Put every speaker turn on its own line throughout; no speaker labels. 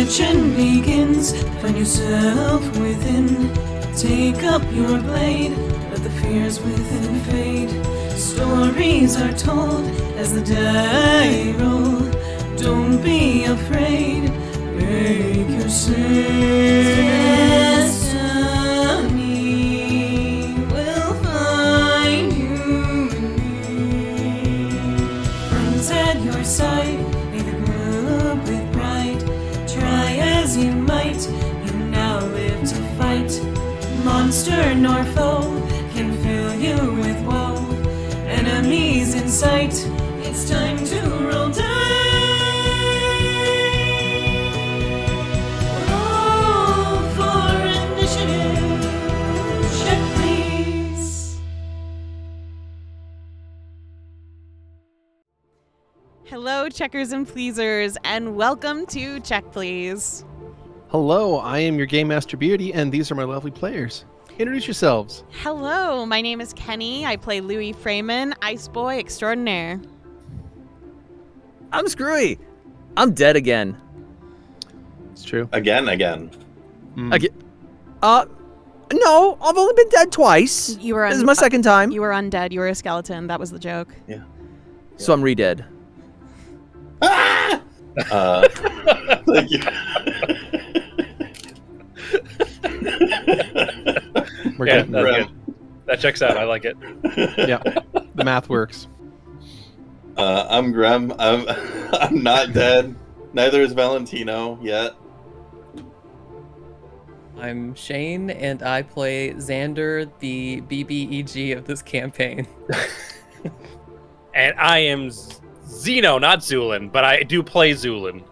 legend begins. Find yourself within. Take up your blade. Let the fears within fade. Stories are told as the die roll. Don't be afraid. Make your destiny will find you in me. Friends at your side, may the group with pride. Try as you might, you now live to fight. Monster nor foe can fill you with woe. Enemies in sight, it's time to roll dice. Roll for initiative. Check, please.
Hello, checkers and pleasers, and welcome to Check Please.
Hello, I am your Game Master Beardy, and these are my lovely players. Introduce yourselves.
Hello, my name is Keni. I play Louie Freeman, Ice Boy Extraordinaire.
I'm Skrewy. I'm dead again.
It's true.
Again.
Again. No, I've only been dead twice.
You were
This is my second time.
You were undead. You were a skeleton. That was the joke.
Yeah.
So I'm re-dead.
Thank you.
We're
Yeah,
getting
that's
there.
good. That checks out. I like it.
Yeah, the math works.
I'm Grem. I'm not dead. Neither is Valentino yet.
I'm Shane, and I play Xander, the BBEG of this campaign.
And I am Xeno, not Zu'lin, but I do play Zu'lin.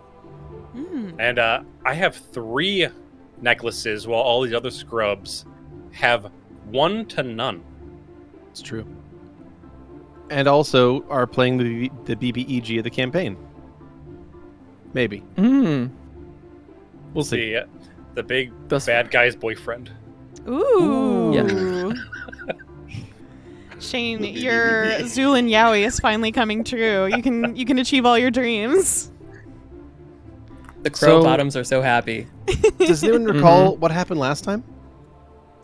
And I have 3 necklaces, while all these other scrubs have 1 to none.
It's true. And also are playing the BBEG of the campaign. Maybe.
Mm.
We'll see.
The big
Thus
bad guy's boyfriend.
Ooh.
Yeah.
Shane, your Zu'lin Yowie is finally coming true. You can achieve all your dreams.
The crow
So-
bottoms are so happy.
Does anyone recall what happened last time?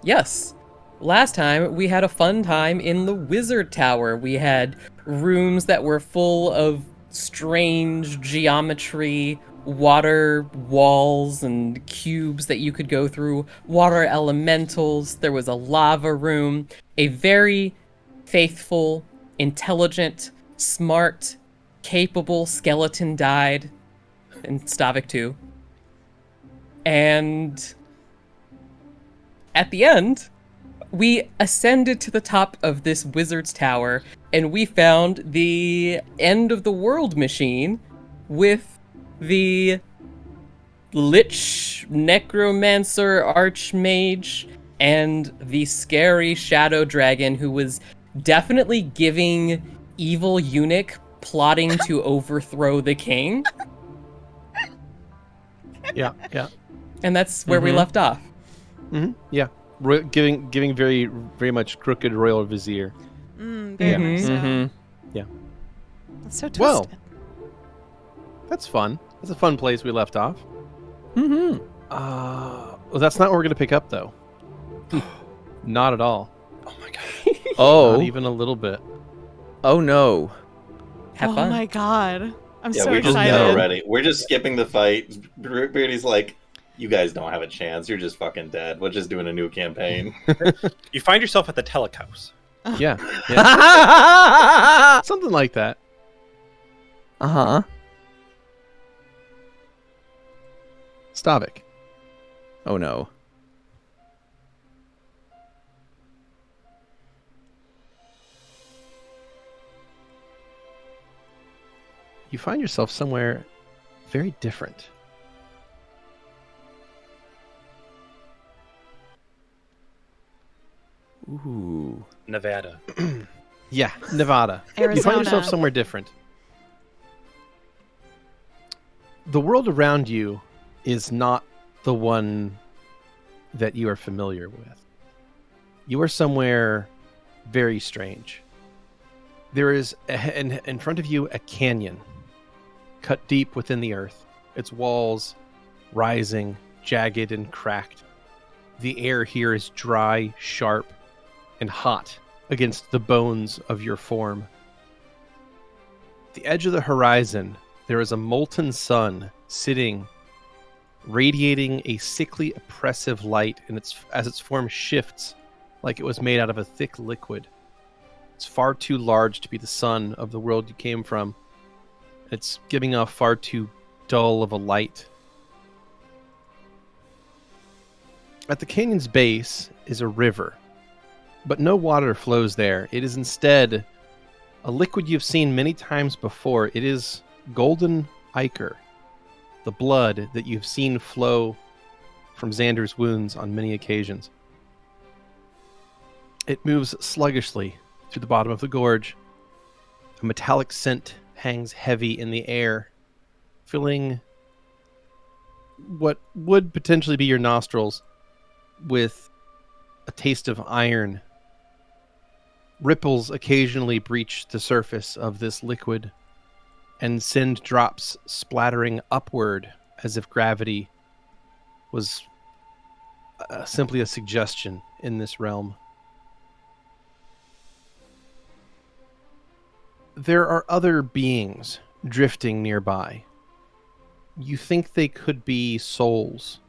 Yes. Last time, we had a fun time in the Wizard Tower. We had rooms that were full of strange geometry, water walls and cubes that you could go through, water elementals. There was a lava room. A very faithful, intelligent, smart, capable skeleton died. And Stavik too. And at the end, we ascended to the top of this wizard's tower, and we found the end of the world machine with the Lich necromancer archmage and the scary shadow dragon who was definitely giving evil eunuch plotting to overthrow the king.
Yeah.
And that's where we left off.
Yeah. Giving very, very much crooked royal vizier.
Very much so.
Yeah.
That's so twisted.
Well, that's fun. That's a fun place we left off. Well, that's not what we're going to pick up, though. Not at all.
Oh my god.
Not even a little bit.
Oh no.
Have
oh
fun.
my god. I'm
Yeah,
so
we just
excited.
know already. We're just skipping the fight. Beardy's like, you guys don't have a chance. You're just fucking dead. We're just doing a new campaign.
You find yourself at the Telehouse.
Yeah. Something like that.
Uh-huh.
Stavik.
Oh no.
You find yourself somewhere very different.
Ooh.
Nevada.
Yeah, Nevada. You
Arizona.
find yourself somewhere different. The world around you is not the one that you are familiar with. You are somewhere very strange. There is in front of you a canyon cut deep within the earth. Its walls rising, jagged and cracked. The air here is dry, sharp, and hot against the bones of your form. At the edge of the horizon, there is a molten sun sitting, radiating a sickly, oppressive light as its form shifts like it was made out of a thick liquid. It's far too large to be the sun of the world you came from. It's giving off far too dull of a light. At the canyon's base is a river, but no water flows there. It is instead a liquid you've seen many times before. It is golden ichor, the blood that you've seen flow from Xander's wounds on many occasions. It moves sluggishly through the bottom of the gorge. A metallic scent hangs heavy in the air, filling what would potentially be your nostrils with a taste of iron. Ripples occasionally breach the surface of this liquid and send drops splattering upward as if gravity was simply a suggestion in this realm. There are other beings drifting nearby. You think they could be souls,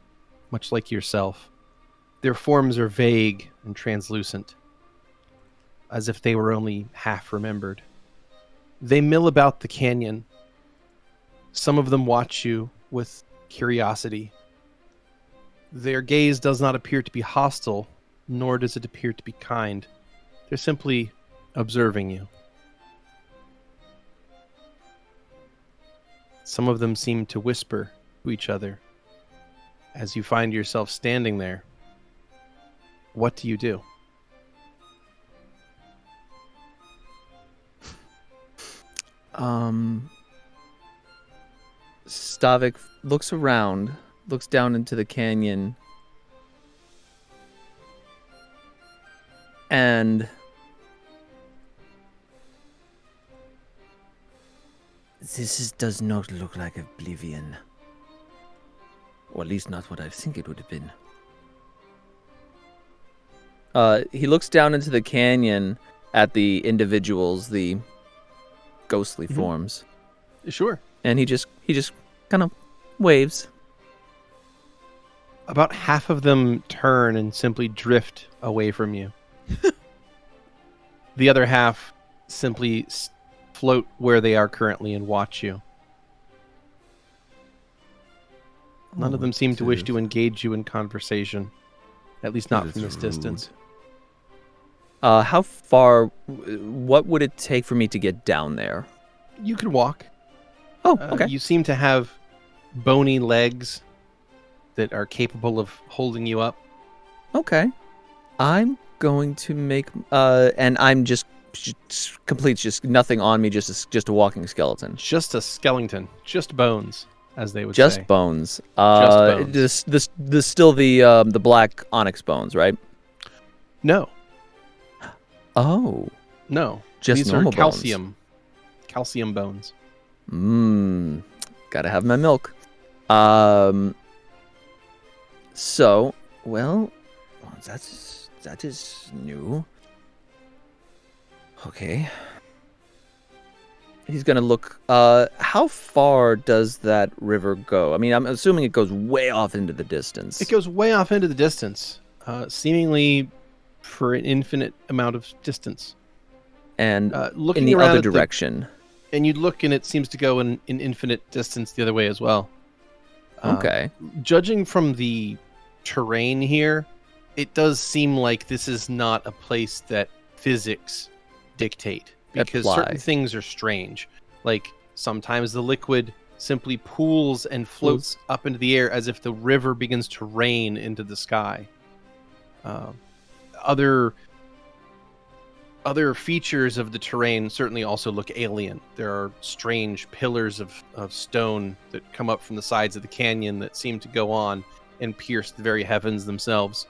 much like yourself. Their forms are vague and translucent, as if they were only half remembered. They mill about the canyon. Some of them watch you with curiosity. Their gaze does not appear to be hostile, nor does it appear to be kind. They're simply observing you. Some of them seem to whisper to each other as you find yourself standing there. What do you do?
Stavik looks around, looks down into the canyon, and does not look like oblivion. Or at least not what I think it would have been. He looks down into the canyon at the individuals, the ghostly forms.
Sure.
And he just kind of waves.
About half of them turn and simply drift away from you. The other half simply float where they are currently and watch you. None of them seem to wish to engage you in conversation, at least not from this distance.
How far, what would it take for me to get down there?
You could walk.
Oh, okay.
You seem to have bony legs that are capable of holding you up.
Okay. I'm going to make, and I'm just complete, just nothing on me, just a walking skeleton.
Just a skeleton. Just bones, as they would say.
Just bones.
Just bones.
This still the black onyx bones, right?
No.
Oh.
No.
Just
These
normal
are calcium. Calcium bones.
Gotta have my milk. So, well, that is new. Okay. He's gonna look. How far does that river go? I mean, I'm assuming it goes way off into the distance.
It goes way off into the distance, seemingly for an infinite amount of distance.
And
looking
in the
around
other
at
direction.
And you look, and it seems to go in infinite distance the other way as well.
Okay.
Judging from the terrain here, it does seem like this is not a place that physics dictate, because certain things are strange. Like sometimes the liquid simply pools and floats up into the air as if the river begins to rain into the sky. Other features of the terrain certainly also look alien. There are strange pillars of stone that come up from the sides of the canyon that seem to go on and pierce the very heavens themselves.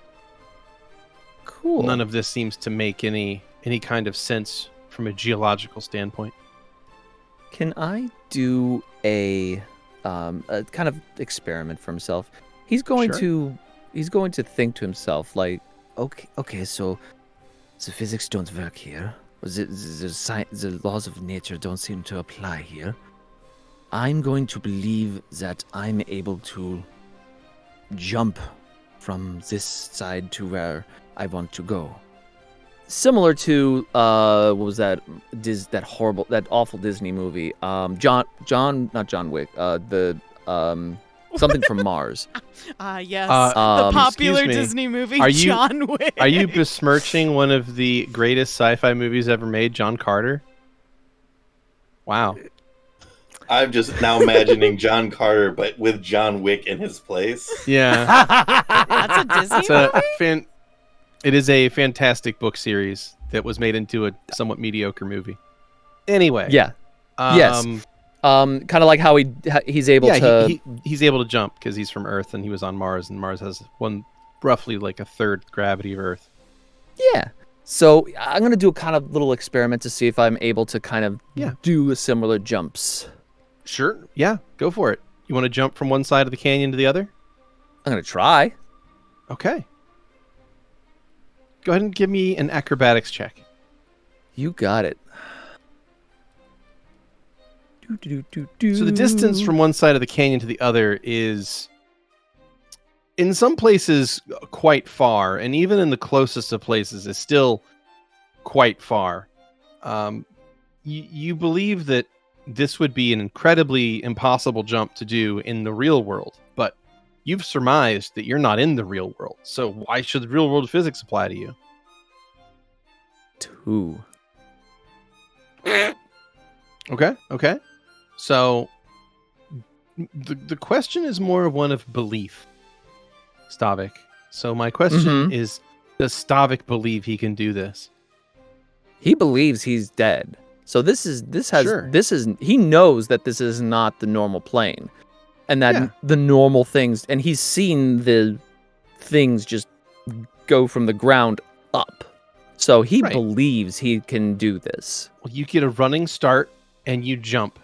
Cool.
None of this seems to make any kind of sense from a geological standpoint.
Can I do a a kind of experiment for himself. He's going
Sure.
to think to himself like, okay, so the physics don't work here. The laws of nature don't seem to apply here. I'm going to believe that I'm able to jump from this side to where I want to go. Similar to what was that? That awful Disney movie? Not John Wick. Something from Mars.
Yes.
Uh,
the popular
excuse me.
Disney movie,
Are you-
John Wick.
Are you besmirching one of the greatest sci-fi movies ever made, John Carter? Wow.
I'm just now imagining John Carter, but with John Wick in his place.
Yeah.
That's a Disney
It's
movie?
It is a fantastic book series that was made into a somewhat mediocre movie. Anyway.
Yeah. Yes. Kind of like how he's able to.
He's able to jump because he's from Earth and he was on Mars, and Mars has roughly like a third gravity of Earth.
Yeah. So I'm gonna do a kind of little experiment to see if I'm able to kind of do similar jumps.
Sure. Yeah. Go for it. You want to jump from one side of the canyon to the other?
I'm gonna try.
Okay. Go ahead and give me an acrobatics check.
You got it.
So the distance from one side of the canyon to the other is, in some places, quite far, and even in the closest of places, is still quite far. You believe that this would be an incredibly impossible jump to do in the real world, but you've surmised that you're not in the real world, so why should the real world physics apply to you?
2.
Okay. So the question is more one of belief, Stavik. So my question is, does Stavik believe he can do this?
He believes he's dead. So he knows that this is not the normal plane, and that the normal things, and he's seen the things just go from the ground up. So he believes he can do this.
Well, you get a running start and you jump,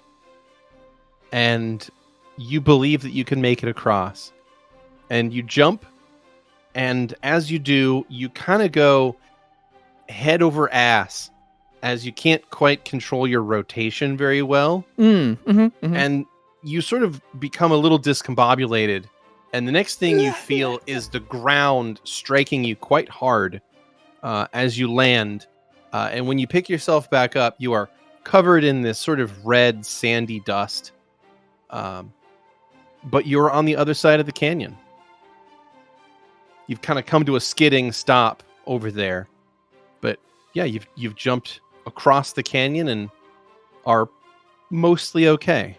and you believe that you can make it across, and you jump, and as you do, you kind of go head over ass, as you can't quite control your rotation very well. And you sort of become a little discombobulated, and the next thing you feel is the ground striking you quite hard as you land. And when you pick yourself back up, you are covered in this sort of red, sandy dust. But you're on the other side of the canyon. You've kind of come to a skidding stop over there. But yeah, you've jumped across the canyon and are mostly okay.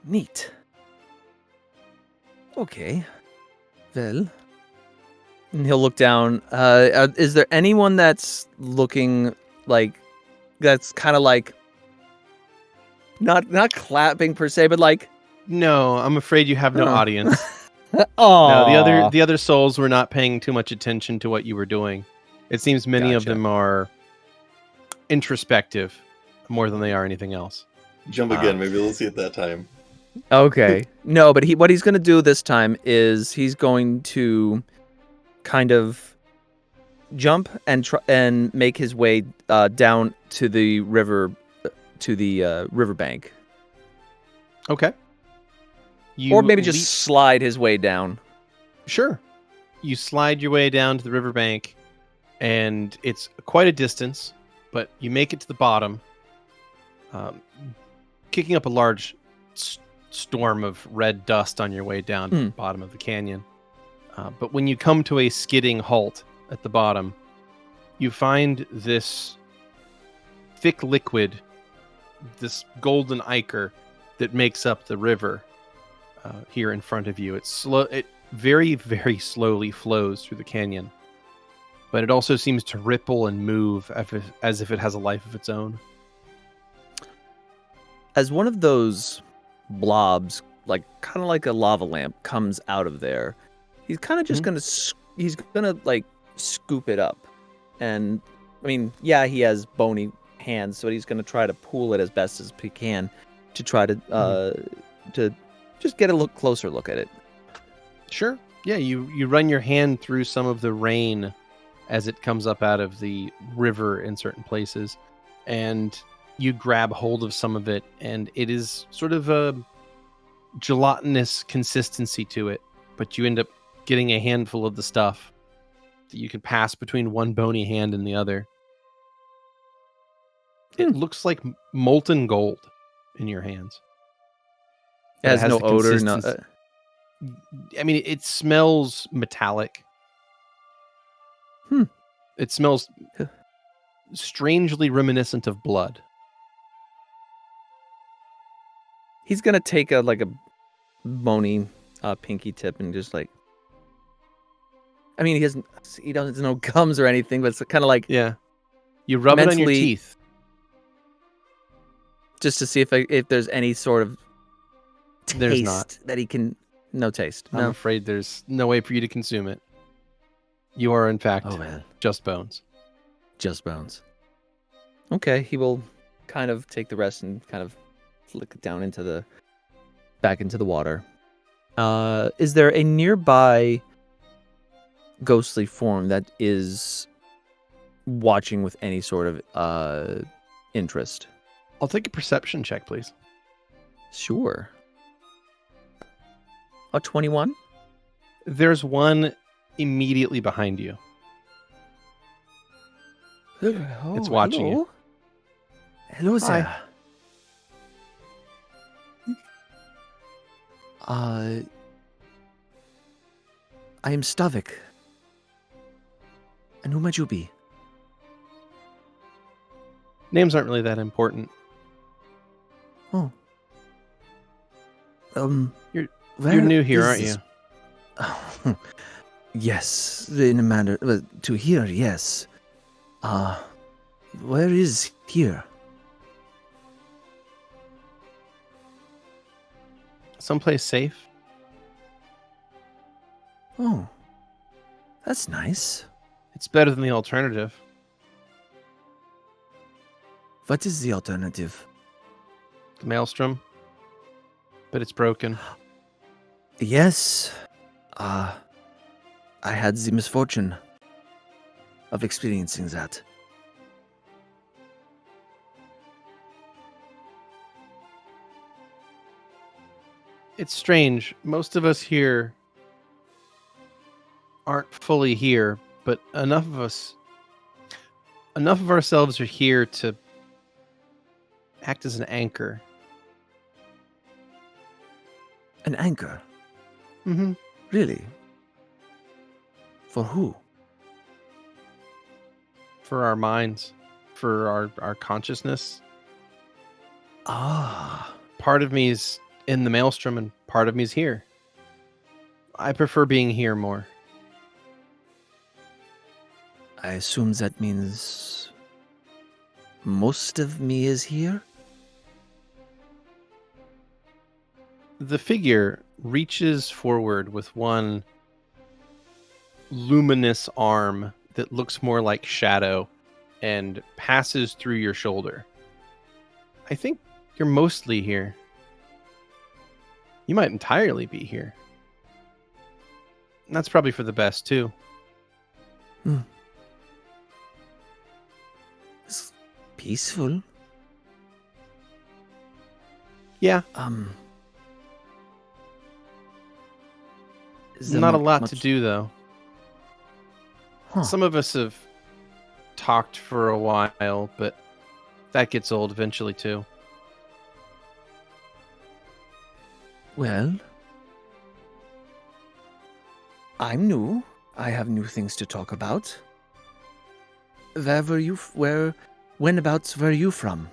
Neat. Okay. Well. And he'll look down. Is there anyone that's looking like, that's kind of like, not clapping per se, but like...
No, I'm afraid you have no audience.
Oh,
No, the other souls were not paying too much attention to what you were doing. It seems many of them are introspective more than they are anything else.
Jump again. Maybe we'll see it that time.
Okay. No, but what he's going to do this time is he's going to kind of jump and make his way down to the river, riverbank.
Okay.
Or maybe just slide his way down.
Sure. You slide your way down to the riverbank, and it's quite a distance, but you make it to the bottom, kicking up a large storm of red dust on your way down to the bottom of the canyon. But when you come to a skidding halt at the bottom, you find this thick liquid, this golden ichor that makes up the river here in front of you. It very, very slowly flows through the canyon, but it also seems to ripple and move as if it has a life of its own.
As one of those blobs, like kind of like a lava lamp, comes out of there, he's kind of just gonna like scoop it up, and I mean, yeah, he has bony hands, so he's gonna try to pull it as best as he can. to try to just get a closer look at it.
Sure. Yeah, you run your hand through some of the rain as it comes up out of the river in certain places, and you grab hold of some of it, and it is sort of a gelatinous consistency to it, but you end up getting a handful of the stuff that you can pass between one bony hand and the other. It looks like molten gold in your hands.
It
But
has no
the
odor.
consistency- I mean, it smells metallic. It smells strangely reminiscent of blood.
He's gonna take a bony pinky tip and just like. I mean, he doesn't know gums or anything, but it's kind of like
Yeah. You rub it on your
Mentally-
teeth.
just to see if there's any sort of taste
There's not.
that he can. No taste.
I'm
No.
afraid there's no way for you to consume it. You are, in fact,
Oh well,
just bones.
just bones. Okay, he will kind of take the rest and kind of flick it down back into the water. Is there a nearby ghostly form that is watching with any sort of interest?
I'll take a perception check, please.
Sure. A 21?
There's one immediately behind you. It's watching you.
Hello
Hi.
there. I am Stavik. And who might you be?
Names aren't really that important.
Oh.
You're
where
new here,
is
aren't
this-
you?
Yes, in a manner. Well, to here, yes. Where is here?
Someplace safe?
Oh, that's nice.
It's better than the alternative.
What is the alternative?
The Maelstrom. But it's broken.
Yes. I had the misfortune of experiencing that.
It's strange. Most of us here aren't fully here, but enough of ourselves are here to act as an anchor.
An anchor?
Mm-hmm.
Really? For who?
For our minds, for our consciousness.
Ah.
Part of me is in the Maelstrom and part of me is here. I prefer being here more.
I assume that means most of me is here?
The figure reaches forward with one luminous arm that looks more like shadow and passes through your shoulder. I think you're mostly here. You might entirely be here. And that's probably for the best, too.
It's peaceful.
Yeah,
Is there
not a
mu-
lot
much-
to do, though.
Huh.
Some of us have talked for a while, but that gets old eventually, too.
Well, I'm new. I have new things to talk about. Whenabouts were you from?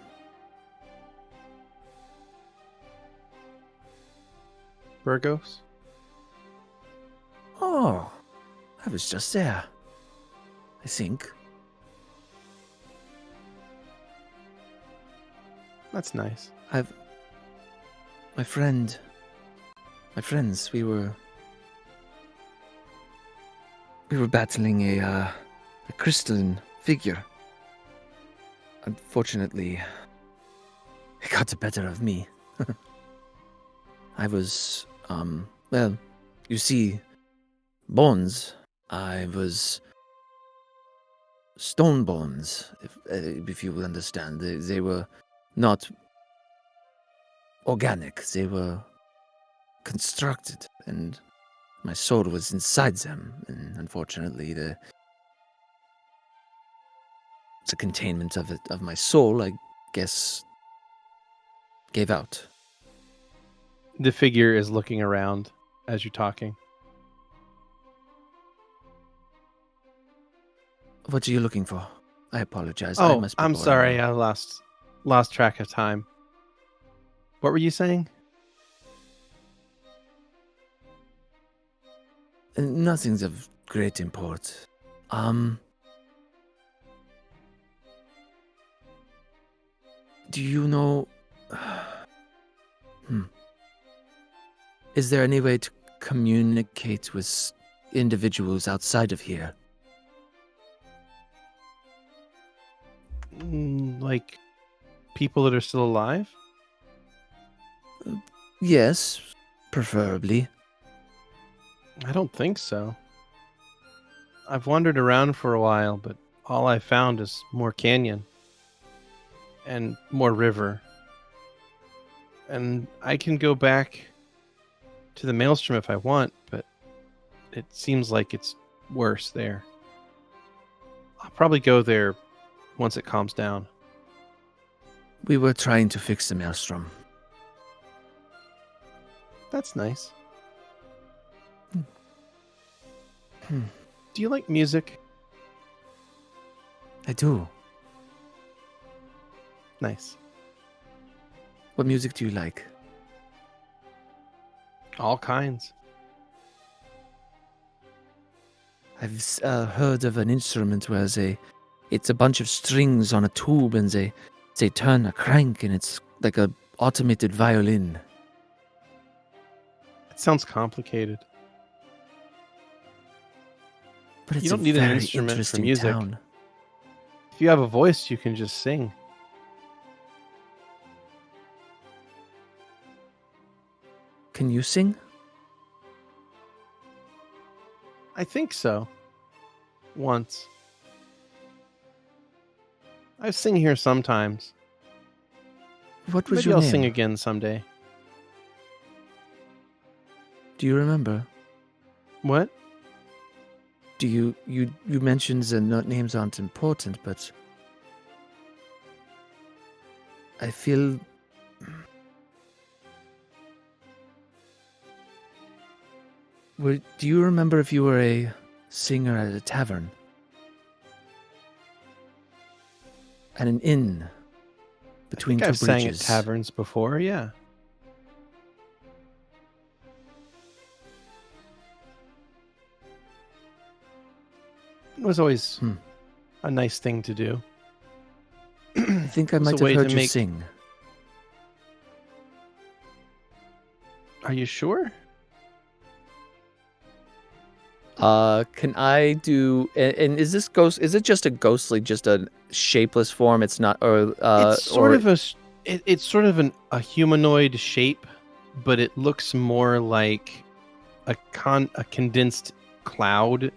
Burgos?
Oh, I was just there. I think.
That's nice.
My friends, we were battling a crystalline figure. Unfortunately, it got the better of me. I was, well, you see, bones. I was stone bones, if you will understand. They were not organic. They were constructed, and my soul was inside them. And unfortunately, the containment of my soul, I guess, gave out.
The figure is looking around as you're talking.
What are you looking for? I apologize. I
Oh,
must be
I'm
boring
sorry.
you.
I lost track of time. What were you saying?
Nothing's of great import. Do you know... Is there any way to communicate with individuals outside of here?
Like people that are still alive?
Yes, preferably.
I don't think so. I've wandered around for a while, but all I found is more canyon and more river. And I can go back to the Maelstrom if I want, but it seems like it's worse there. I'll probably go there once it calms down.
We were trying to fix the Maelstrom.
That's nice. Do you like music?
I do.
Nice.
What music do you like?
All kinds.
I've heard of an instrument where it's a bunch of strings on a tube and they turn a crank and it's like a automated violin.
It sounds complicated.
But it's
You don't
a
need an
very
instrument for
interesting
music.
town.
If you have a voice, you can just sing.
Can you sing?
I think so. Once. I sing here sometimes.
What was
Maybe
your
I'll
name?
sing again someday.
Do you remember?
What?
Do you mentioned the names aren't important, but I feel do you remember if you were a singer at a tavern? At an inn between two
I've
bridges?
sang at taverns before, yeah. It was always a nice thing to do.
I think I
It's a
might
way
have
to
heard you
make-
sing.
Are you sure?
Can I do? And is this ghost? Is it just a ghostly, just a shapeless form? It's not, or
It's sort of it's sort of a humanoid shape, but it looks more like a condensed cloud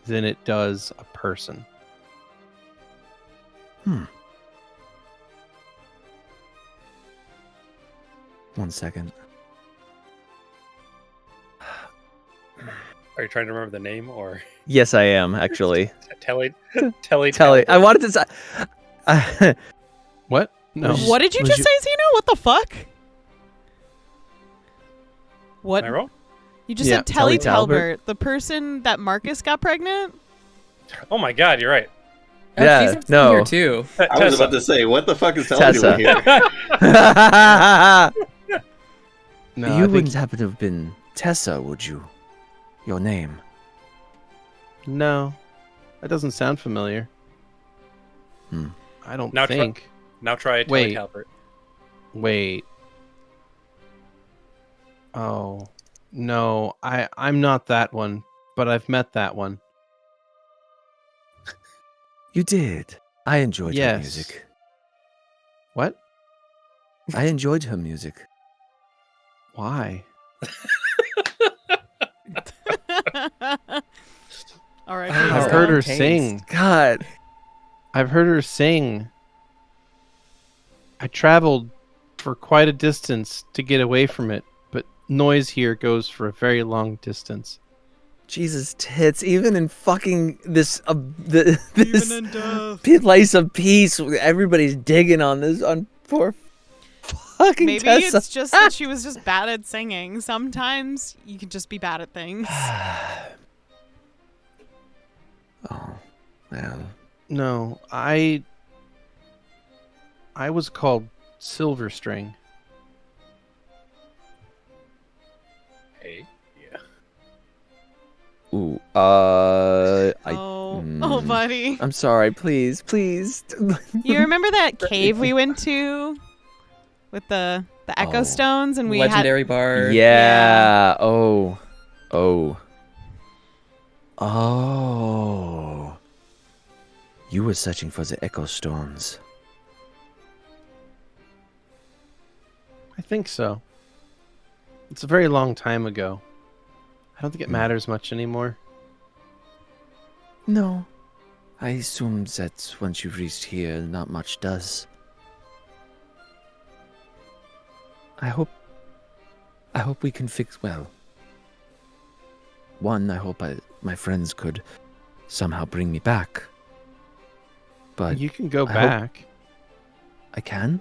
than it does a person.
One second.
Are you trying to remember the name or
Yes, I am actually.
Telly?
I wanted to say.
What? No.
Was-
What did you
was
just
you-
say, Xeno? What the fuck? What?
Am I wrong?
You just
Yeah,
said Telly
Talbot.
Talbert, the person that Marcus got pregnant?
Oh my god, you're right.
Yeah,
she's in
no.
here too.
I was about to say, what the fuck is Telly
Tessa.
doing here?
No,
You
I think
wouldn't happen to have been Tessa, would you? Your name.
no. That doesn't sound familiar. I don't
Now
think.
Now try Telly
Wait.
Talbot.
Wait. Oh. No, I'm not that one, but I've met that one.
You did. I enjoyed her
Yes.
music.
What?
I enjoyed her music.
Why?
All right.
I've heard her sing.
God.
I've heard her sing. I traveled for quite a distance to get away from it, but noise here goes for a very long distance.
Jesus tits, even in fucking this this
Even in death.
place of peace, everybody's digging on this on poor fucking
Maybe
Tessa.
it's just that she was just bad at singing. Sometimes you can just be bad at things.
Oh, well.
No, I was called Silverstring.
Hey. Yeah.
Ooh,
Oh, buddy.
I'm sorry, please.
You remember that cave we went to with the echo
Oh.
stones and we
Legendary bard.
Yeah. Oh. You were searching for the echo stones.
I think so. It's a very long time ago. I don't think it matters much anymore.
No. I assume that once you've reached here, not much does. I hope we can fix well. One, I hope my friends could somehow bring me back. But
You can go
I hope-
back.
I can?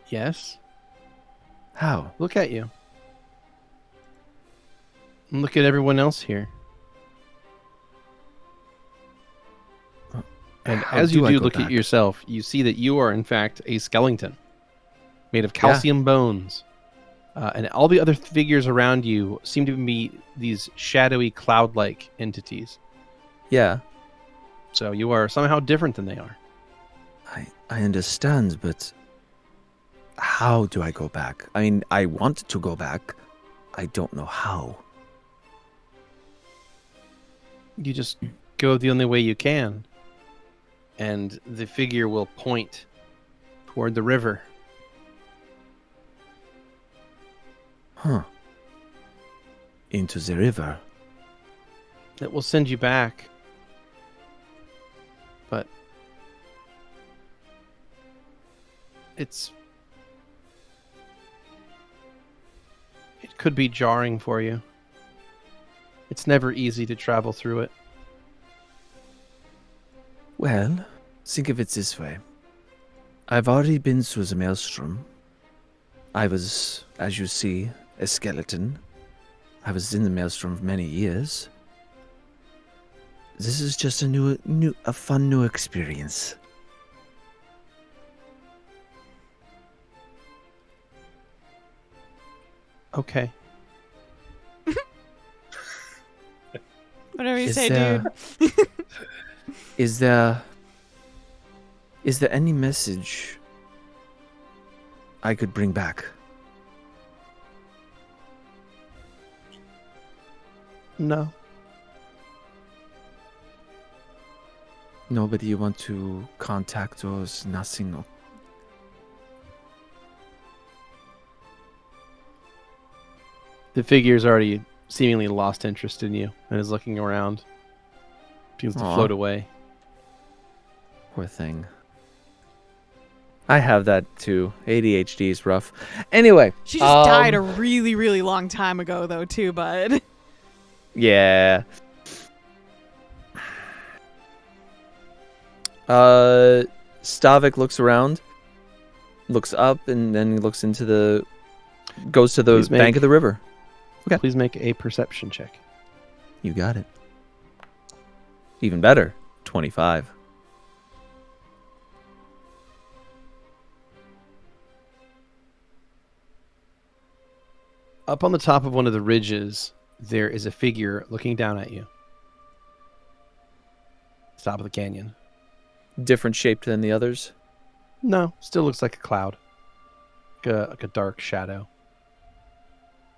Yes.
How?
Look at you. And look at everyone else here. And
How
as you
I
do
go
look
back?
at yourself, you see that you are in fact a skeleton made of calcium bones. And all the other figures around you seem to be these shadowy cloud-like entities.
Yeah,
So you are somehow different than they are.
I understand, but how do I go back? I mean, I want to go back. I don't know how.
You just go the only way you can. And the figure will point toward the river.
Huh. Into the river.
It will send you back. But it could be jarring for you. It's never easy to travel through it.
Well, think of it this way. I've already been through the maelstrom. I was, as you see, a skeleton. I was in the maelstrom for many years. This is just a fun new experience.
Okay.
Whatever you
Is
say,
there-
dude.
Is there any message I could bring back?
No.
Nobody you want to contact or nothing? Or...
The figure's already seemingly lost interest in you and is looking around. Seems to
Aw.
float away.
Poor thing. I have that too. ADHD is rough. Anyway.
She just died a really, really long time ago, though, too, bud.
Yeah. Stavik looks around, looks up, and then looks into goes to the
Please
bank
make-
of the river. Okay.
Please make a perception check.
You got it. Even better. 25.
Up on the top of one of the ridges, there is a figure looking down at you. Top of the canyon.
Different shaped than the others.
No, still looks like a cloud. Like a dark shadow.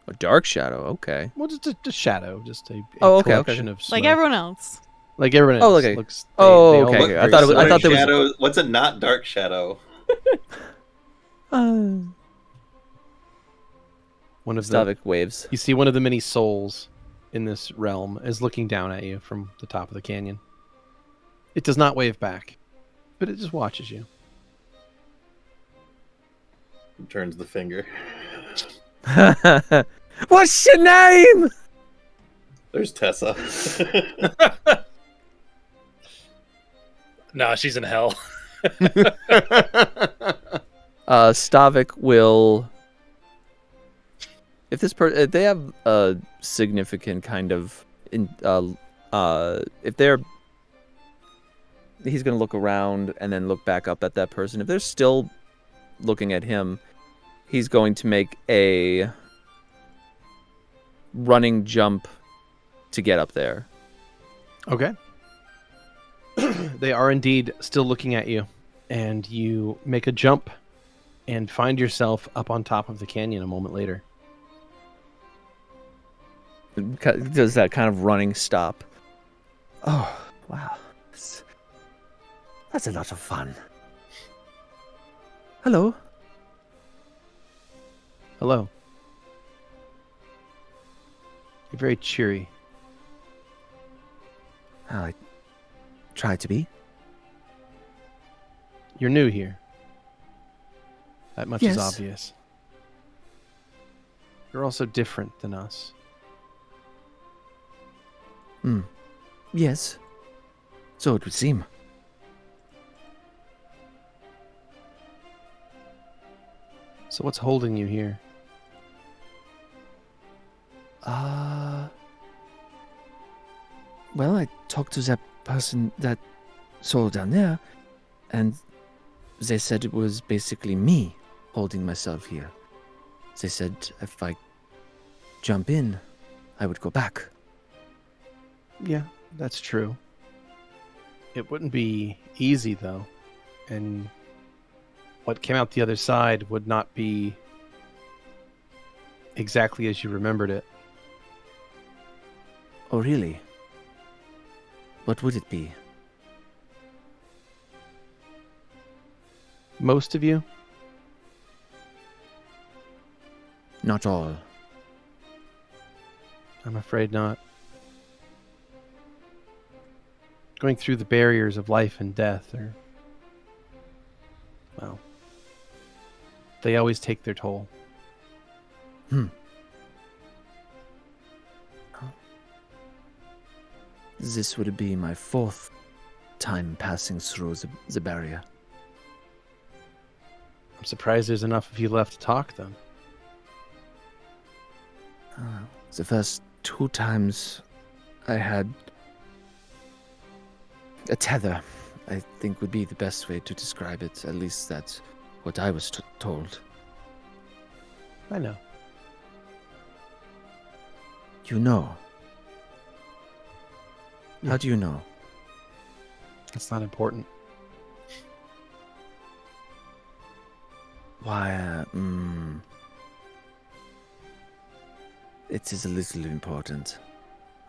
A dark shadow. Okay.
Well, just a shadow. Just a
Oh, okay,
collection
okay.
of smoke.
Like everyone else.
Like everyone
Oh,
else.
okay.
Looks,
Oh,
they all
okay,
look
okay. I
very
thought it was-
similar.
I thought there was-
shadow. What's a not dark shadow?
One of the
Stavik waves.
you see one of the many souls in this realm is looking down at you from the top of the canyon. It does not wave back, but it just watches you.
Turns the finger.
What's your name?
There's Tessa.
Nah, she's in hell.
Stavik will. If they have a significant kind of if they're, he's gonna look around and then look back up at that person. If they're still looking at him, he's going to make a running jump to get up there.
Okay. They are indeed still looking at you, and you make a jump and find yourself up on top of the canyon a moment later.
Does that kind of running stop? Oh, wow. That's a lot of fun. Hello.
Hello. You're very cheery.
I try to be.
You're new here. That much is
Yes.
obvious. You're also different than us.
Yes. So it would seem.
So what's holding you here?
Well, I talked to that person, that soul down there, and they said it was basically me holding myself here. They said if I jump in, I would go back.
Yeah, that's true. It wouldn't be easy, though. And what came out the other side would not be exactly as you remembered it.
Oh, really? What would it be?
Most of you?
Not all.
I'm afraid not. Going through the barriers of life and death are, well, they always take their toll.
This would be my 4th time passing through the barrier.
I'm surprised there's enough of you left to talk, then.
The first 2 times I had a tether, I think would be the best way to describe it. At least that's what I was told.
I know.
You know?
Yeah.
How do you know?
That's not important.
Why, it is a little important.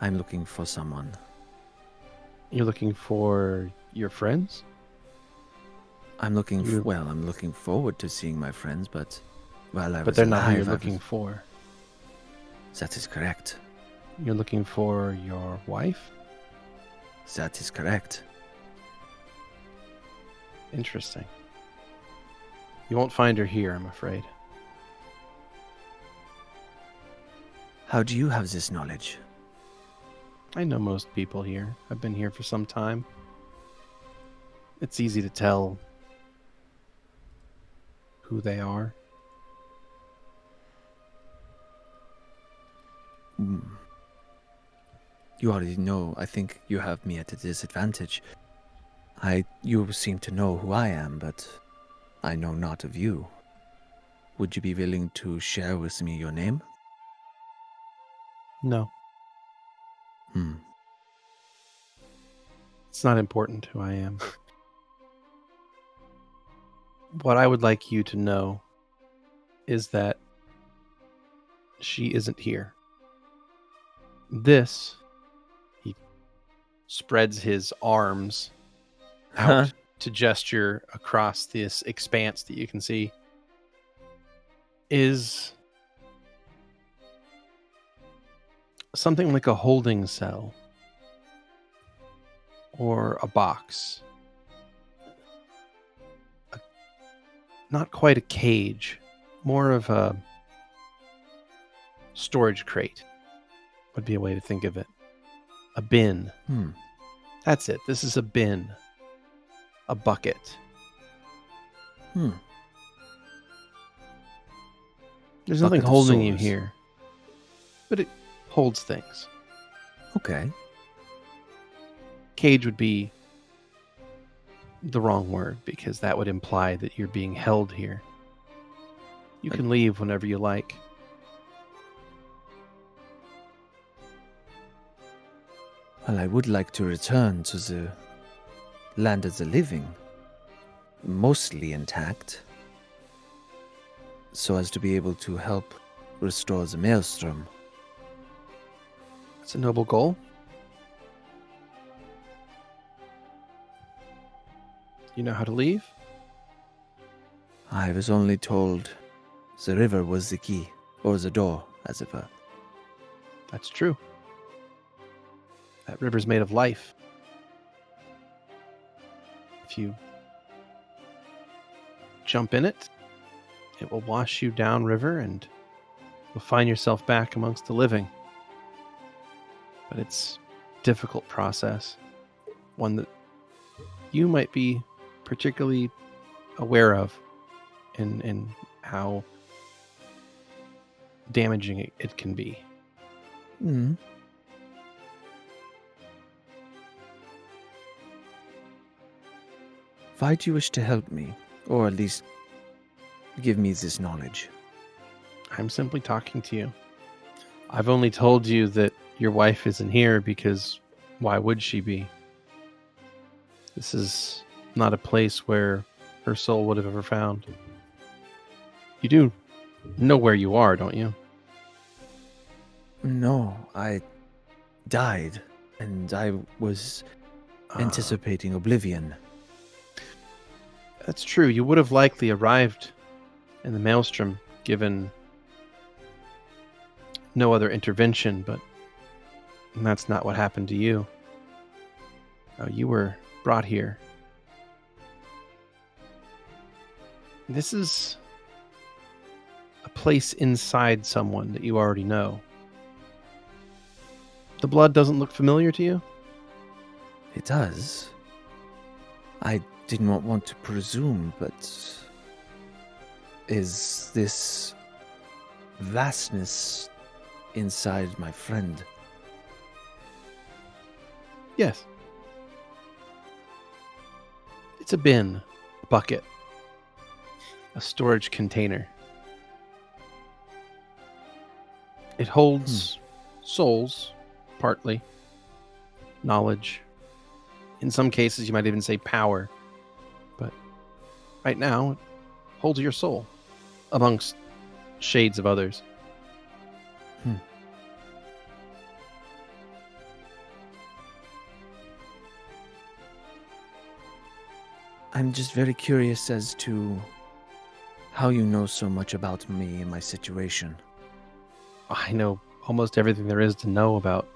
I'm looking for someone.
You're looking for your friends?
I'm looking
You-
I'm looking forward to seeing my friends, but while I
But
was
they're not who
alive,
you're
I
looking
was-
for.
That is correct.
You're looking for your wife?
That is correct.
Interesting. You won't find her here, I'm afraid.
How do you have this knowledge?
I know most people here. I've been here for some time. It's easy to tell who they are.
You already know. I think you have me at a disadvantage. You seem to know who I am, but I know not of you. Would you be willing to share with me your name?
No, it's not important who I am. What I would like you to know is that she isn't here. This, he spreads his arms out to gesture across this expanse that you can see, is something like a holding cell or a box. Not quite a cage, more of a storage crate would be a way to think of it. A bin. That's it. This is a bin. A bucket. There's nothing
Bucket of
holding you
souls.
here, but it holds things.
Okay.
Cage would be the wrong word because that would imply that you're being held here. You can leave whenever you like.
Well, I would like to return to the land of the living, mostly intact, so as to be able to help restore the maelstrom.
That's a noble goal. You know how to leave?
I was only told the river was the key, or the door, as it were.
That's true. That river's made of life. If you jump in it, it will wash you downriver and you'll find yourself back amongst the living. But it's a difficult process, one that you might be particularly aware of in how damaging it can be.
Why do you wish to help me, or at least give me this knowledge?
I'm simply talking to you. I've only told you that your wife isn't here because why would she be? This is not a place where her soul would have ever found. You do know where you are, don't you?
No, I died, and I was anticipating oblivion.
That's true. You would have likely arrived in the maelstrom given no other intervention, but that's not what happened to you. You were brought here. This is a place inside someone that you already know. The blood doesn't look familiar to you?
It does. I didn't want to presume, but is this vastness inside my friend?
Yes. It's a bin, a bucket, a storage container. It holds souls, partly, knowledge. In some cases, you might even say power. But right now, it holds your soul, amongst shades of others.
I'm just very curious as to how you know so much about me and my situation.
I know almost everything there is to know about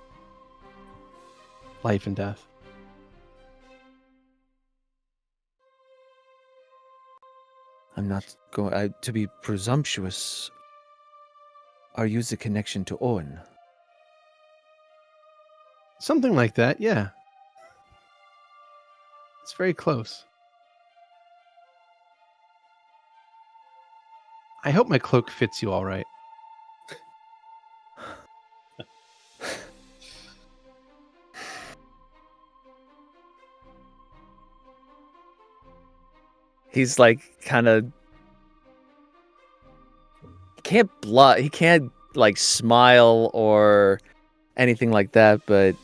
life and death.
I'm not going to be presumptuous. Are you the connection to Owen?
Something like that, yeah. It's very close. I hope my cloak fits you all right.
He's like kind of he can't like smile or anything like that, but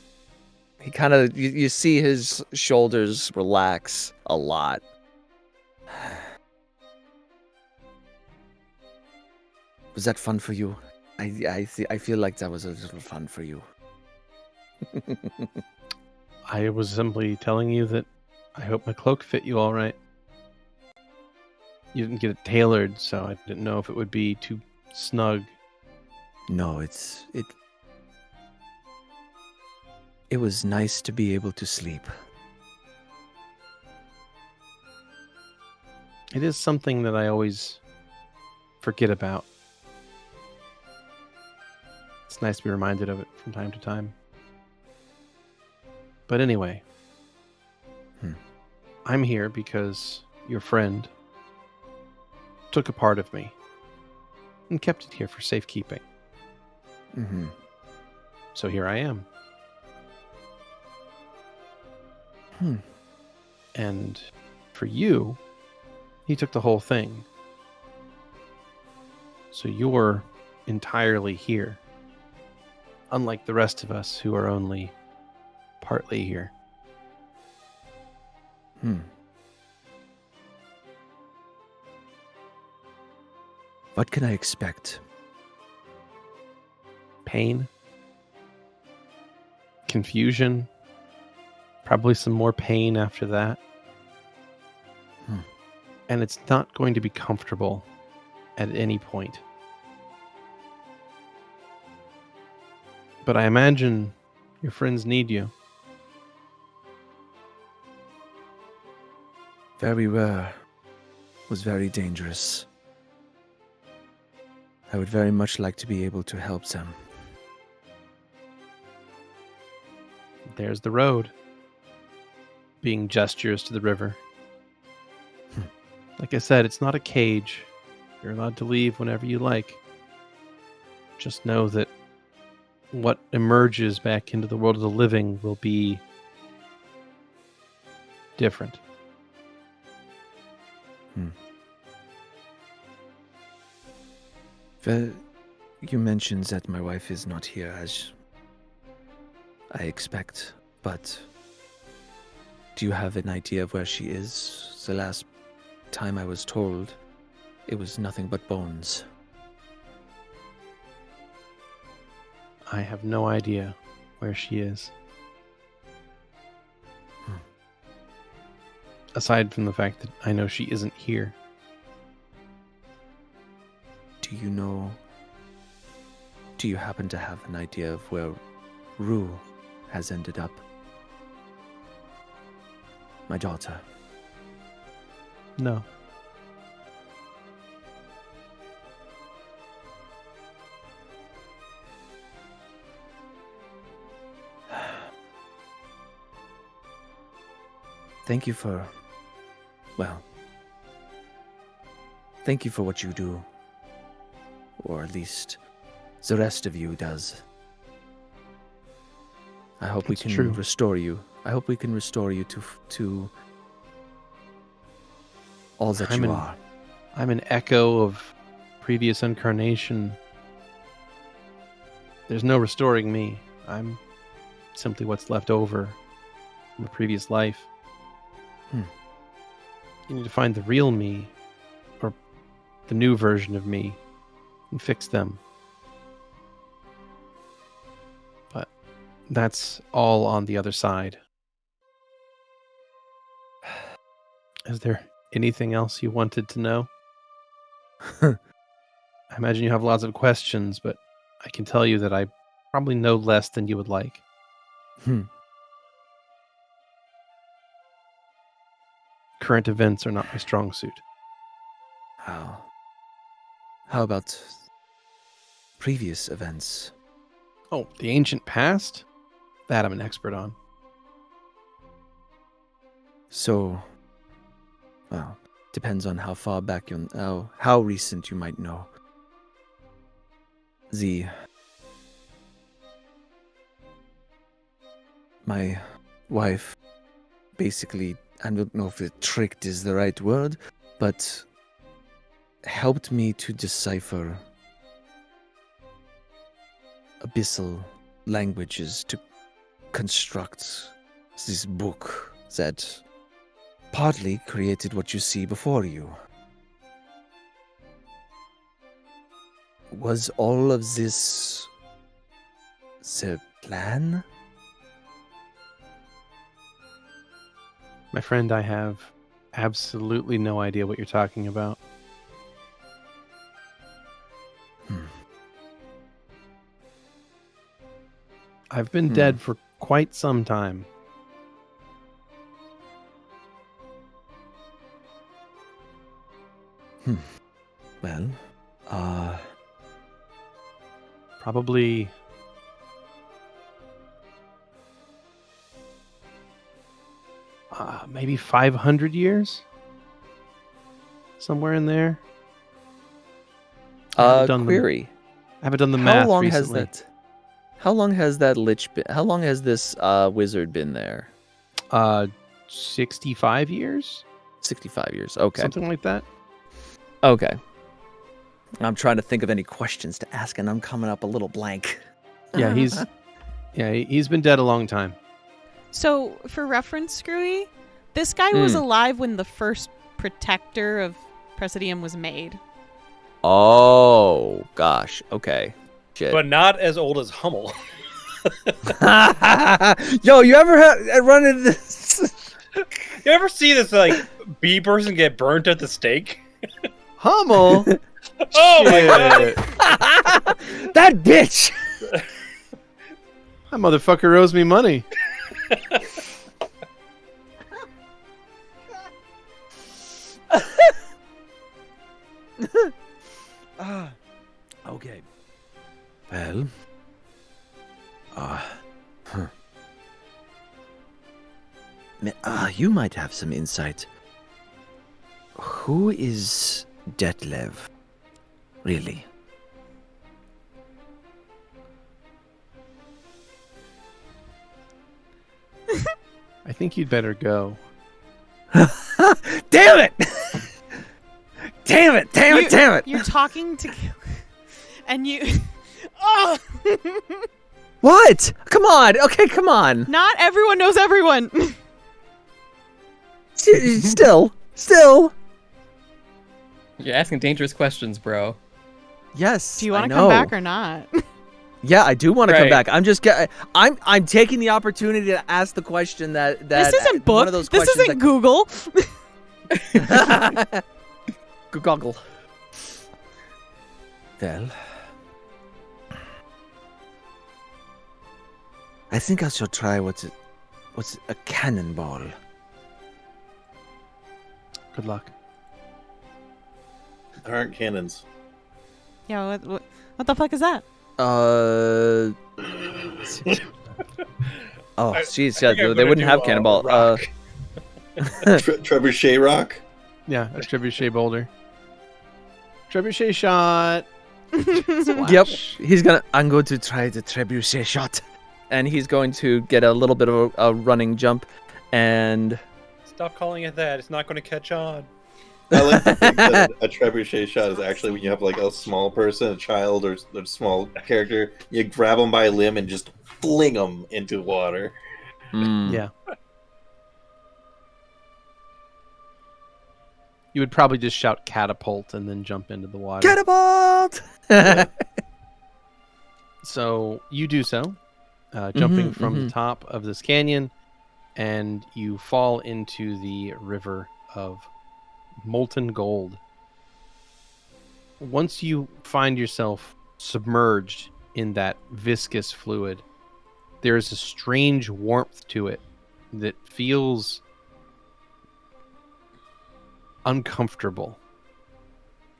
he kind of you see his shoulders relax a lot. Was that fun for you? I feel like that was a little fun for you.
I was simply telling you that I hope my cloak fit you all right. You didn't get it tailored, so I didn't know if it would be too snug.
No, It was nice to be able to sleep.
It is something that I always forget about. It's nice to be reminded of it from time to time. But anyway, I'm here because your friend took a part of me and kept it here for safekeeping.
Mm-hmm.
So here I am. And for you, he took the whole thing. So you're entirely here. Unlike the rest of us who are only partly here.
What can I expect?
Pain. Confusion. Probably some more pain after that. And it's not going to be comfortable at any point. But I imagine your friends need you.
Where we were was very dangerous. I would very much like to be able to help them.
There's the road. Being gestures to the river. Like I said, it's not a cage. You're allowed to leave whenever you like. Just know that what emerges back into the world of the living will be different.
Well, you mentioned that my wife is not here as I expect, but do you have an idea of where she is? The last time I was told, it was nothing but bones.
I have no idea where she is. Aside from the fact that I know she isn't here.
Do you happen to have an idea of where Rue has ended up? My daughter.
No.
Thank you for what you do. Or at least the rest of you does. I hope we can restore you. I hope we can restore you to all that you are.
I'm an echo of previous incarnation. There's no restoring me. I'm simply what's left over from the previous life. You need to find the real me, or the new version of me, and fix them. But that's all on the other side. Is there anything else you wanted to know? I imagine you have lots of questions, but I can tell you that I probably know less than you would like. Current events are not my strong suit.
How about previous events?
Oh, the ancient past? That I'm an expert on.
So, well, depends on how far back how recent you might know. My wife basically, I don't know if tricked is the right word, but helped me to decipher abyssal languages to construct this book that partly created what you see before you. Was all of this the plan?
My friend, I have absolutely no idea what you're talking about. I've been dead for quite some time.
Well,
Probably maybe 500 years? Somewhere in there? I haven't done
query.
I haven't done the math
How long
recently.
has that? How long has that lich been? How long has this wizard been there?
65 years?
65 years. Okay.
Something like that?
Okay. I'm trying to think of any questions to ask, and I'm coming up a little blank.
Yeah, he's been dead a long time.
So, for reference, Skrewy, this guy was alive when the first protector of Presidium was made.
Oh, gosh. Okay. Shit.
But not as old as Hummel.
Yo, you ever run into this?
You ever see this like bee person get burnt at the stake?
Hummel?
Oh my god!
That bitch!
That motherfucker owes me money.
Okay. Well. You might have some insight. Who is Detlev? Really?
I think you'd better go.
Damn it! Damn it! Damn it! Damn it!
You're talking to... And you... Oh!
What? Come on! Okay, come on!
Not everyone knows everyone!
Still.
You're asking dangerous questions, bro.
Yes.
Do you want
I
to come
know.
back or not?
Yeah, I do want to come
Right.
back. I'm taking the opportunity to ask the question that
This isn't book.
one of those
This
questions
isn't Google.
Goggle. Well, I think I shall try what's a cannonball.
Good luck.
There aren't cannons.
Yeah, what the fuck is that?
Oh, jeez,
I think I'm
they
gonna
wouldn't
do
have
a
cannonball.
rock.
Trebuchet rock?
Yeah, a trebuchet boulder. Trebuchet shot.
Yep, I'm going to try the trebuchet shot, and he's going to get a little bit of a running jump, and
Stop calling it that. It's not going to catch on.
I like to think that a trebuchet shot is actually when you have like a small person, a child, or a small character, you grab them by a limb and just fling them into water.
Yeah. You would probably just shout catapult and then jump into the water.
catapult.
So you do so, jumping from the top of this canyon, and you fall into the river of molten gold. Once you find yourself submerged in that viscous fluid, there is a strange warmth to it that feels uncomfortable.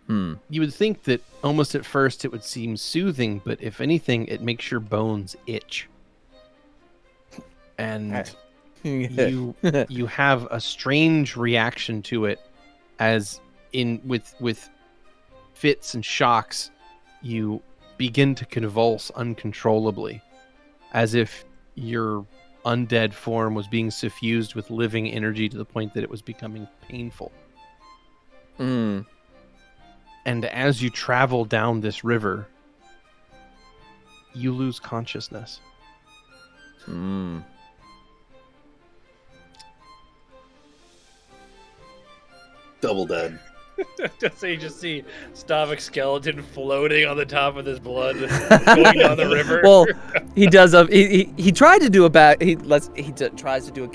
You would think that almost at first it would seem soothing, but if anything, it makes your bones itch. And you have a strange reaction to it, as in with fits and shocks, you begin to convulse uncontrollably, as if your undead form was being suffused with living energy to the point that it was becoming painful. And as you travel down this river, you lose consciousness.
Double dead.
So you just see Stavik skeleton floating on the top of this blood going down the river.
Well, he does. He tried to do a back. Tries to do a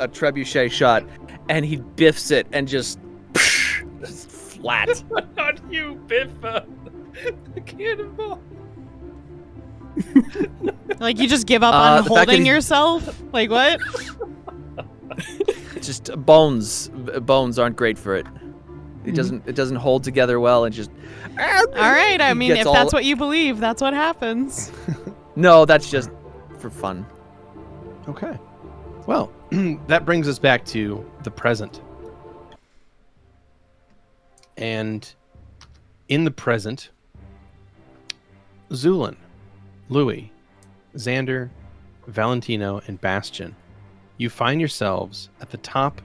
trebuchet shot, and he biffs it and just flat.
How do you biff the cannonball?
Like you just give up on
the fact that
holding
he's-
yourself? Like what?
Just bones. Bones aren't great for it. It doesn't hold together well and just.
All right. I
He
mean,
gets
if
all-
that's what you believe, that's what happens.
No, that's just for fun.
Okay. Well, that brings us back to the present. And in the present, Zu'lin, Louie, Xander, Valentino, and Bastion, you find yourselves at the top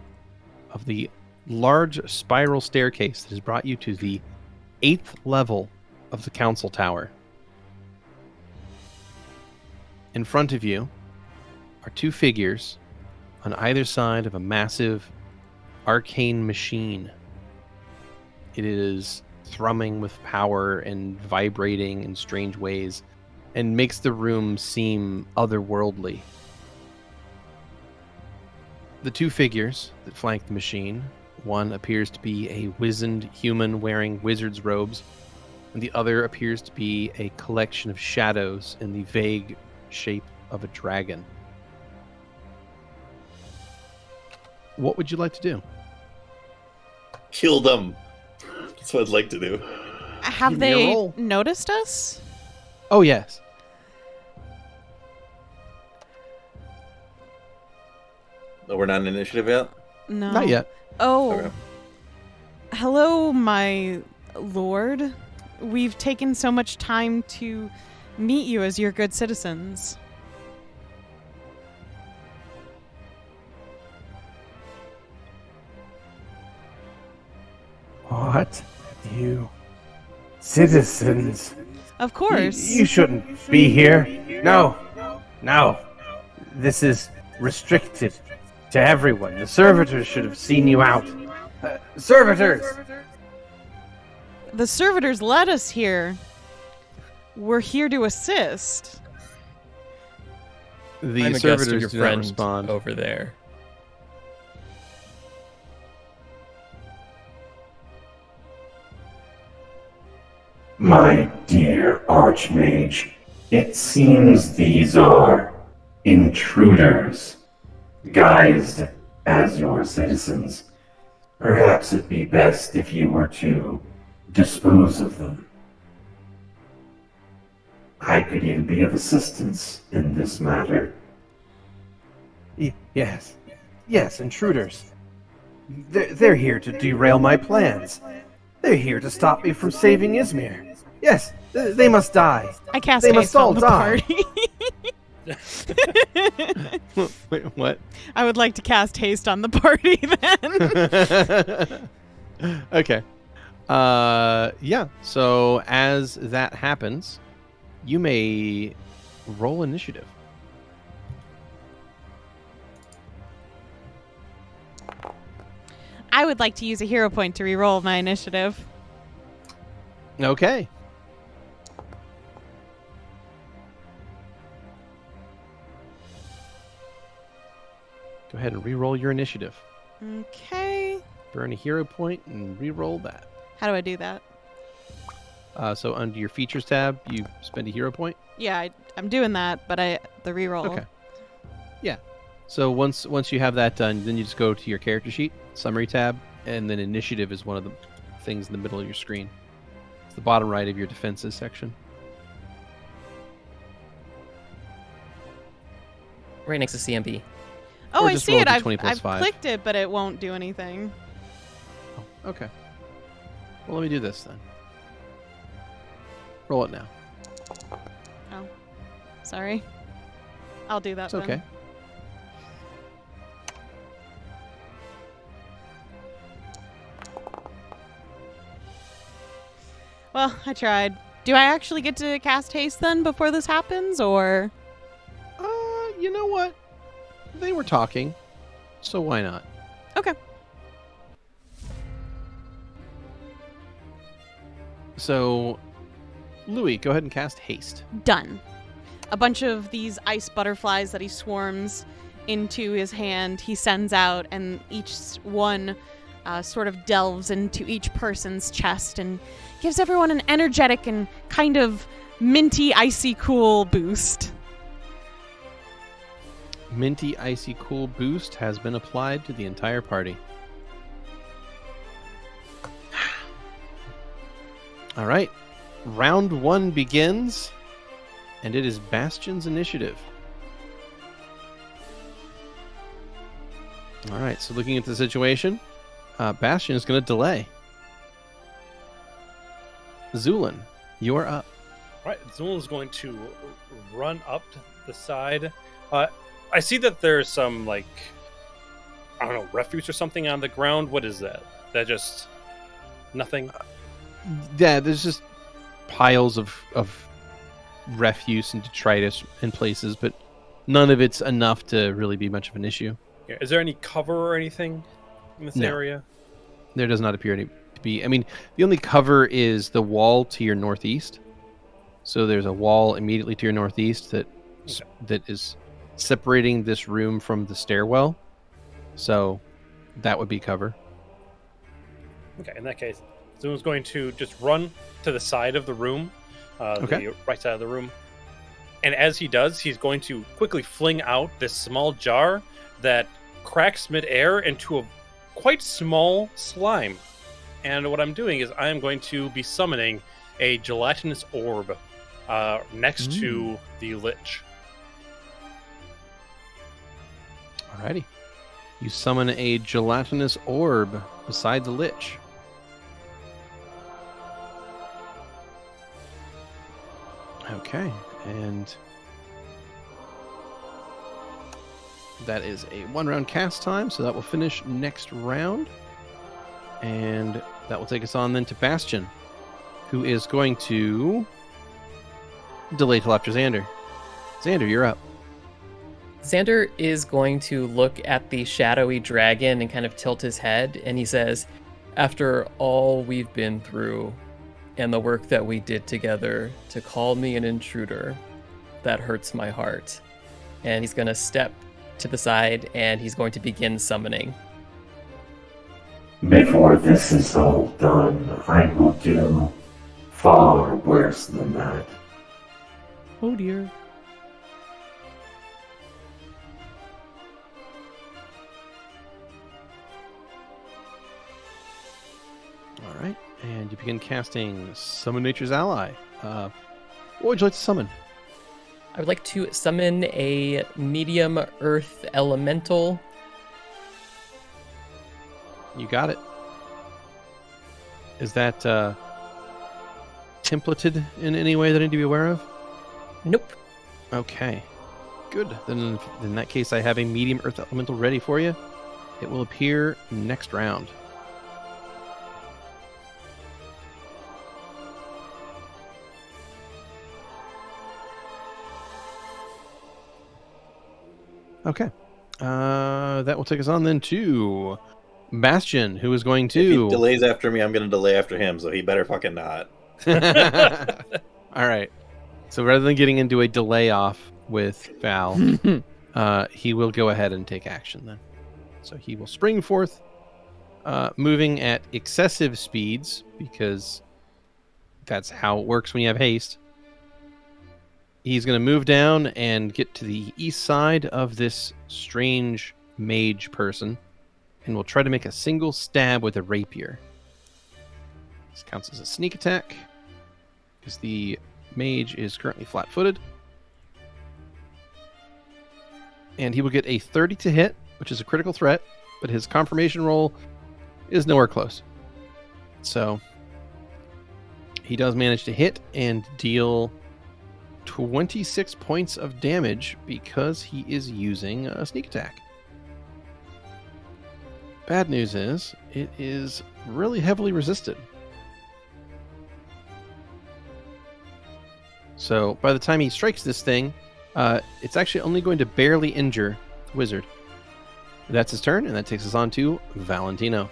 of the large spiral staircase that has brought you to the 8th level of the council tower. In front of you are two figures on either side of a massive arcane machine. It is thrumming with power and vibrating in strange ways and makes the room seem otherworldly. The two figures that flank the machine, one appears to be a wizened human wearing wizard's robes, and the other appears to be a collection of shadows in the vague shape of a dragon. What would you like to do?
Kill them. That's what I'd like to do.
Have
Give me a
they
roll.
noticed us?
Oh, yes.
Oh, we're not in initiative yet?
No.
Not yet.
Oh.
Okay.
Hello, my lord. We've taken so much time to meet you as your good citizens.
What? You citizens?
Of course.
You shouldn't be here. No. No. This is restricted to everyone. The servitors should have seen you out. Servitors!
The servitors led us here. We're here to assist.
The
I'm a guest of
servitors
your
do not
friend
respond.
over there.
My dear Archmage, it seems these are intruders, guised as your citizens. Perhaps it'd be best if you were to dispose of them. I could even be of assistance in this matter. Yes. Yes, intruders. They're here to derail my plans. They're here to stop me from saving Izmir. Yes, they must die.
I cast
They
haste
must all
on the
die.
party.
Wait, what?
I would like to cast haste on the party then.
Okay. Yeah. So as that happens, you may roll initiative.
I would like to use a hero point to reroll my initiative.
Okay. Go ahead and re-roll your initiative.
Okay.
Burn a hero point and re-roll that.
How do I do that?
So under your features tab, you spend a hero point.
Yeah, I'm doing that, but the reroll.
Okay. Yeah. So once you have that done, then you just go to your character sheet, summary tab, and then initiative is one of the things in the middle of your screen. It's the bottom right of your defenses section.
Right next to CMB.
Oh,
Or
I
just
see
roll
it.
a
I've
D20 plus 5.
clicked it, but it won't do anything.
Oh, okay. Well, let me do this then. Roll it now.
Oh, sorry. I'll do that.
It's
then.
okay.
Well, I tried. Do I actually get to cast haste then before this happens, or?
You know what? They were talking, so why not?
Okay.
So, Louie, go ahead and cast haste.
Done. A bunch of these ice butterflies that he swarms into his hand, he sends out, and each one sort of delves into each person's chest and gives everyone an energetic and kind of minty, icy cool boost.
Minty Icy Cool boost has been applied to the entire party. All right. Round 1 begins, and it is Bastion's initiative. All right, so looking at the situation, Bastion is going to delay. Zu'lin, you're up.
All right, Zu'lin's going to run up to the side. I see that there's some, like, I don't know, refuse or something on the ground. What is that? That just nothing?
Yeah, there's just piles of refuse and detritus in places, but none of it's enough to really be much of an issue.
Yeah, is there any cover or anything in this area?
There does not appear to be. I mean, the only cover is the wall to your northeast. So there's a wall immediately to your northeast that is separating this room from the stairwell. So that would be cover.
Okay, in that case, Zu'lin's going to just run to the side of the room, the right side of the room. And as he does, he's going to quickly fling out this small jar that cracks midair into a quite small slime. And what I'm doing is I am going to be summoning a gelatinous orb next to the lich.
Alrighty. You summon a gelatinous orb beside the lich. Okay, and that is a 1-round cast time, so that will finish next round. And that will take us on then to Bastion, who is going to delay till after Xander. Xander, you're up.
Xander is going to look at the shadowy dragon and kind of tilt his head, and he says, after all we've been through and the work that we did together, to call me an intruder, that hurts my heart. And he's going to step to the side, and he's going to begin summoning.
Before this is all done, I will do far worse than that.
Oh dear. All right, and you begin casting Summon Nature's Ally. What would you like to summon?
I would like to summon a medium earth elemental.
You got it. Is that templated in any way that I need to be aware of?
Nope.
Okay, good. Then in that case, I have a medium earth elemental ready for you. It will appear next round. Okay. That will take us on then to Bastion, who is going to...
If he delays after me, I'm going to delay after him, so he better fucking not.
All right. So rather than getting into a delay off with Val, he will go ahead and take action then. So he will spring forth, moving at excessive speeds, because that's how it works when you have haste. He's going to move down and get to the east side of this strange mage person, and will try to make a single stab with a rapier. This counts as a sneak attack, because the mage is currently flat-footed. And he will get a 30 to hit, which is a critical threat, but his confirmation roll is nowhere close. So he does manage to hit and deal 26 points of damage because he is using a sneak attack. Bad news is, it is really heavily resisted. So by the time he strikes this thing, it's actually only going to barely injure the wizard. That's his turn, and that takes us on to Valentino.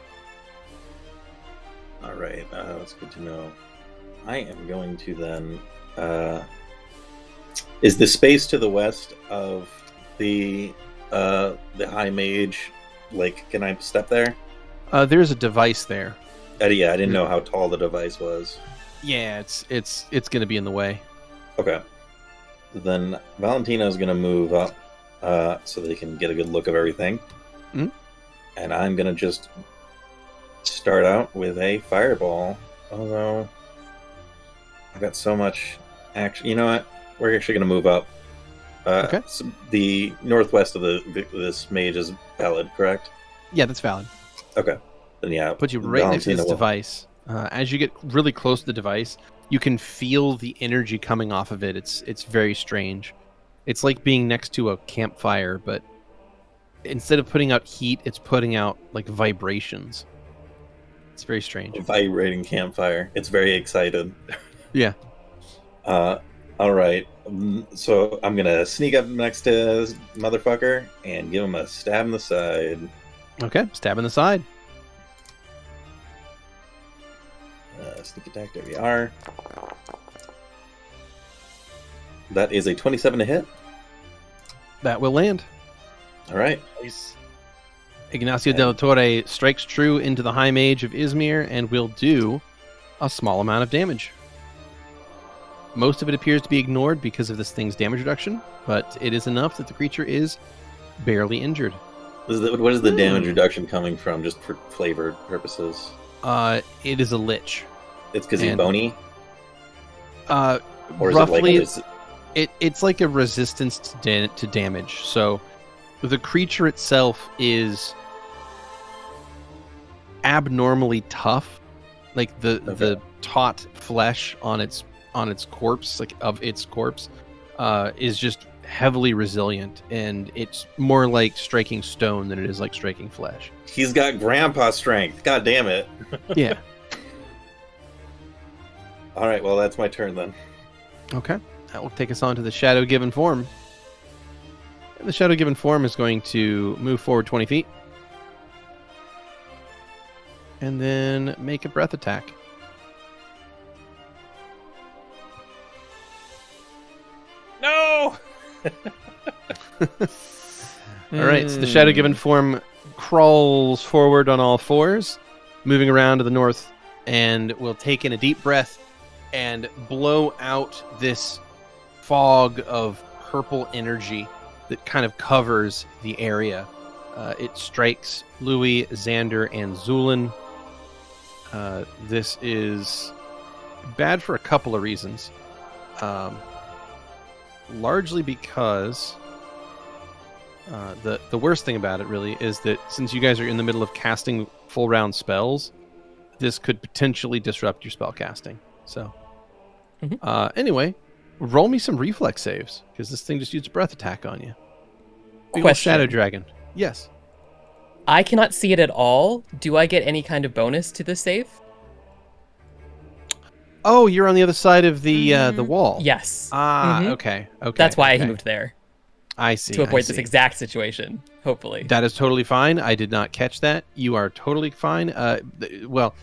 All right, that's good to know. I am going to then... is the space to the west of the high mage, like, can I step there?
There's a device there.
Yeah, I didn't know how tall the device was.
Yeah, it's going to be in the way.
Okay. Then Valentino's going to move up so they can get a good look of everything.
Mhm.
And I'm going to just start out with a fireball. Although, I've got so much action. You know what? We're actually going to move up.
Okay.
So the northwest of this mage is valid, correct?
Yeah, that's valid.
Okay. Then yeah.
Put you right next to this
Valentino will-
device. As you get really close to the device, you can feel the energy coming off of it. It's very strange. It's like being next to a campfire, but instead of putting out heat, it's putting out like vibrations. It's very strange.
Vibrating campfire. It's very excited.
Yeah.
All right. So I'm gonna sneak up next to this motherfucker and give him a stab in the side.
Okay. Stab in the side.
Sneak attack. There we are. That is a 27 to hit.
That will land.
All right.
Nice.
Ignacio del Torre strikes true into the High Mage of Izmir and will do a small amount of damage. Most of it appears to be ignored because of this thing's damage reduction, but it is enough that the creature is barely injured.
What is the damage reduction coming from, just for flavor purposes?
It is a lich.
It's because he's
And-
bony? Or is
Roughly,
it like
it's like a resistance to damage. So the creature itself is abnormally tough. Like the taut flesh on its corpse, like of its corpse, is just heavily resilient, and it's more like striking stone than it is like striking flesh.
He's got grandpa strength. God damn it.
Yeah.
All right, well, that's my turn then.
Okay. That will take us on to the Shadow Given Form. And the Shadow Given Form is going to move forward 20 feet. And then make a breath attack.
No!
All right, so the Shadow Given Form crawls forward on all fours, moving around to the north, and will take in a deep breath and blow out this fog of purple energy that kind of covers the area. It strikes Louie, Xander, and Zu'lin. This is bad for a couple of reasons. Largely because the worst thing about it really is that since you guys are in the middle of casting full round spells, this could potentially disrupt your spell casting. So anyway, roll me some reflex saves, because this thing just used a breath attack on you. Big ol'
Question.
Shadow Dragon. Yes.
I cannot see it at all. Do I get any kind of bonus to this save?
Oh, you're on the other side of the wall.
Yes.
Ah,
Mhm.
okay.
That's why
okay.
I moved there,
I see.
to
I
avoid this
see.
exact situation, hopefully.
That is totally fine. I did not catch that. You are totally fine. Well,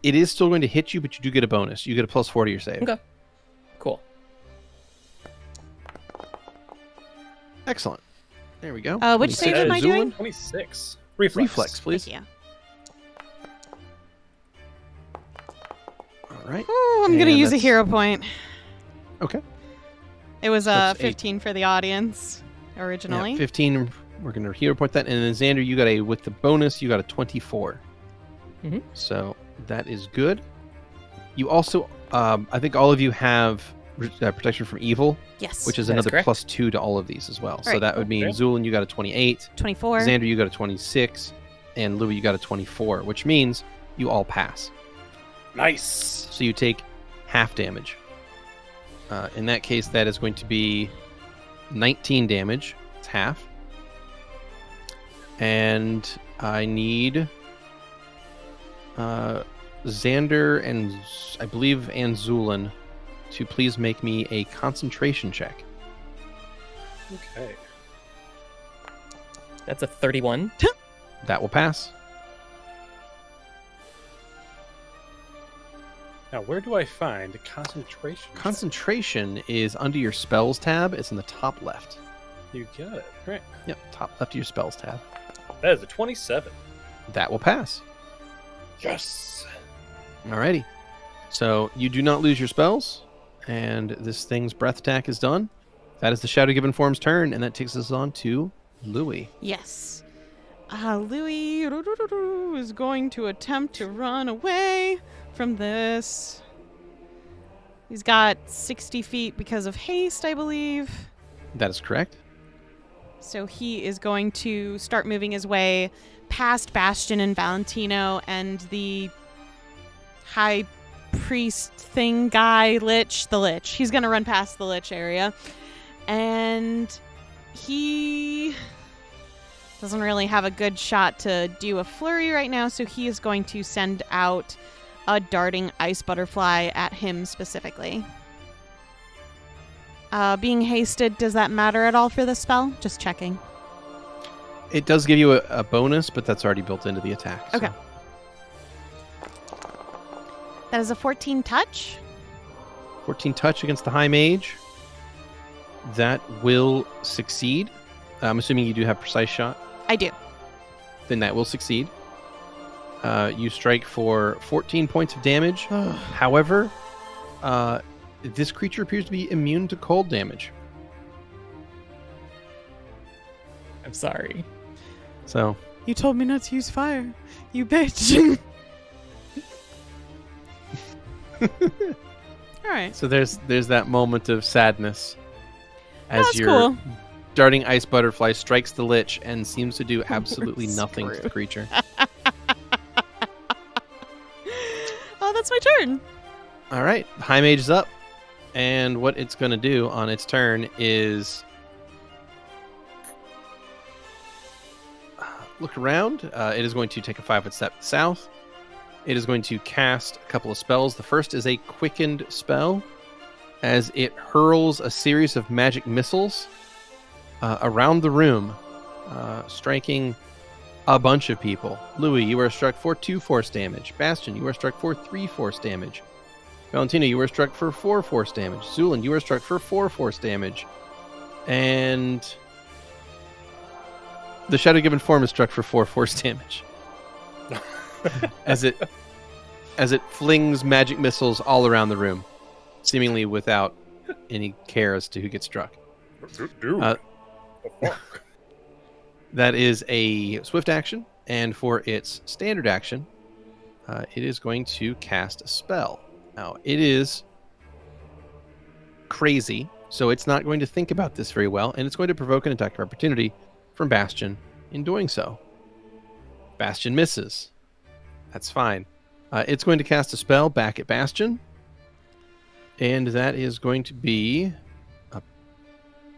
it is still going to hit you, but you do get a bonus. You get a +4 to your save.
Okay. Cool.
Excellent. There we go.
Which save
26
am
for
I
Zu'lin.
doing?
26.
Reflex, please.
Thank you.
All right.
Oh, I'm gonna
And
use a
that's-
hero point.
Okay.
It was
That's
15 for the audience originally.
Yeah, 15. We're going to hero point that. And then Xander, you got with the bonus, you got a 24.
Mhm.
So that is good. You also, I think all of you have protection from evil,
Yes.
which is
That is
another
correct.
+2 to all of these as well. So
Right.
that would mean
Okay.
Zu'lin, you got a 28.
24.
Xander, you got a 26. And Louie, you got a 24, which means you all pass.
Nice.
So you take half damage. In that case, that is going to be 19 damage. It's half. And I need Xander and I believe and Zu'lin to please make me a concentration check.
Okay.
That's a 31.
That will pass.
Now, where do I find concentration?
Concentration is under your spells tab. It's in the top left.
You got it. Right.
Yep, top left of your spells tab.
That is a 27.
That will pass.
Yes.
Alrighty. So you do not lose your spells. And this thing's breath attack is done. That is the Shadow Given Form's turn, and that takes us on to Louie.
Yes. Louie is going to attempt to run away from this. He's got 60 feet because of haste, I believe.
That is correct.
So he is going to start moving his way past Bastion and Valentino and the high priest thing guy, Lich, the Lich. He's going to run past the Lich area. And he doesn't really have a good shot to do a flurry right now, so he is going to send out a darting ice butterfly at him specifically. Being hasted, does that matter at all for this spell? Just checking.
It does give you a bonus, but that's already built into the attack.
Okay. That is a 14 touch.
14 touch against the High Mage. That will succeed. I'm assuming you do have precise shot.
I do.
Then that will succeed. You strike for 14 points of damage. However, this creature appears to be immune to cold damage.
I'm sorry.
So
You told me not to use fire. You bitch. All right.
So there's that moment of sadness as
That's
your
cool.
darting ice butterfly strikes the Lich and seems to do absolutely
We're
nothing to the
screwed.
creature.
Oh, that's my turn.
All right, the High Mage is up, and what it's going to do on its turn is look around. It is going to take a 5-foot step south. It is going to cast a couple of spells. The first is a quickened spell, as it hurls a series of magic missiles around the room, striking a bunch of people. Louie, you are struck for 2 force damage. Bastion, you are struck for 3 force damage. Valentino, you are struck for 4 force damage. Zu'lin, you are struck for 4 force damage. And the Shadow Given Form is struck for 4 force damage. as it flings magic missiles all around the room, seemingly without any care as to who gets struck. That is a swift action, and for its standard action, it is going to cast a spell. Now, it is crazy, so it's not going to think about this very well, and it's going to provoke an attack of opportunity from Bastion in doing so. Bastion misses. That's fine. It's going to cast a spell back at Bastion, and that is going to be a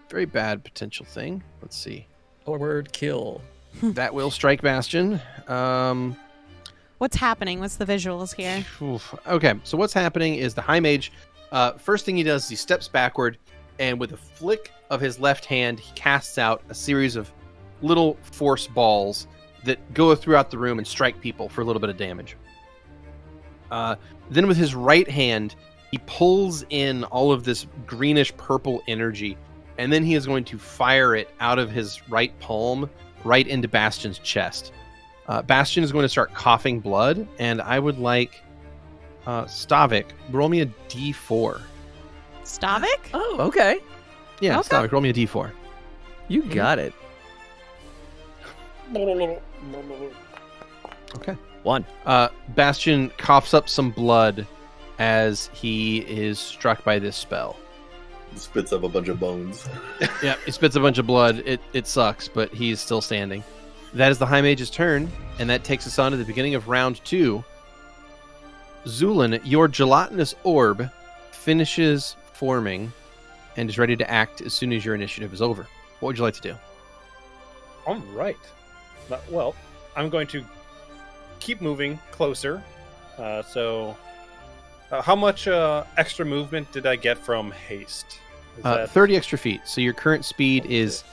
very bad potential thing. Let's see.
Forward kill.
That will strike Bastion.
What's happening? What's the visuals here?
Okay, so what's happening is the High Mage, first thing he does is he steps backward, and with a flick of his left hand, he casts out a series of little force balls that go throughout the room and strike people for a little bit of damage. Then with his right hand, he pulls in all of this greenish purple energy, and then he is going to fire it out of his right palm right into Bastion's chest. Bastion is going to start coughing blood, and I would like Stavik, roll me a d4.
Stavik?
Oh, okay.
Yeah,
Okay.
Stavik, roll me a d4.
You got it.
Okay.
1.
Bastion coughs up some blood as he is struck by this spell.
Spits up a bunch of bones.
Yeah, he spits a bunch of blood. It sucks, but he's still standing. That is the High Mage's turn, and that takes us on to the beginning of round 2. Zu'lin, your gelatinous orb finishes forming and is ready to act as soon as your initiative is over. What would you like to do?
All right. Well, I'm going to keep moving closer. How much extra movement did I get from haste? Is that
30 extra feet. So your current speed is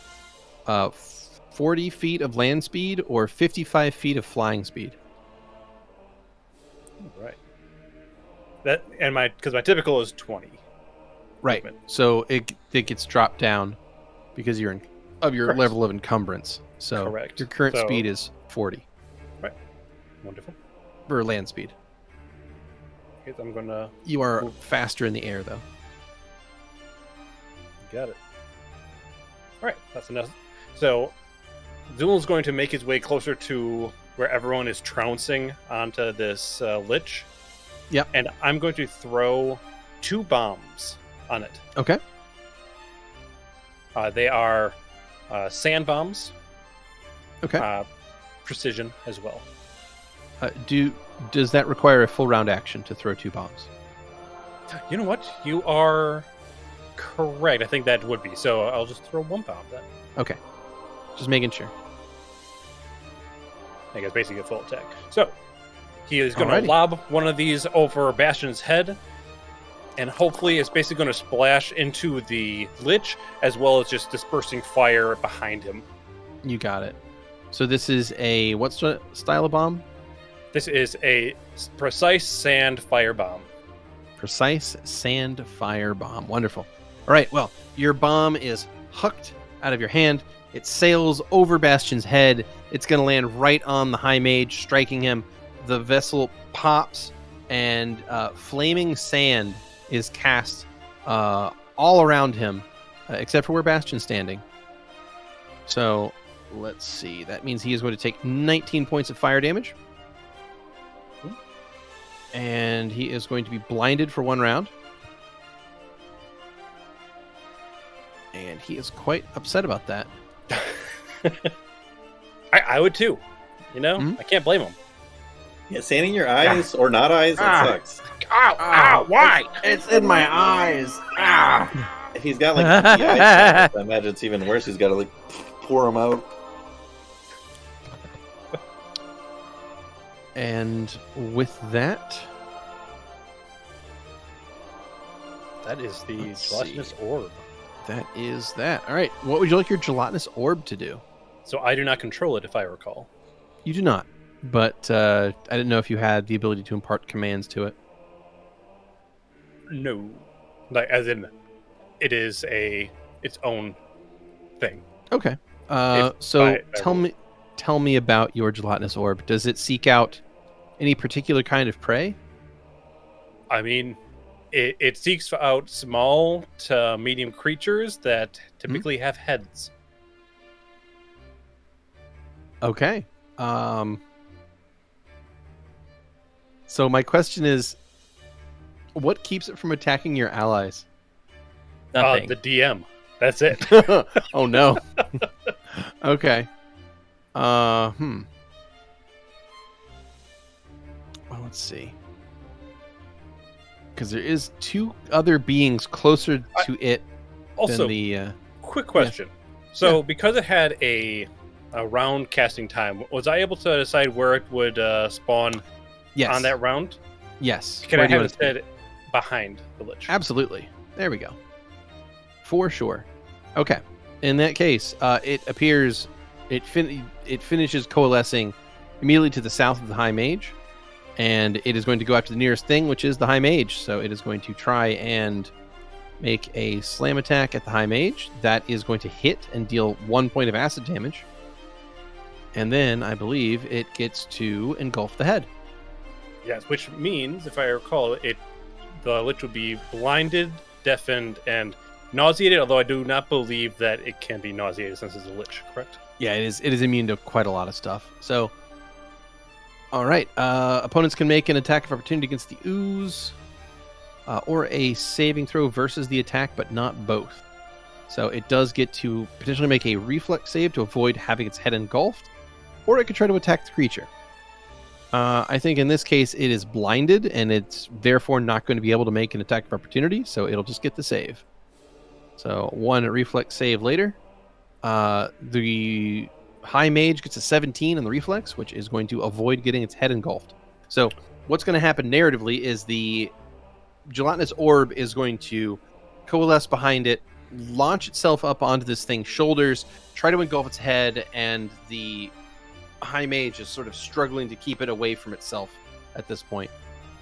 40 feet of land speed or 55 feet of flying speed.
right? That and because my typical is 20.
Right.
Movement.
So it gets dropped down because you're of your
Correct.
level of encumbrance. So
Correct.
your current
So-
speed is 40
Wonderful.
for land speed.
Okay, so I'm gonna.
You are faster in the air, though.
got it. All right, that's enough. So, Zu'lin's going to make his way closer to where everyone is trouncing onto this lich.
Yep.
And I'm going to throw 2 bombs on it.
Okay.
They are sand bombs.
Okay.
Precision as well.
Does that require a full round action to throw 2 bombs?
You know what? You are correct. I think that would be. So I'll just throw 1 bomb then.
Okay. Just making sure.
I guess basically a full attack. So he is going to
Alrighty.
lob one of these over Bastion's head, and hopefully it's basically going to splash into the lich as well as just dispersing fire behind him.
You got it. So this is a what style of bomb?
This is a precise sand fire bomb.
Precise sand fire bomb. Wonderful. All right. Well, your bomb is hucked out of your hand. It sails over Bastion's head. It's going to land right on the High Mage, striking him. The vessel pops, and flaming sand is cast all around him, except for where Bastion's standing. So, let's see. That means he is going to take 19 points of fire damage. And he is going to be blinded for 1 round. And he is quite upset about that.
I would too. You know, I can't blame him.
Yeah, sand in your eyes or not eyes, that sucks.
Ow! Ow! Why? It's in my eyes. Ah!
If he's got like the eyes, I imagine it's even worse. He's got to like pour them out.
And with that,
That is the
Let's
gelatinous
see.
orb.
that is that. All right. What would you like your gelatinous orb to do?
So I do not control it, if I recall.
You do not. But I didn't know if you had the ability to impart commands to it.
No, like as in, it is its own thing.
Okay.
If
So
I
tell me about your gelatinous orb. Does it seek out any particular kind of prey?
I mean, it seeks out small to medium creatures that typically have heads.
Okay. So my question is, what keeps it from attacking your allies?
Nothing.
The DM. That's it.
Oh no. Okay. Well, let's see. Because there is 2 other beings closer to it
Also,
than the.
quick question. So, because it had a round casting time, was I able to decide where it would spawn
Yes.
on that round?
Yes.
Can
Where
I
do you
have
want
it
to
said behind the lich?
Absolutely. There we go. For sure. Okay. In that case, it appears it finishes coalescing immediately to the south of the High Mage, and it is going to go after the nearest thing, which is the High Mage. So it is going to try and make a slam attack at the High Mage. That is going to hit and deal 1 point of acid damage. And then I believe it gets to engulf the head.
Yes, which means, if I recall, the lich would be blinded, deafened, and nauseated, although I do not believe that it can be nauseated since it's a lich, correct?
Yeah, it is immune to quite a lot of stuff. So, all right. Opponents can make an attack of opportunity against the ooze, or a saving throw versus the attack, but not both. So it does get to potentially make a reflex save to avoid having its head engulfed, or it could try to attack the creature. I think in this case it is blinded, and it's therefore not going to be able to make an attack of opportunity, so it'll just get the save. So 1 reflex save later. The High Mage gets a 17 on the reflex, which is going to avoid getting its head engulfed. So what's going to happen narratively is the gelatinous orb is going to coalesce behind it, launch itself up onto this thing's shoulders, try to engulf its head, and the High Mage is sort of struggling to keep it away from itself at this point.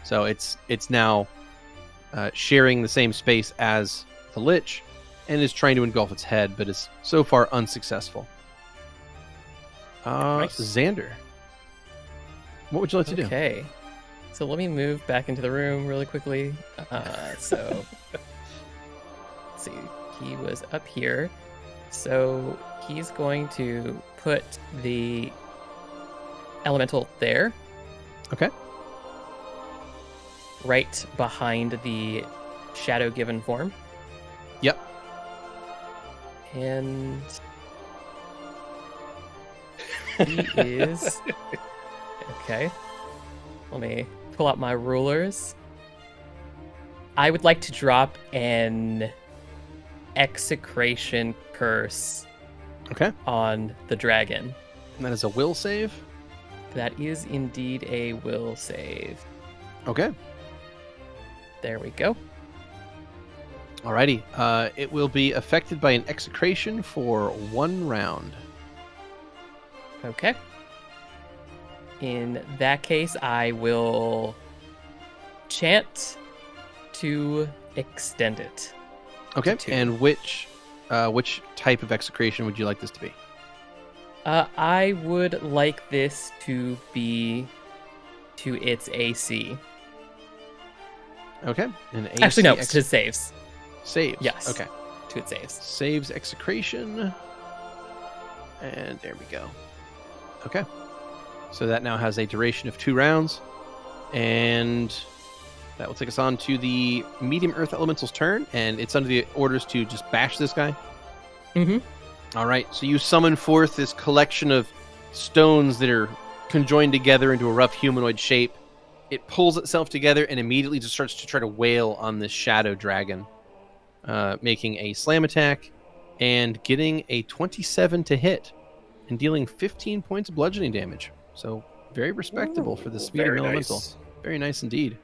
So it's now sharing the same space as the Lich, and is trying to engulf its head, but is so far unsuccessful.
Nice.
Xander, what would you like to do?
Okay. So let me move back into the room really quickly. Let's see. he was up here. So he's going to put the elemental there.
Okay.
Right behind the shadow given form.
Yep.
And he is... Okay. Let me pull out my rulers. I would like to drop an execration curse
Okay.
on the dragon.
And that is a will save.
That is indeed a will save.
Okay.
There we go.
Alrighty. It will be affected by an execration for 1 round.
Okay. In that case, I will chant to extend it.
Okay.
to 2.
And which type of execration would you like this to be?
I would like this to be to its AC.
Okay. An AC
Actually, no, to saves.
saves.
Yes.
Okay.
To its saves.
Saves execration. And there we go. Okay. So that now has a duration of 2 rounds. And that will take us on to the medium earth elemental's turn. And it's under the orders to just bash this guy.
Mm-hmm.
All right. So you summon forth this collection of stones that are conjoined together into a rough humanoid shape. It pulls itself together and immediately just starts to try to wail on this shadow dragon, making a slam attack and getting a 27 to hit and dealing 15 points of bludgeoning damage. So very respectable for the speed of
very
elemental.
nice.
Very nice indeed.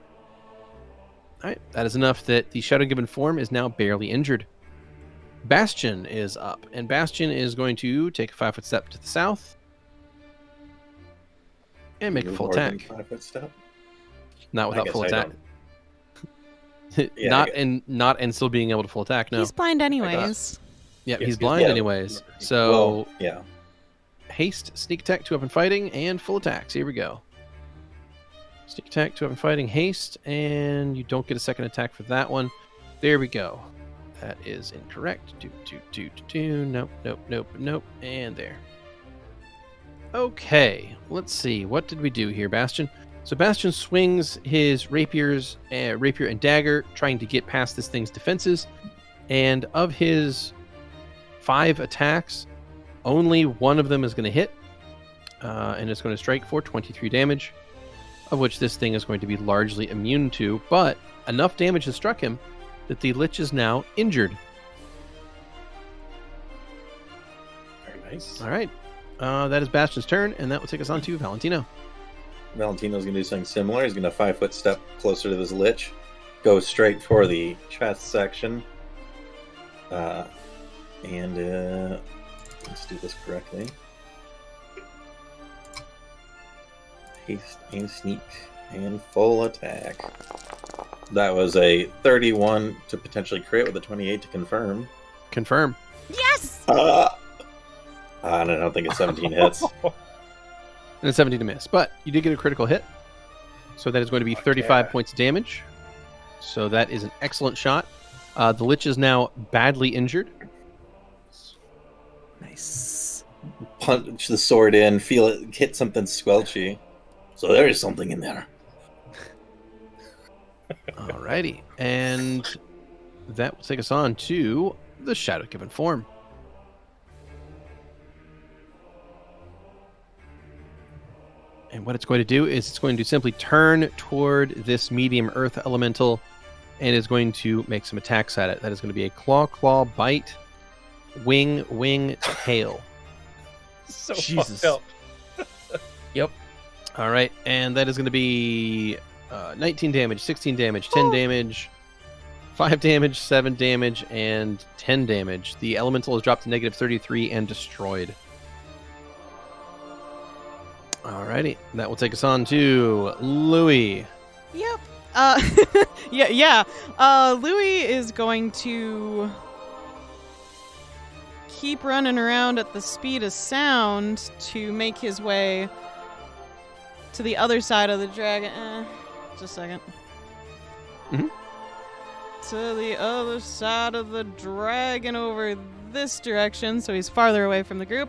All right, that is enough that the shadow given form is now barely injured. Bastion is up, and Bastion is going to take a 5-foot step to the south and make a
Move
full
more than
attack.
5-foot step.
Not without
guess
full
I
attack.
Yeah,
not and still being able to full attack. No.
He's blind anyways.
Yeah,
Yes,
he's
he's
blind
blind.
anyways.
Well,
So
yeah.
haste, sneak attack, 2 weapon fighting, and full attacks. Here we go. Sneak attack, 2 weapon fighting, haste, and you don't get a second attack for that one. There we go. That is incorrect. Nope. And there. Okay, let's see. What did we do here, Bastion? So Bastion swings his rapier and dagger, trying to get past this thing's defenses. And of his 5 attacks, only 1 of them is going to hit. And it's going to strike for 23 damage, of which this thing is going to be largely immune to. But enough damage has struck him that the Lich is now injured.
Very nice.
All right. That is Bastion's turn, and that will take us on to Valentino.
Valentino's going to do something similar. He's going to 5-foot step closer to this lich, go straight for the chest section. And let's do this correctly. Haste and sneak and full attack. That was a 31 to potentially crit with a 28 to confirm.
Confirm.
Yes!
I don't think it's 17 hits.
And a 17 to miss. But you did get a critical hit. So that is going to be 35
yeah.
points of damage. So that is an excellent shot. The Lich is now badly injured.
Nice.
Punch the sword in, feel it hit something squelchy. So there is something in there.
Alrighty. And that will take us on to the Shadow Given Form. And what it's going to do is it's going to simply turn toward this medium earth elemental and is going to make some attacks at it. That is going to be a claw, bite, wing, tail.
So
Jesus.
fucked up.
Yep.
All right. And that is going to be 19 damage, 16 damage, 10 damage, 5 damage, 7 damage, and 10 damage. The elemental is dropped to negative 33 and destroyed. Alrighty, that will take us on to Louie.
Yep. Louie is going to keep running around at the speed of sound to make his way to the other side of the dragon. Just a second.
Mhm.
to the other side of the dragon over this direction, so he's farther away from the group.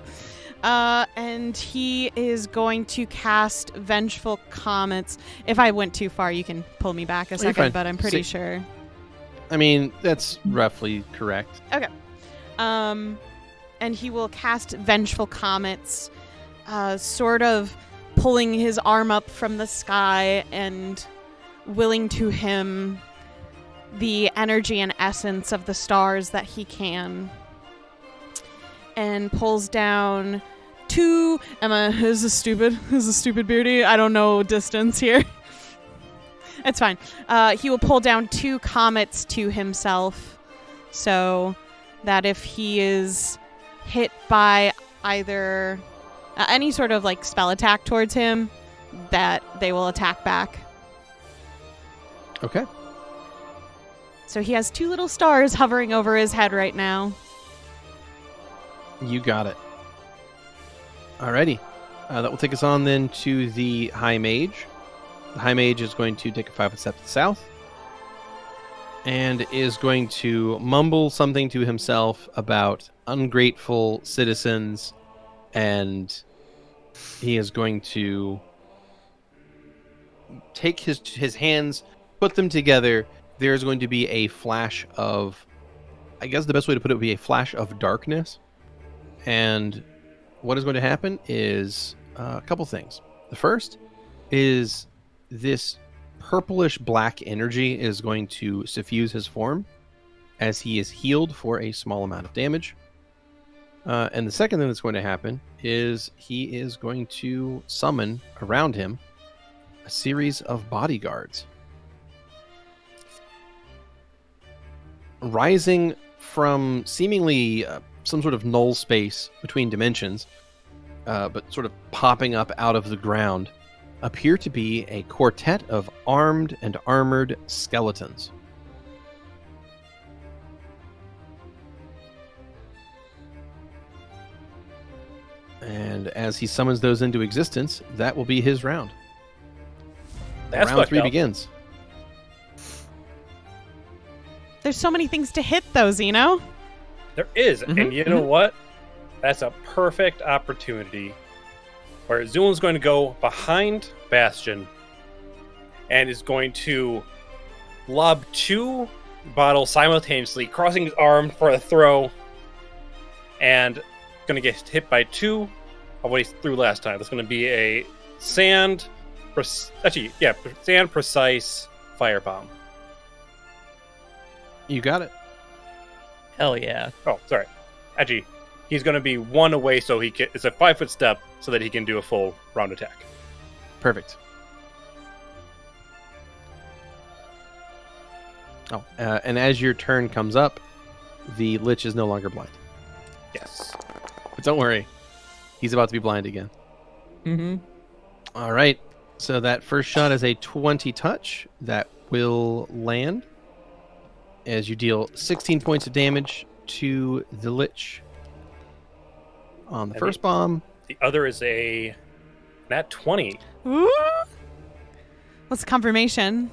And he is going to cast Vengeful Comets. If I went too far, you can pull me back a
You're
second,
fine.
but I'm pretty sure.
I mean, that's roughly correct.
Okay. And he will cast Vengeful Comets, sort of pulling his arm up from the sky and willing to him the energy and essence of the stars that he can. And pulls down two... This is stupid. This is stupid, Beardy. I don't know distance here. It's fine. He will pull down 2 comets to himself, so that if he is hit by either any sort of like spell attack towards him, that they will attack back.
Okay.
So he has 2 little stars hovering over his head right now.
You got it. Alrighty. That will take us on then to the High Mage. The High Mage is going to take a 5-foot step to the south and is going to mumble something to himself about ungrateful citizens, and he is going to take his hands, put them together. There's going to be a flash of, I guess the best way to put it would be a flash of darkness. And what is going to happen is a couple things. The first is this purplish black energy is going to suffuse his form as he is healed for a small amount of damage. And the second thing that's going to happen is he is going to summon around him a series of bodyguards. Rising from seemingly some sort of null space between dimensions, but sort of popping up out of the ground, appear to be a quartet of armed and armored skeletons. And as he summons those into existence, that will be his round.
That's
Round
fucked
3
up.
begins.
There's so many things to hit, though, Xeno.
There is,
Mhm,
and you know what? That's a perfect opportunity where Zu'lin's going to go behind Bastion and is going to lob 2 bottles simultaneously, crossing his arm for a throw, and going to get hit by 2 of what he threw last time. That's going to be a sand precise firebomb.
You got it.
Hell yeah.
Oh, sorry. Actually, he's going to be 1 away, so it's a 5-foot step so that he can do a full round attack.
Perfect. Oh, and as your turn comes up, the Lich is no longer blind.
Yes.
But don't worry, he's about to be blind again.
Mm-hmm.
All right, so that first shot is a 20 touch. That will land as you deal 16 points of damage to the Lich. On the
And
first bomb,
The other is a nat 20.
Ooh. What's the confirmation?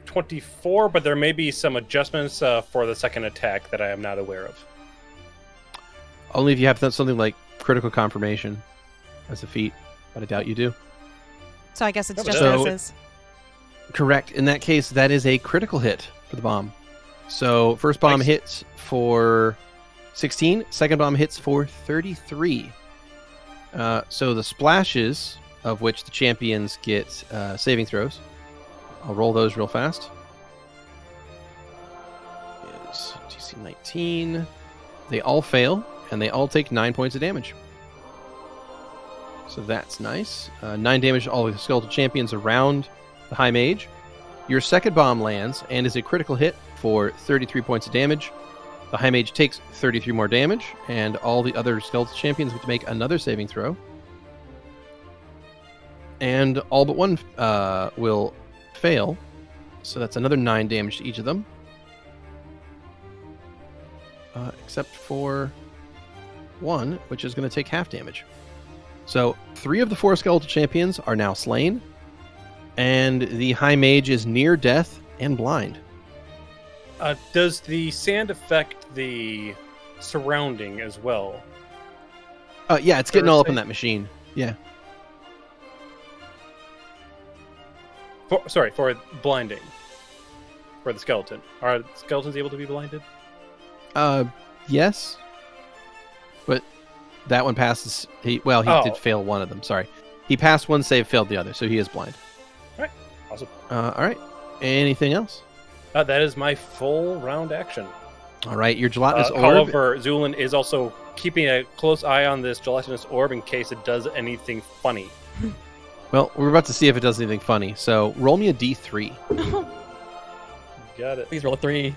24, but there may be some adjustments for the second attack that I am not aware of.
only if you have something like critical confirmation as a feat, but I doubt you do.
So I guess it's
No,
just
so-
misses.
Correct. In that case, that is a critical hit for the bomb. So first bomb
Nice.
hits for 16, second bomb hits for 33. So the splashes, of which the champions get saving throws. I'll roll those real fast. Is DC 19. They all fail, and they all take 9 points of damage. So that's nice. 9 damage to all the skeletal champions around the High Mage. Your second bomb lands and is a critical hit for 33 points of damage. The High Mage takes 33 more damage, and all the other skeletal champions have to make another saving throw. And all but one will fail. So that's another 9 damage to each of them. Except for one, which is going to take half damage. So 3 of the 4 skeletal champions are now slain. And the High Mage is near death and blind.
Does the sand affect the surrounding as well?
Yeah, it's getting all up in
Thursday?
that machine. Yeah.
For blinding. For the skeleton. Are skeletons able to be blinded?
Yes. But that one passes. He did fail one of them. Sorry. He passed one save, failed the other, so he is blind.
Alright. Awesome.
All right. Anything else?
That is my full round action.
All right. Your gelatinous orb.
However, Zu'lin is also keeping a close eye on this gelatinous orb in case it does anything funny.
Well, we're about to see if it does anything funny. So roll me a d3.
Got it.
Please roll a 3.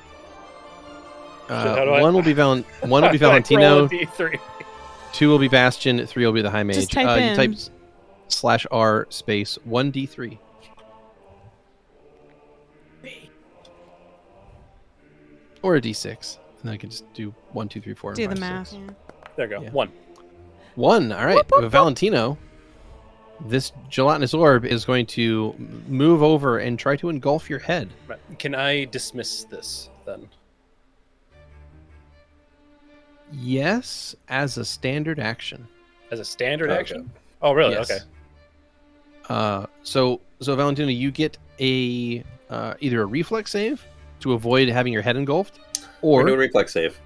One will be
Roll
Valentino.
a D3.
2 will be Bastion. 3 will be the High Mage.
Just type in.
You type /R space 1d3. Or a d6. And then I can just do 1, 2, 3, 4, and
Do the
5,
math.
6.
Yeah.
There you go.
Yeah.
1.
1. All right. Valentino, this gelatinous orb is going to move over and try to engulf your head.
Right. Can I dismiss this then?
Yes, as a standard action.
As a standard
Okay.
action? Oh, really?
Yes.
Okay.
So Valentino, you get a either a reflex save to avoid having your head engulfed,
Or
or
do a reflex save.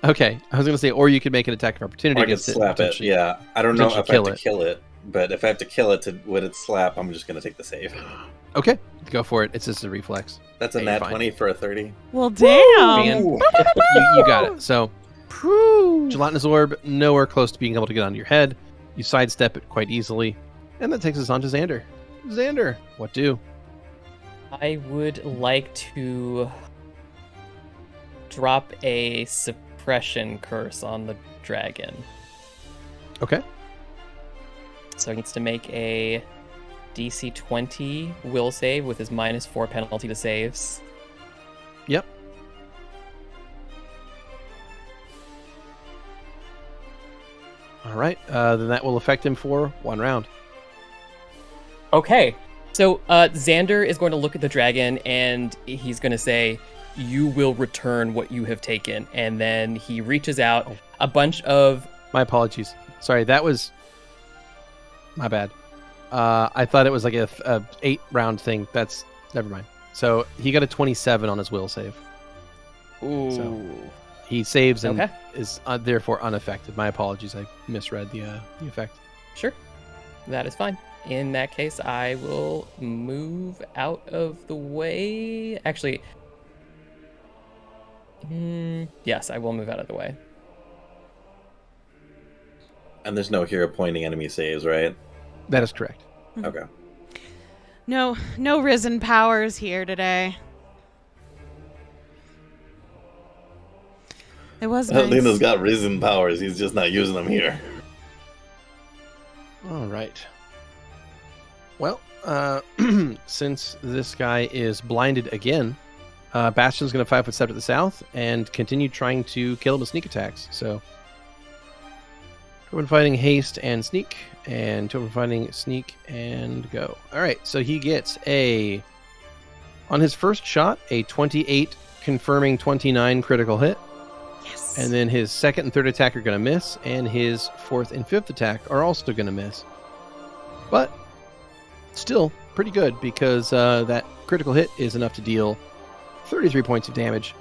okay, I was going to say, or you could make an attack of opportunity
Or I could
against it.
slap it.
potentially.
Yeah. I don't know if I
potentially
have to kill it, but if I have to kill it with its slap, I'm just going to take the save.
Okay, go for it. It's just a reflex.
That's a
Yeah, you're
nat
fine.
20 for a 30.
Well, damn.
Man, you got it. So, gelatinous orb, nowhere close to being able to get onto your head. You sidestep it quite easily, and that takes us on to Xander. Xander, what do?
I would like to drop a suppression curse on the dragon.
Okay.
So he needs to make a DC 20 will save with his -4 penalty to saves.
Yep. All right. Then that will affect him for 1 round.
Okay. So Xander is going to look at the dragon and he's going to say, "You will return what you have taken." And then he reaches out a bunch of...
My apologies. Sorry, that was my bad. I thought it was like a 8-round thing. That's never mind. So he got a 27 on his will save.
Ooh.
So he saves and
Okay.
is therefore unaffected. My apologies. I misread the effect.
Sure. That is fine. In that case, I will move out of the way. Actually, yes, I will move out of the way.
And there's no hero pointing enemy saves, right?
That is correct.
Okay.
No risen powers here today. It was nice.
Lena's got risen powers. He's just not using them here.
All right. Well, since this guy is blinded again, Bastion's going to 5-foot step to the south and continue trying to kill him with sneak attacks. So, Torben fighting haste and sneak, and Torben fighting sneak and go. All right, so he gets on his first shot, a 28 confirming 29 critical hit.
Yes.
And then his second and third attack are going to miss, and his fourth and fifth attack are also going to miss. But still pretty good, because that critical hit is enough to deal 33 points of damage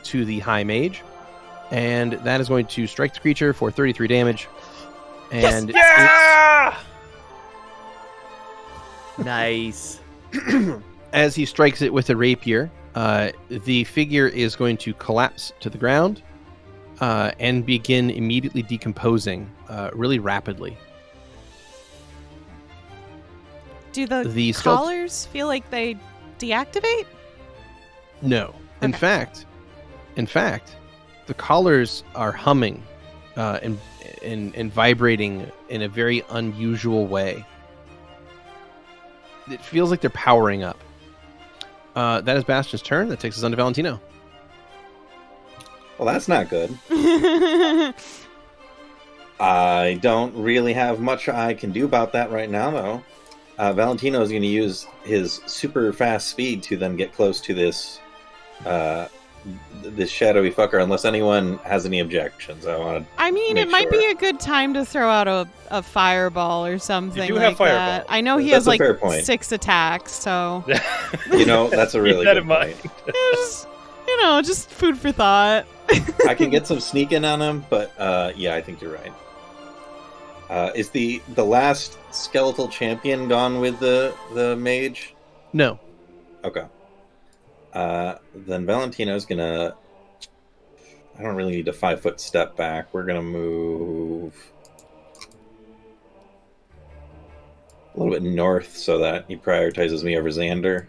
to the High Mage. And that is going to strike the creature for 33 damage. And
Nice.
as he strikes it with a rapier, the figure is going to collapse to the ground and begin immediately decomposing really rapidly.
Do the
skeleton-
collars feel like they deactivate?
No. In
Okay.
fact, the collars are humming and vibrating in a very unusual way. It feels like they're powering up. That is Bastion's turn. That takes us on to Valentino.
Well, that's not good. I don't really have much I can do about that right now, though. Valentino is going to use his super fast speed to then get close to this this shadowy fucker, unless anyone has any objections.
I mean, it might be a good time to throw out a fireball or something.
You do have
like
fireball.
that. I know he
That's
has
a
like
fair point.
6 attacks, so
That's a really
Keep that
good
in mind.
point.
just, just food for thought.
I can get some sneaking on him, but yeah, I think you're right. Is the last skeletal champion gone with the mage?
No.
Okay. Then Valentino's gonna... I don't really need a 5-foot step back. We're gonna move a little bit north so that he prioritizes me over Xander.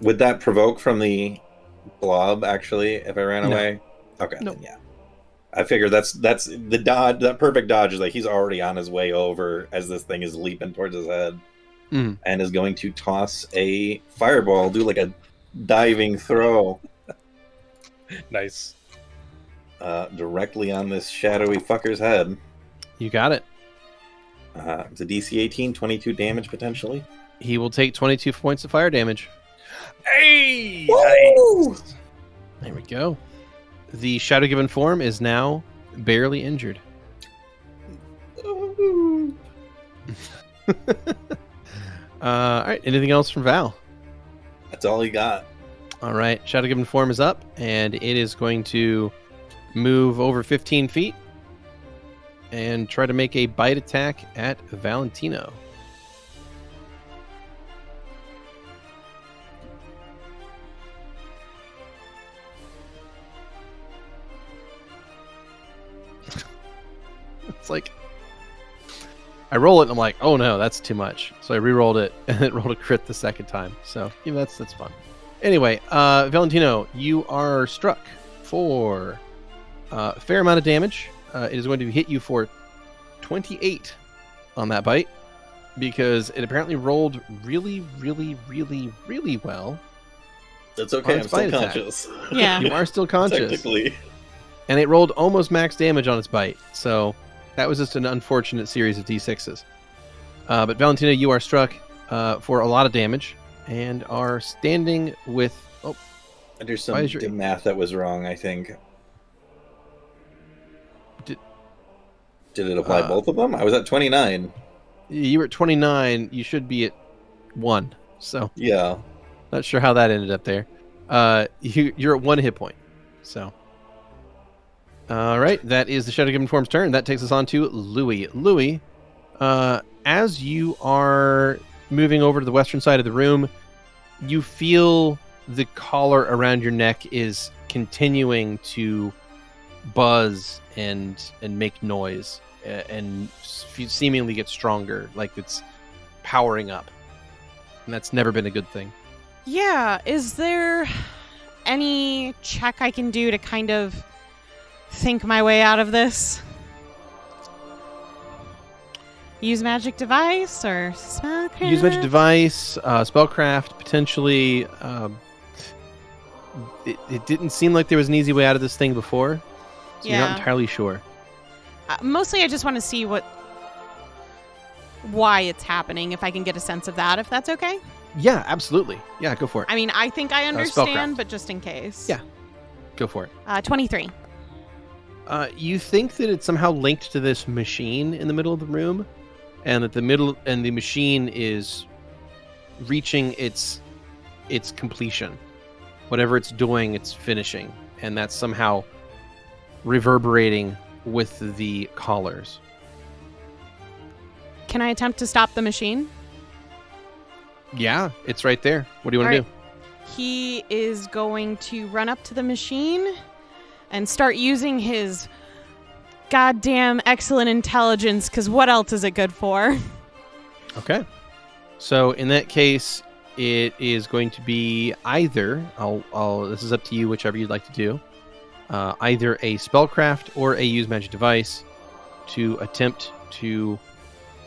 Would that provoke from the blob, actually, if I ran away? Okay,
No.
then yeah. I figure that's the dodge. That perfect dodge is like he's already on his way over as this thing is leaping towards his head. And is going to toss a fireball, do like a diving throw.
Nice.
Directly on this shadowy fucker's head.
You got it.
It's a DC 18, 22 damage potentially.
He will take 22 points of fire damage.
Hey!
Woo!
Nice.
There we go. The shadow given form is now barely injured. All right. Anything else from Val?
That's all he got.
All right. Shadow given form is up, and it is going to move over 15 feet and try to make a bite attack at Valentino. It's like I roll it and I'm like, oh no, that's too much. So I re-rolled it and it rolled a crit the second time. So yeah, that's fun. Anyway, Valentino, you are struck for a fair amount of damage. It is going to hit you for 28 on that bite because it apparently rolled really, really, really, really well.
That's okay.
On
I'm
its
still
bite attack.
conscious.
Yeah.
You are still conscious.
Technically.
And it rolled almost max damage on its bite. So that was just an unfortunate series of D6s. But Valentino, you are struck for a lot of damage and are standing with... Oh,
There's
Why
some
is your-
math that was wrong, I think.
Did-
Did it apply both of them? I was at 29.
you were at 29. You should be at 1. So
Yeah.
not sure how that ended up there. You're at 1 hit point. So... All right, that is the Shadow Given Form's turn. That takes us on to Louie. Louie, as you are moving over to the western side of the room, you feel the collar around your neck is continuing to buzz and make noise and seemingly get stronger, like it's powering up. And that's never been a good thing.
Yeah, is there any check I can do to kind of think my way out of this? Use magic device or spellcraft?
Use magic device, spellcraft, potentially. It didn't seem like there was an easy way out of this thing before, so you're not entirely sure.
Mostly I just want to see why it's happening, if I can get a sense of that, if that's okay.
Yeah, absolutely. Yeah, go for it.
I mean, I think I understand,
spellcraft.
but just in case.
Yeah. Go for it.
23.
You think that it's somehow linked to this machine in the middle of the room, and that the machine is reaching its completion. Whatever it's doing, it's finishing, and that's somehow reverberating with the collars.
Can I attempt to stop the machine?
Yeah, it's right there. What do you want to do?
He is going to run up to the machine and start using his goddamn excellent intelligence, because what else is it good for?
Okay. So in that case, it is going to be either, this is up to you, whichever you'd like to do, either a spellcraft or a use magic device to attempt to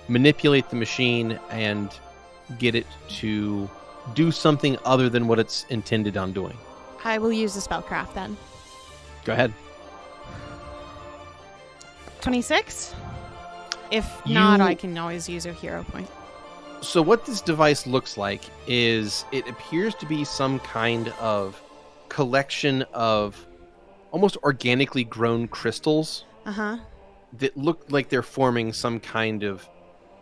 manipulate the machine and get it to do something other than what it's intended on doing.
I will use the spellcraft then.
Go ahead.
26? If not, I can always use a hero point.
So what this device looks like is it appears to be some kind of collection of almost organically grown crystals that look like they're forming some kind of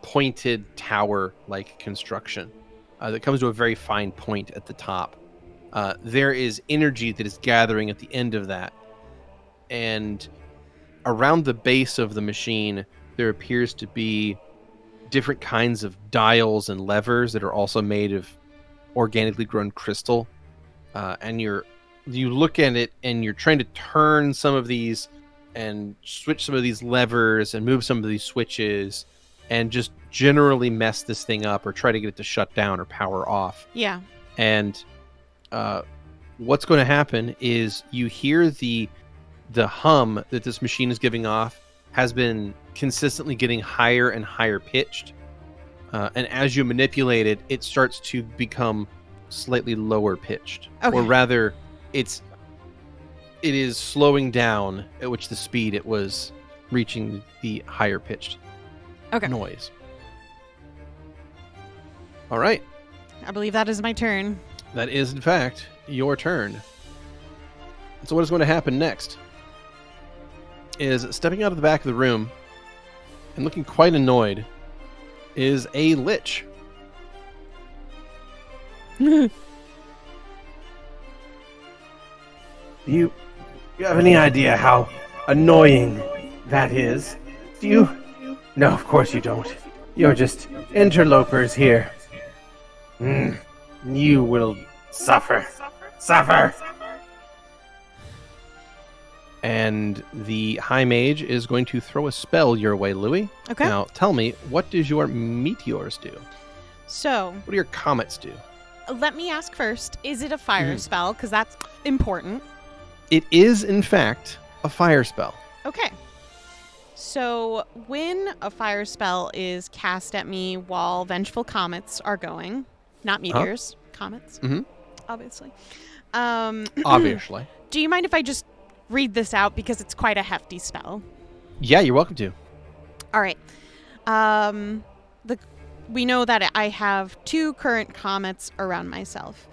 pointed tower-like construction that comes to a very fine point at the top. There is energy that is gathering at the end of that, and around the base of the machine there appears to be different kinds of dials and levers that are also made of organically grown crystal, and you look at it and you're trying to turn some of these and switch some of these levers and move some of these switches and just generally mess this thing up or try to get it to shut down or power off.
Yeah.
And what's going to happen is you hear the hum that this machine is giving off has been consistently getting higher and higher pitched. And as you manipulate it, it starts to become slightly lower pitched.
Okay.
Or rather, it is slowing down at which the speed it was reaching the higher pitched noise. All right.
I believe that is my turn.
That is, in fact, your turn. So what is going to happen next is stepping out of the back of the room and looking quite annoyed is a lich.
Do you have any idea how annoying that is? Do you? No, of course you don't. You're just interlopers here. You will suffer. Suffer!
And the High Mage is going to throw a spell your way, Louie.
Okay.
Now, tell me, what does your meteors do?
So,
What do your comets do?
let me ask first, is it a fire spell? Because that's important.
It is, in fact, a fire spell.
Okay. So, when a fire spell is cast at me while vengeful comets are going, not meteors, comets, obviously.
Obviously.
Do you mind if I just read this out because it's quite a hefty spell?
Yeah, you're welcome to.
All right. We know that I have 2 current comets around myself.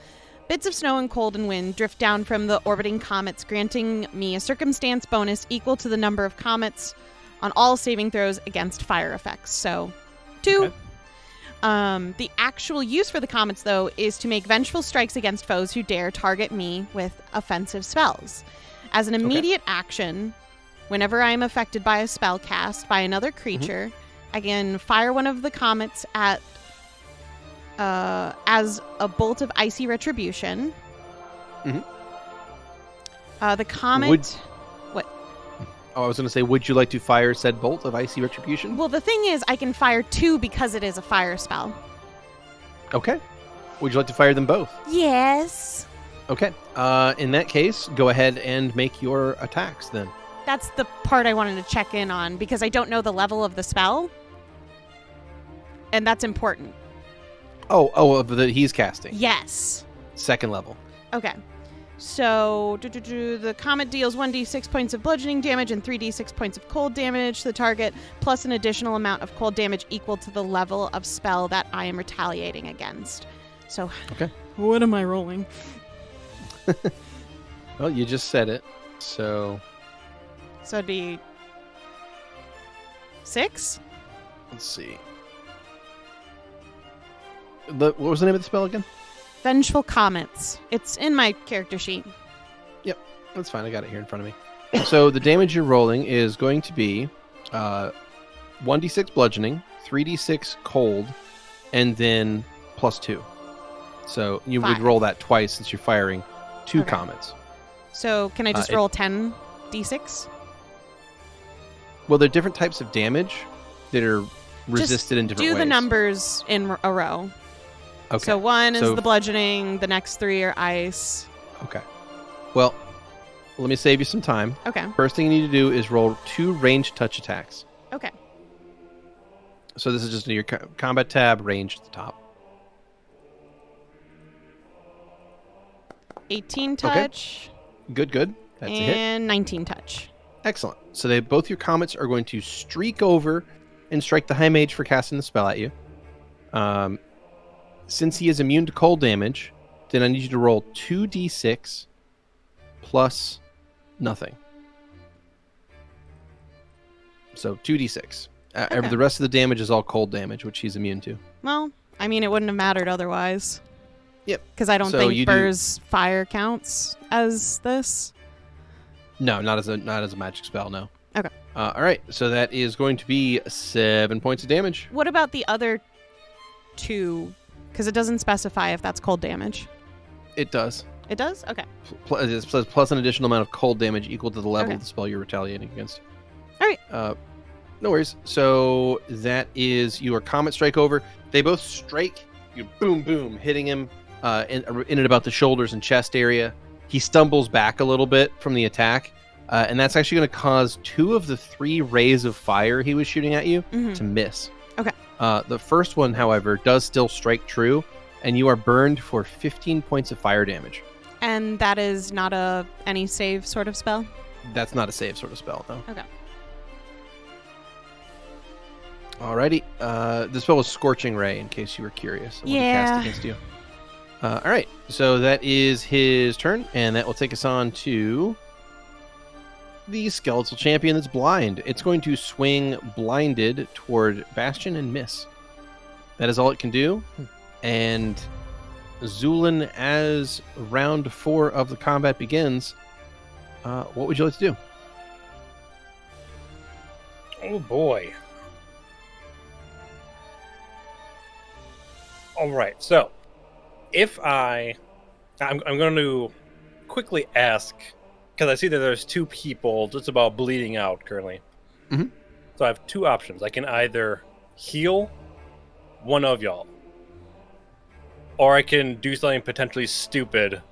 Bits of snow and cold and wind drift down from the orbiting comets, granting me a circumstance bonus equal to the number of comets on all saving throws against fire effects. So, 2.
Okay.
The actual use for the comets, though, is to make vengeful strikes against foes who dare target me with offensive spells. As an immediate action, whenever I am affected by a spell cast by another creature, I can fire one of the comets at as a bolt of icy retribution. The comet...
I was going to say, would you like to fire said bolt of icy retribution?
Well, the thing is, I can fire 2 because it is a fire spell.
Okay. Would you like to fire them both?
Yes.
Okay. In that case, go ahead and make your attacks then.
That's the part I wanted to check in on because I don't know the level of the spell. And that's important.
Oh, he's casting.
Yes.
2nd level.
Okay. So, the comet deals 1d6 points of bludgeoning damage and 3d6 points of cold damage to the target, plus an additional amount of cold damage equal to the level of spell that I am retaliating against. So,
okay.
What am I rolling?
Well, you just said it, so...
So it'd be 6?
Let's see. What was the name of the spell again?
Vengeful Comets. It's in my character sheet.
Yep, that's fine. I got it here in front of me. So the damage you're rolling is going to be 1d6 bludgeoning, 3d6 cold, and then +2. So you would
5.
roll that twice since you're firing 2
Okay.
comets.
So can I just roll 10 d6?
Well, there are different types of damage that are resisted in different ways.
Do the numbers in a row.
Okay.
So 1 is the bludgeoning, the next 3 are ice.
Okay. Well, let me save you some time.
Okay.
First thing you need to do is roll 2 ranged touch attacks.
Okay.
So this is just your combat tab, range at the top.
18 touch.
Okay. Good. That's a hit.
And 19 touch.
Excellent. So both your comets are going to streak over and strike the High Mage for casting the spell at you. Since he is immune to cold damage, then I need you to roll 2d6 plus nothing. So 2d6.
Okay.
The rest of the damage is all cold damage, which he's immune to.
Well, I mean, it wouldn't have mattered otherwise.
Yep.
Because I don't
So you
think Burr's fire counts as this.
No, not as a magic spell. No.
Okay.
All right. So that is going to be 7 points of damage.
What about the other 2? Because it doesn't specify if that's cold damage.
It does.
It does? Okay.
It says plus an additional amount of cold damage equal to the level
Okay.
of the spell you're retaliating against.
All right.
No worries. So that is your Comet Strike over. They both strike. You boom, boom, hitting him in and about the shoulders and chest area. He stumbles back a little bit from the attack, and that's actually going to cause 2 of the 3 rays of fire he was shooting at you to miss.
Okay.
The first one, however, does still strike true, and you are burned for 15 points of fire damage.
And that is not any save sort of spell?
That's not a save sort of spell, though.
Okay.
Alrighty. The spell was Scorching Ray, in case you were curious. It wasn't
Yeah.
cast against you. Alright, so that is his turn, and that will take us on to the Skeletal Champion that's blind. It's going to swing blinded toward Bastion and miss. That is all it can do. And Zu'lin, as round 4 of the combat begins, what would you like to do?
Oh boy. All right, so if I'm going to quickly ask, because I see that there's 2 people just about bleeding out currently.
Mhm.
So I have 2 options. I can either heal one of y'all, or I can do something potentially stupid.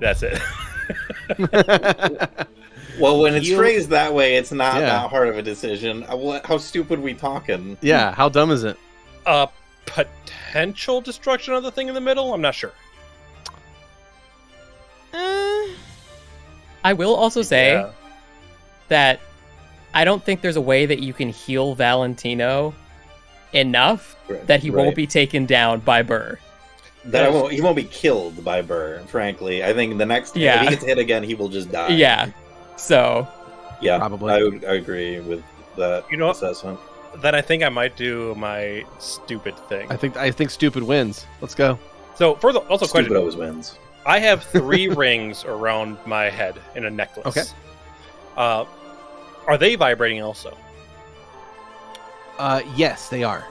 That's it.
Well, when it's
Heal-
phrased that way, it's not
Yeah.
that hard of a decision. How stupid we talking?
Yeah, how dumb is it?
Potential destruction of the thing in the middle? I'm not sure.
I will also say
Yeah.
that I don't think there's a way that you can heal Valentino enough that he won't be taken down by Burr.
He won't be killed by Burr, frankly. I think the next
Yeah.
if he gets hit again, he will just die.
Yeah. So,
Yeah,
Probably.
I agree with that assessment.
Then I think I might do my stupid thing.
I think stupid wins. Let's go.
So, for the also
Stupid
question,
always wins.
I have 3 rings around my head in a necklace.
Okay.
Are they vibrating also?
Yes, they are.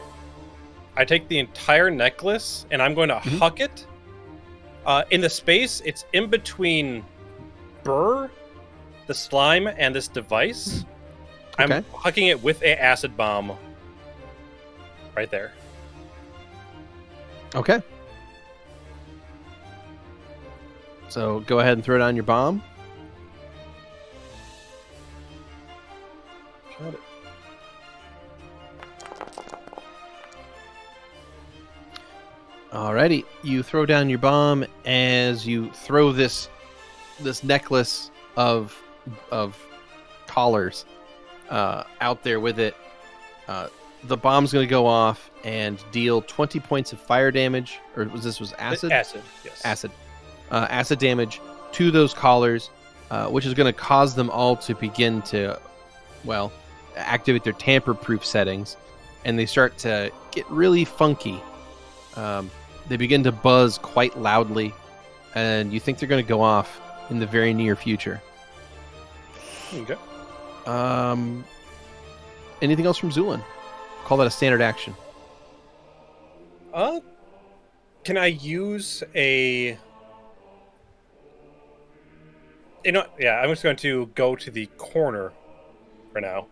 I take the entire necklace and I'm going to huck it. In the space, it's in between Burr, the slime, and this device.
Okay.
I'm hucking it with a acid bomb right there.
Okay. So go ahead and throw down your bomb.
Got it.
Alrighty, you throw down your bomb as you throw this necklace of collars out there with it. The bomb's going to go off and deal 20 points of fire damage, or was acid?
Acid, yes.
Acid damage to those collars, which is going to cause them all to begin to, activate their tamper-proof settings, and they start to get really funky. They begin to buzz quite loudly, and you think they're going to go off in the very near future.
Okay.
Anything else from Zu'lin? Call that a standard action.
Can I use a... I'm just going to go to the corner for now.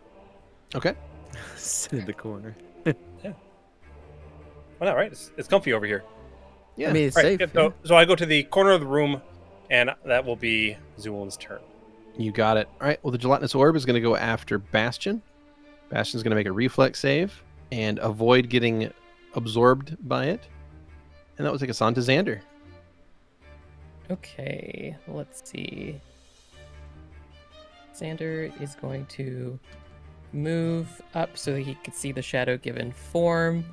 Okay.
Sit in the corner.
Why not, right? It's comfy over here.
Yeah.
I mean, it's
All right,
safe.
yeah, so I go to the corner of the room, and that will be Zu'lin's turn.
You got it. All right. Well, the gelatinous orb is going to go after Bastion. Bastion's going to make a reflex save and avoid getting absorbed by it. And that will take us on to Xander.
okay, let's see. Xander is going to move up so that he could see the shadow given form.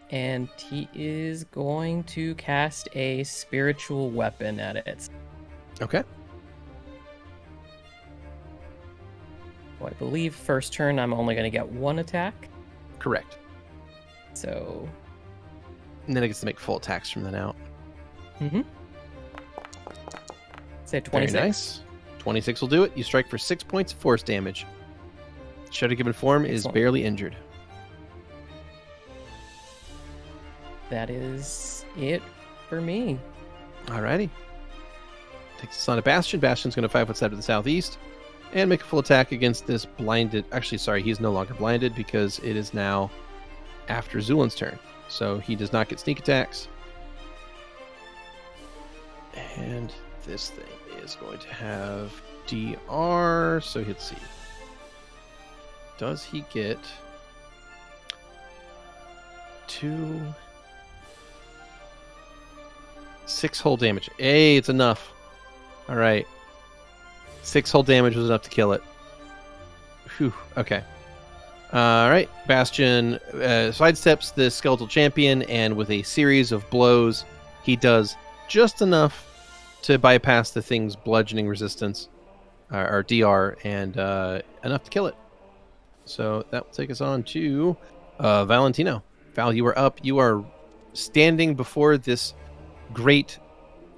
And he is going to cast a spiritual weapon at it.
Okay.
Well, I believe first turn I'm only going to get one attack.
Correct.
So.
And then it gets to make full attacks from then out.
Say 26.
Very nice. 26 will do it. You strike for 6 points of force damage. Shadow given form is
Excellent.
barely injured.
That is it for me.
Alrighty. Takes us on to Bastion. Bastion's going to 5 foot step to the southeast and make a full attack against this blinded. Actually, sorry, he's no longer blinded because it is now after Zu'lin's turn. So he does not get sneak attacks. And this thing is going to have DR. So let's see. Does he get 6 whole damage? Hey, it's enough. All right. 6 whole damage was enough to kill it. Whew. Okay. All right. Bastion sidesteps the skeletal champion, and with a series of blows, he does just enough to bypass the thing's bludgeoning resistance, or DR, and enough to kill it. So that will take us on to Valentino. Val, you are up. You are standing before this great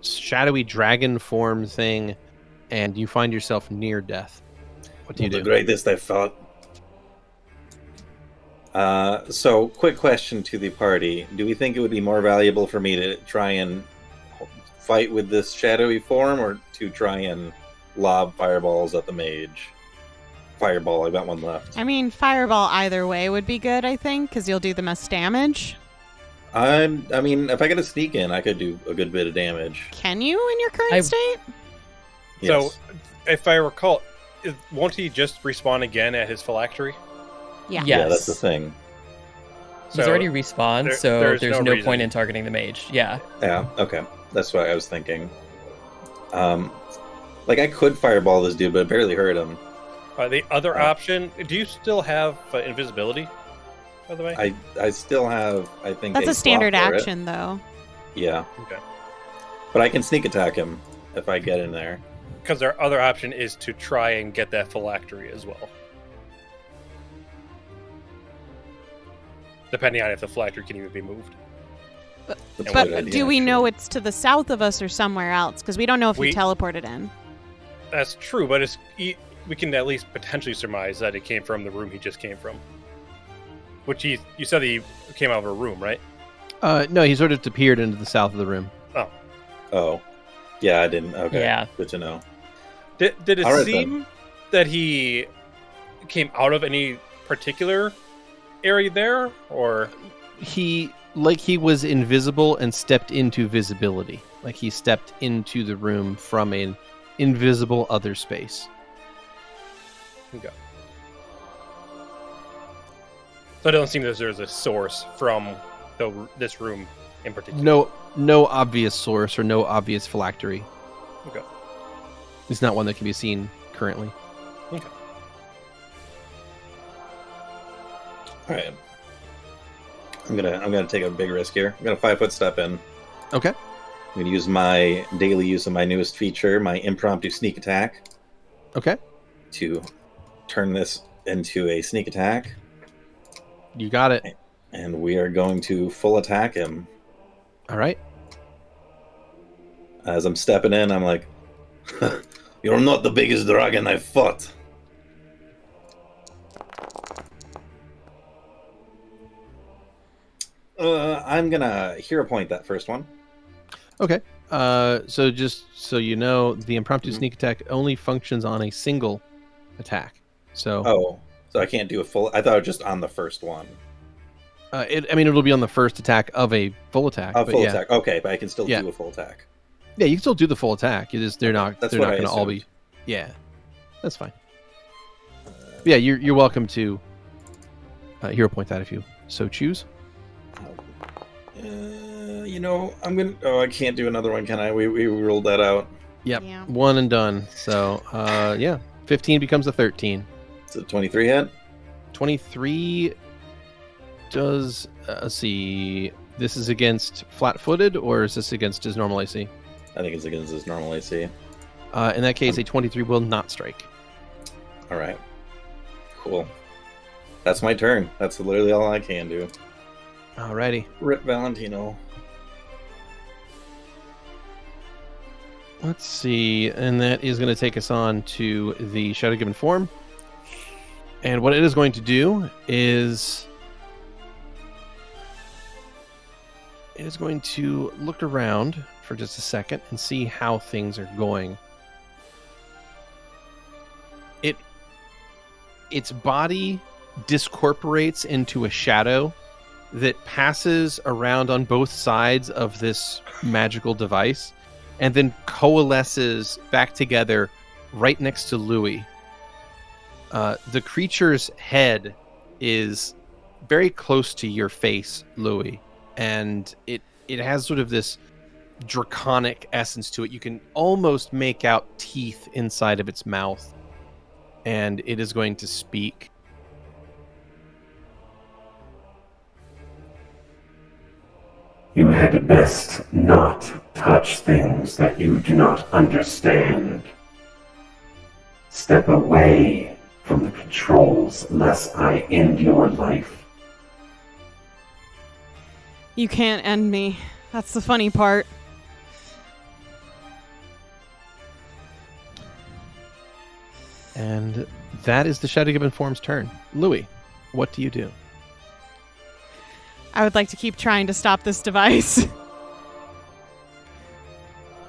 shadowy dragon form thing, and you find yourself near death. What do you do?
The greatest I've fought. So, quick question to the party. Do we think it would be more valuable for me to try and fight with this shadowy form, or to try and lob fireballs at the mage? Fireball, I got one left.
I mean, fireball either way would be good, I think, because you'll do the most damage.
I mean, if I get a sneak in, I could do a good bit of damage.
Can you in your current state?
Yes.
So, if I recall, won't he just respawn again at his phylactery?
Yeah.
Yes.
Yeah, that's the thing.
He's already respawned, so
there's
there's
no
no
reason.
point in targeting the mage. Yeah.
Yeah, okay. That's what I was thinking. Like, I could fireball this dude, but it barely hurt him.
The other option, do you still have invisibility, by the way?
I still have, I think...
That's a standard
slot for it.
action, though.
Yeah.
Okay.
But I can sneak attack him if I get in there.
Because our other option is to try and get that phylactery as well. Depending on if the phylactery can even be moved.
That's a
But
good idea,
do we
actually.
know it's to the south of us or somewhere else? Because we don't know if
We-
he teleported in.
That's true, but we can at least potentially surmise that it came from the room he just came from. Which you said that he came out of a room, right?
No, he sort of appeared into the south of the room.
Oh. Yeah, I didn't. Okay.
Yeah.
Good to know.
Did it
All right,
seem that he came out of any particular area there, or
He was invisible and stepped into visibility. Like he stepped into the room from an invisible other space.
okay. So it doesn't seem that there's a source from this room in particular.
No obvious source or no obvious phylactery.
Okay.
It's not one that can be seen currently.
Okay.
All right. I'm gonna take a big risk here. I'm gonna 5 foot step in.
Okay.
I'm gonna use my daily use of my newest feature, my impromptu sneak attack,
Okay.
to turn this into a sneak attack,
You got it.
and we are going to full attack him.
All right.
As I'm stepping in, I'm like, "You're not the biggest dragon I've fought." I'm gonna hero point that first one.
Okay. So just so you know, the impromptu sneak attack only functions on a single attack. So
Oh, so I can't do a full. I thought it was just on the first one.
it'll be on the first attack of a full attack.
A
but
full
yeah.
attack. Okay, but I can still
Yeah.
do a full attack.
Yeah, you can still do the full attack. You just they're not
That's
they're
what
not
I
going to all be.
assumed.
Yeah, that's fine. Yeah, you're welcome to hero point that if you so choose.
I'm gonna. Oh, I can't do another one, can I? We ruled that out.
Yep,
Yeah.
one and done. So yeah, 15 becomes a 13.
It's a 23 hit.
23 does... let's see. This is against flat-footed, or is this against his normal AC?
I think it's against his normal AC.
In that case, a 23 will not strike.
All right. Cool. That's my turn. That's literally all I can do.
Alrighty.
Rip Valentino.
Let's see. And that is going to take us on to the Shadow Given Form. And what it is going to do is... it is going to look around for just a second and see how things are going. Its body discorporates into a shadow that passes around on both sides of this magical device and then coalesces back together right next to Louie. The creature's head is very close to your face, Louie, and it has sort of this draconic essence to it. You can almost make out teeth inside of its mouth, and it is going to speak.
You had best not touch things that you do not understand. Step away from the controls, lest I end your life.
You can't end me. That's the funny part.
And that is the Shadow Given Form's turn. Louie, what do you do?
I would like to keep trying to stop this device.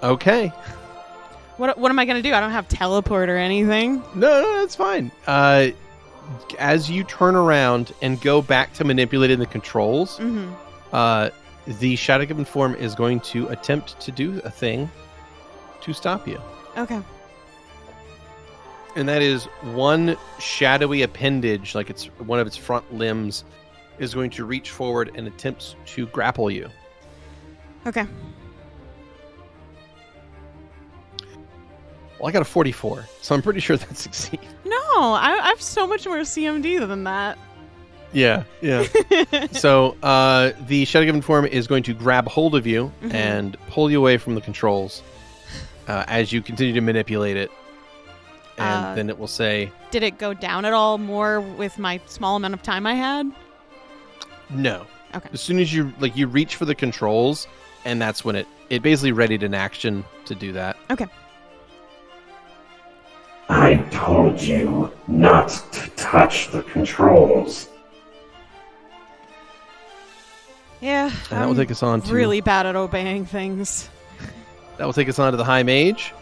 Okay.
What am I going to do? I don't have teleport or anything.
No, that's fine. As you turn around and go back to manipulating the controls, the Shadow Given Form is going to attempt to do a thing to stop you.
Okay.
And that is one shadowy appendage, like it's one of its front limbs, is going to reach forward and attempts to grapple you.
Okay.
Well, I got a 44, so I'm pretty sure that succeeds.
No, I have so much more CMD than that.
Yeah. So the Shadow Given Form is going to grab hold of you and pull you away from the controls as you continue to manipulate it. And then it will say...
did it go down at all more with my small amount of time I had?
No.
Okay.
As soon as you reach for the controls, and that's when it basically readied an action to do that.
Okay.
I told you not to touch the controls.
Yeah,
And that will take us on to...
really bad at obeying things.
That will take us on to the High Mage,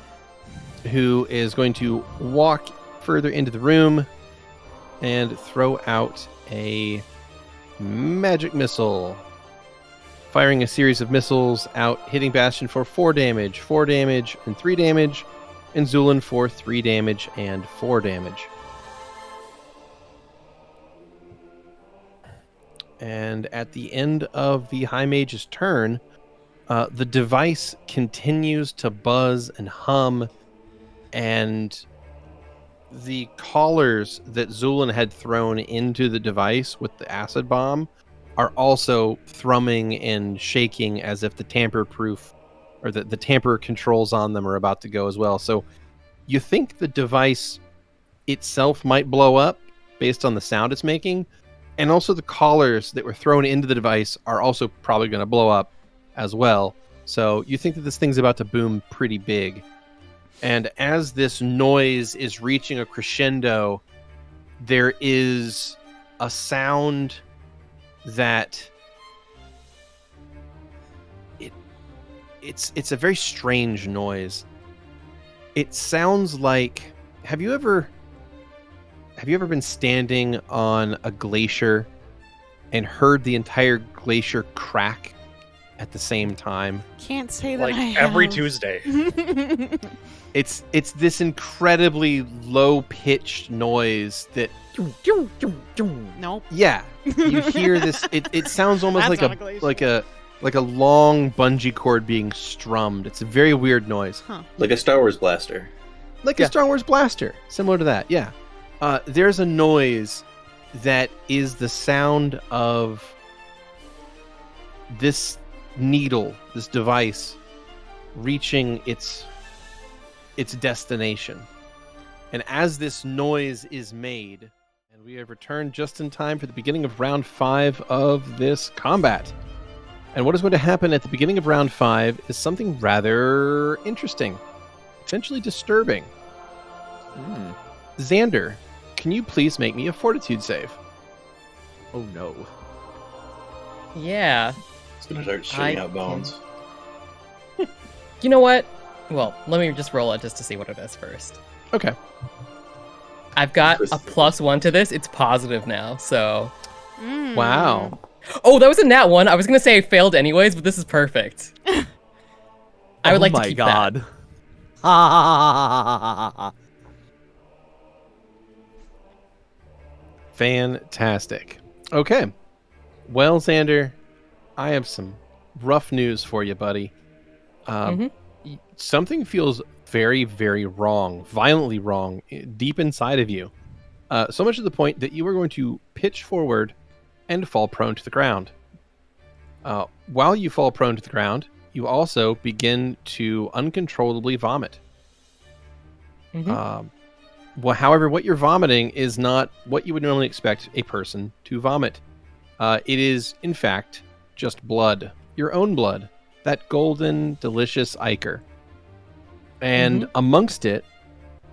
who is going to walk further into the room and throw out a magic missile. Firing a series of missiles out, hitting Bastion for 4 damage, 4 damage, and 3 damage, and Zu'lin for 3 damage and 4 damage. And at the end of the High Mage's turn, the device continues to buzz and hum, and the collars that Zu'lin had thrown into the device with the acid bomb are also thrumming and shaking as if the tamper-proof or the tamper controls on them are about to go as well. So you think the device itself might blow up based on the sound it's making, and also the collars that were thrown into the device are also probably going to blow up as well. So you think that this thing's about to boom pretty big. And as this noise is reaching a crescendo, there is a sound that it's a very strange noise. It sounds like, have you ever been standing on a glacier and heard the entire glacier crack at the same time?
Can't say that
Like
I have.
every Tuesday.
It's this incredibly low-pitched noise that...
Nope.
Yeah, you hear this. It sounds almost
That's
like
not a glacier.
like a long bungee cord being strummed. It's a very weird noise,
Like a Star Wars blaster.
like a Star Wars blaster, similar to that. Yeah, there's a noise that is the sound of this needle, this device, reaching its destination. And as this noise is made, and we have returned just in time for the beginning of round 5 of this combat. And what is going to happen at the beginning of round 5 is something rather interesting, potentially disturbing. Xander, can you please make me a fortitude save?
Oh no.
Yeah.
It's gonna start shooting out bones.
You know what? Well, let me just roll it just to see what it is first.
Okay.
I've got a +1 to this. It's positive now, so...
Wow.
Oh, that was a nat 1. I was going to say I failed anyways, but this is perfect. I would like to keep that.
Fantastic. Okay. Well, Xander, I have some rough news for you, buddy. Something feels very, very wrong, violently wrong, deep inside of you. So much to the point that you are going to pitch forward and fall prone to the ground. While you fall prone to the ground, you also begin to uncontrollably vomit. However, what you're vomiting is not what you would normally expect a person to vomit. It is, in fact, just blood. Your own blood. That golden, delicious ichor. And amongst it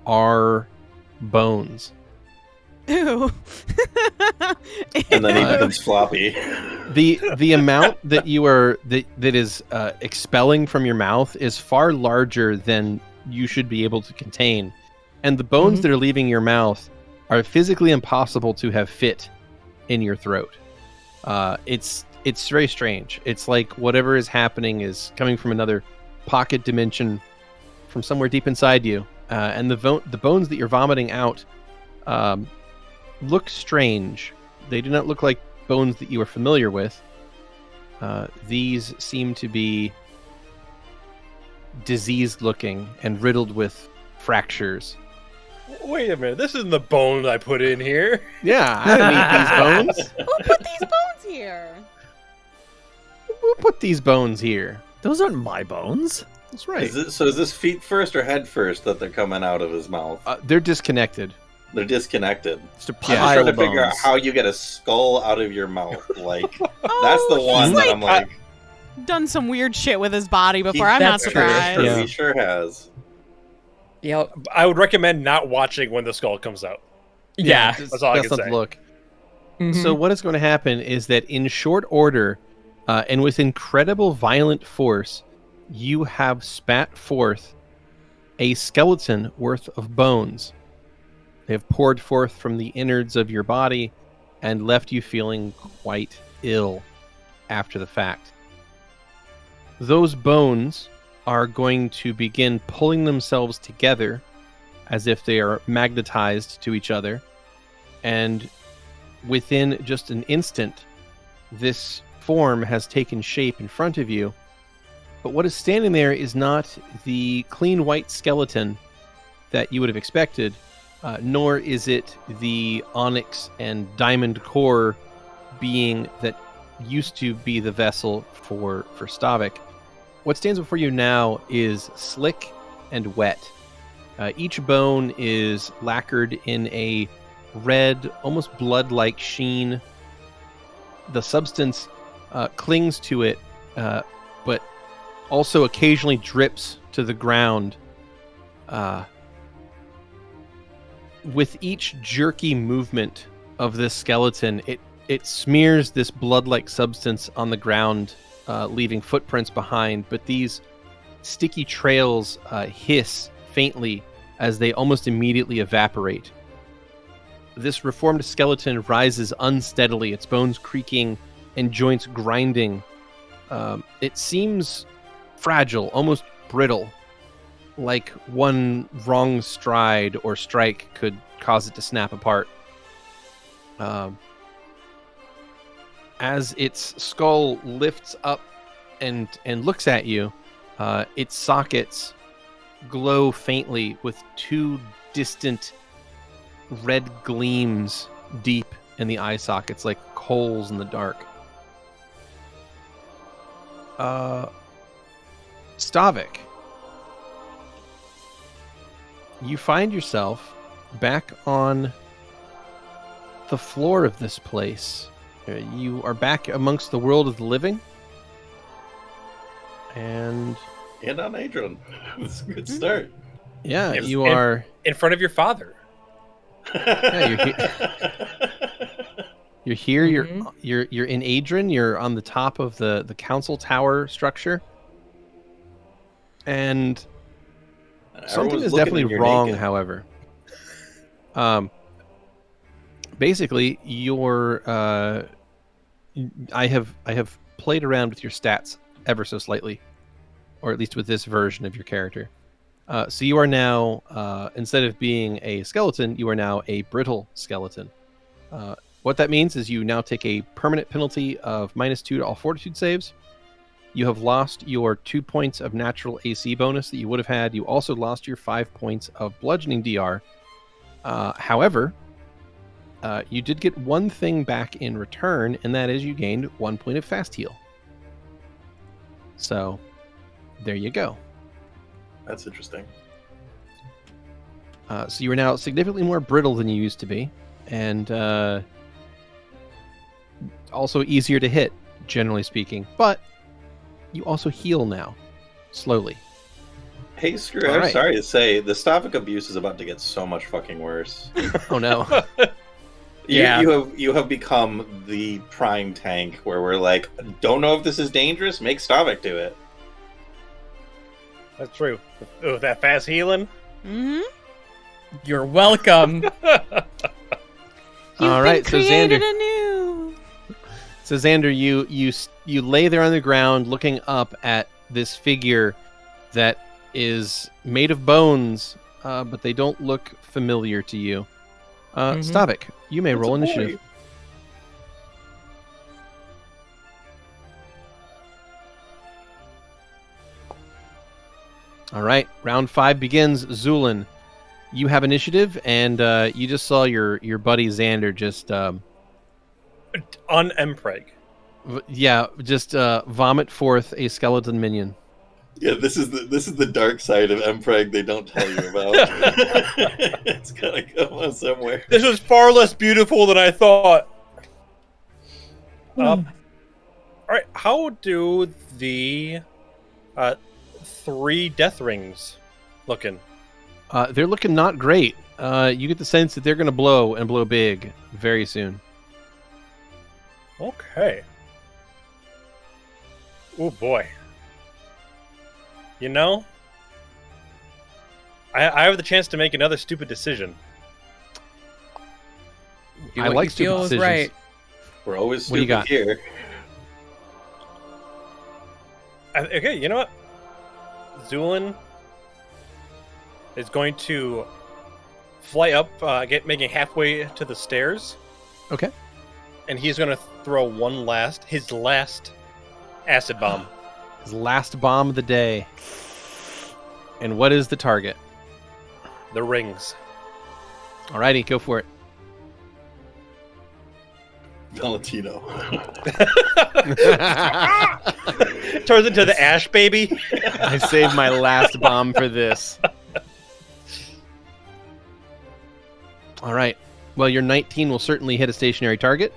are bones.
Ew.
And then he becomes floppy.
The amount that you are that is expelling from your mouth is far larger than you should be able to contain. And the bones that are leaving your mouth are physically impossible to have fit in your throat. It's very strange. It's like whatever is happening is coming from another pocket dimension from somewhere deep inside you. And the bones that you're vomiting out look strange. They do not look like bones that you are familiar with. These seem to be diseased looking and riddled with fractures.
Wait a minute, this isn't the bone I put in here.
Yeah, I don't eat these bones.
Who put these bones here?
Who put these bones here?
Those aren't my bones.
That's right.
Is this feet first or head first that they're coming out of his mouth?
They're disconnected.
They're disconnected.
Just a
I'm
pile
trying to
of
figure out
bones.
how you get a skull out of your mouth. Like, that's the one
he's
that I'm like...
done some weird shit with his body before. I'm
That's
not
true.
surprised.
Yeah.
He sure has.
Yeah.
I would recommend not watching when the skull comes out.
Yeah.
That's all I
Best
can
not
say.
to look. So what is going to happen is that in short order, and with incredible violent force, you have spat forth a skeleton worth of bones. They have poured forth from the innards of your body and left you feeling quite ill after the fact. Those bones are going to begin pulling themselves together as if they are magnetized to each other. And within just an instant, this form has taken shape in front of you. But what is standing there is not the clean white skeleton that you would have expected, nor is it the onyx and diamond core being that used to be the vessel for Stavik. What stands before you now is slick and wet. Each bone is lacquered in a red, almost blood-like sheen. The substance clings to it, but also occasionally drips to the ground. With each jerky movement of this skeleton, it smears this blood-like substance on the ground, leaving footprints behind, but these sticky trails hiss faintly as they almost immediately evaporate. This reformed skeleton rises unsteadily, its bones creaking and joints grinding. It seems fragile, almost brittle, like one wrong stride or strike could cause it to snap apart. As its skull lifts up and looks at you, its sockets glow faintly with two distant red gleams deep and the eye sockets like holes in the dark. Stavik, you find yourself back on the floor of this place. You are back amongst the world of the living. And
on Adrian. It's a good start.
Yeah,
Yes,
you are
in front of your father.
Yeah, you're here. You're in Adrian. You're on the top of the council tower structure, and something is definitely wrong.
Naked.
However, basically, I have played around with your stats ever so slightly, or at least with this version of your character. So you are now, instead of being a skeleton, you are now a brittle skeleton. What that means is you now take a permanent penalty of -2 to all fortitude saves. You have lost your 2 points of natural AC bonus that you would have had. You also lost your 5 points of bludgeoning DR. However, you did get one thing back in return, and that is you gained 1 point of fast heal. So, there you go.
That's interesting.
So you are now significantly more brittle than you used to be, and also easier to hit, generally speaking. But you also heal now, slowly.
Hey, Skrewy, I'm sorry to say, the Stavik abuse is about to get so much fucking worse.
Oh no.
You have become the prime tank where we're like, don't know if this is dangerous, make Stavik do it.
That's true. Oh, that fast healing?
Mm-hmm.
You're welcome.
All right, so Xander.
Anew.
So Xander, you lay there on the ground, looking up at this figure that is made of bones, but they don't look familiar to you. Stavik, you may roll initiative. All right, round 5 begins. Zu'lin, you have initiative, and you just saw your buddy Xander just
Unpreg.
Just vomit forth a skeleton minion.
Yeah, this is the dark side of Mpreg they don't tell you about. It's gotta come on somewhere.
This was far less beautiful than I thought. All right, how do the 3 death rings looking?
They're looking not great. You get the sense that they're going to blow and blow big very soon.
Okay. Oh boy. You know, I have the chance to make another stupid decision.
I like stupid decisions.
Right.
We're always
What do you
stupid
got?
here.
Okay, you know what? Zu'lin is going to fly up, making halfway to the stairs.
Okay.
And he's going to throw his last acid bomb.
His last bomb of the day. And what is the target?
The rings.
Alrighty, go for it.
Valentino.
Turns into the Ash baby.
I saved my last bomb for this. All right. Well, your 19 will certainly hit a stationary target.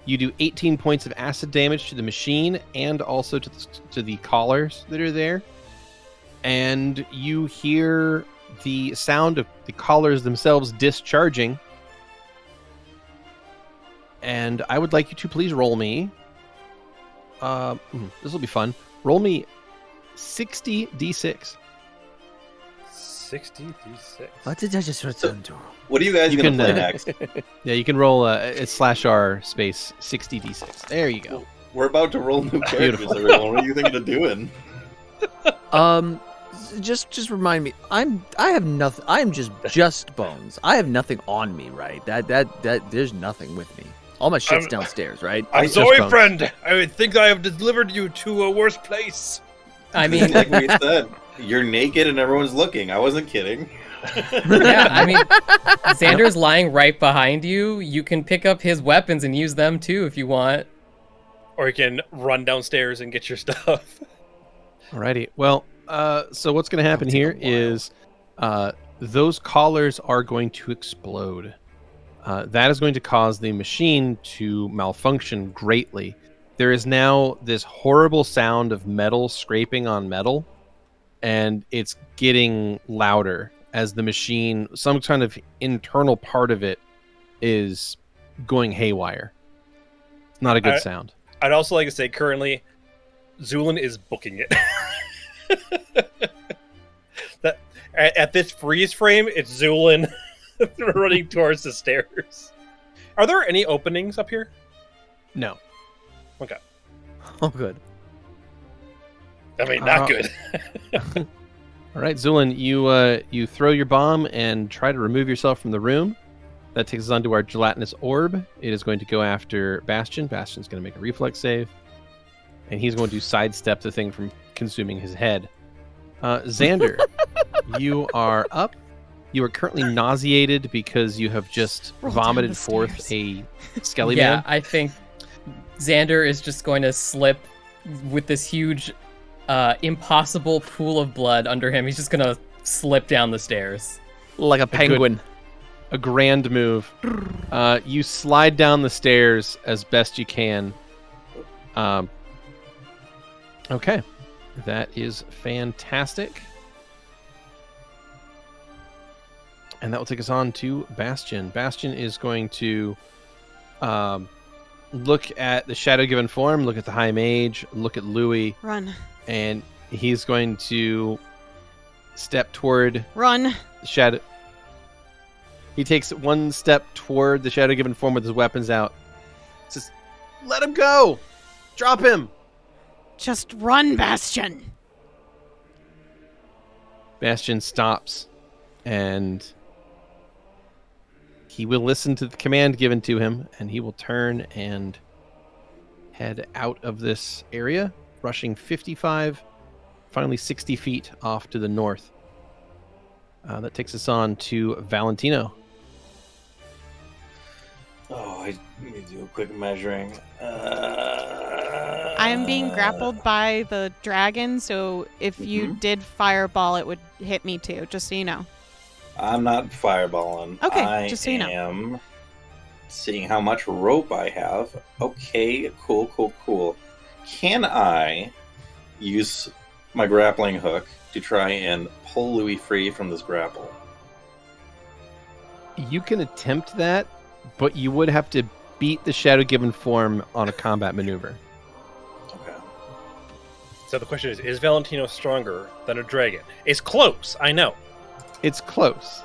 You do 18 points of acid damage to the machine and also to the collars that are there. And you hear the sound of the collars themselves discharging. And I would like you to please roll me. This will be fun. Roll me 60 d6.
60 d6.
What did I just return to?
What are you guys going to play next?
Yeah, you can roll a /r space 60 d6. There you go.
We're about to roll new characters,
Beautiful.
everyone. What are you thinking of doing?
Just remind me. I have nothing. I am just bones. I have nothing on me, right? That there's nothing with me. All my shit's downstairs, right?
I'm sorry, friend. I think I have delivered you to a worse place.
I mean,
Like we said, you're naked and everyone's looking. I wasn't kidding.
Yeah, I mean, Xander's lying right behind you. You can pick up his weapons and use them too if you want.
Or you can run downstairs and get your stuff.
Alrighty. Well, so what's going to happen here is those collars are going to explode. That is going to cause the machine to malfunction greatly. There is now this horrible sound of metal scraping on metal, and it's getting louder as the machine, some kind of internal part of it, is going haywire. It's not a good sound.
I'd also like to say currently, Zu'lin is booking it. That at this freeze frame, it's Zu'lin running towards the stairs. Are there any openings up here?
No.
Okay.
Oh, good.
I mean, not good.
All right, Zu'lin, you throw your bomb and try to remove yourself from the room. That takes us on to our gelatinous orb. It is going to go after Bastion. Bastion's going to make a reflex save. And he's going to sidestep the thing from consuming his head. Xander, you are up. You are currently nauseated because you have just
Roll down
vomited
the
forth
stairs.
a skelly
Yeah,
man.
I think Xander is just going to slip with this huge, impossible pool of blood under him. He's just going to slip down the stairs.
Like a penguin.
A grand move. You slide down the stairs as best you can. Okay. That is fantastic. And that will take us on to Bastion. Bastion is going to look at the Shadow Given Form, look at the High Mage, look at Louie,
Run.
and he's going to step toward
Run.
the Shadow. He takes one step toward the Shadow Given Form with his weapons out. Says, "Let him go! Drop him!"
Just run, Bastion.
Bastion stops, and he will listen to the command given to him, and he will turn and head out of this area, rushing 55, finally 60 feet off to the north. That takes us on to Valentino.
Oh, I need to do a quick measuring.
I am being grappled by the dragon, so if you did fireball, it would hit me too, just so you know.
I'm not fireballing.
Okay, just so you know.
I am seeing how much rope I have. Okay, cool. Can I use my grappling hook to try and pull Louie free from this grapple?
You can attempt that, but you would have to beat the Shadow Given Form on a combat maneuver.
Okay.
So the question is Valentino stronger than a dragon? It's close, I know.
It's close.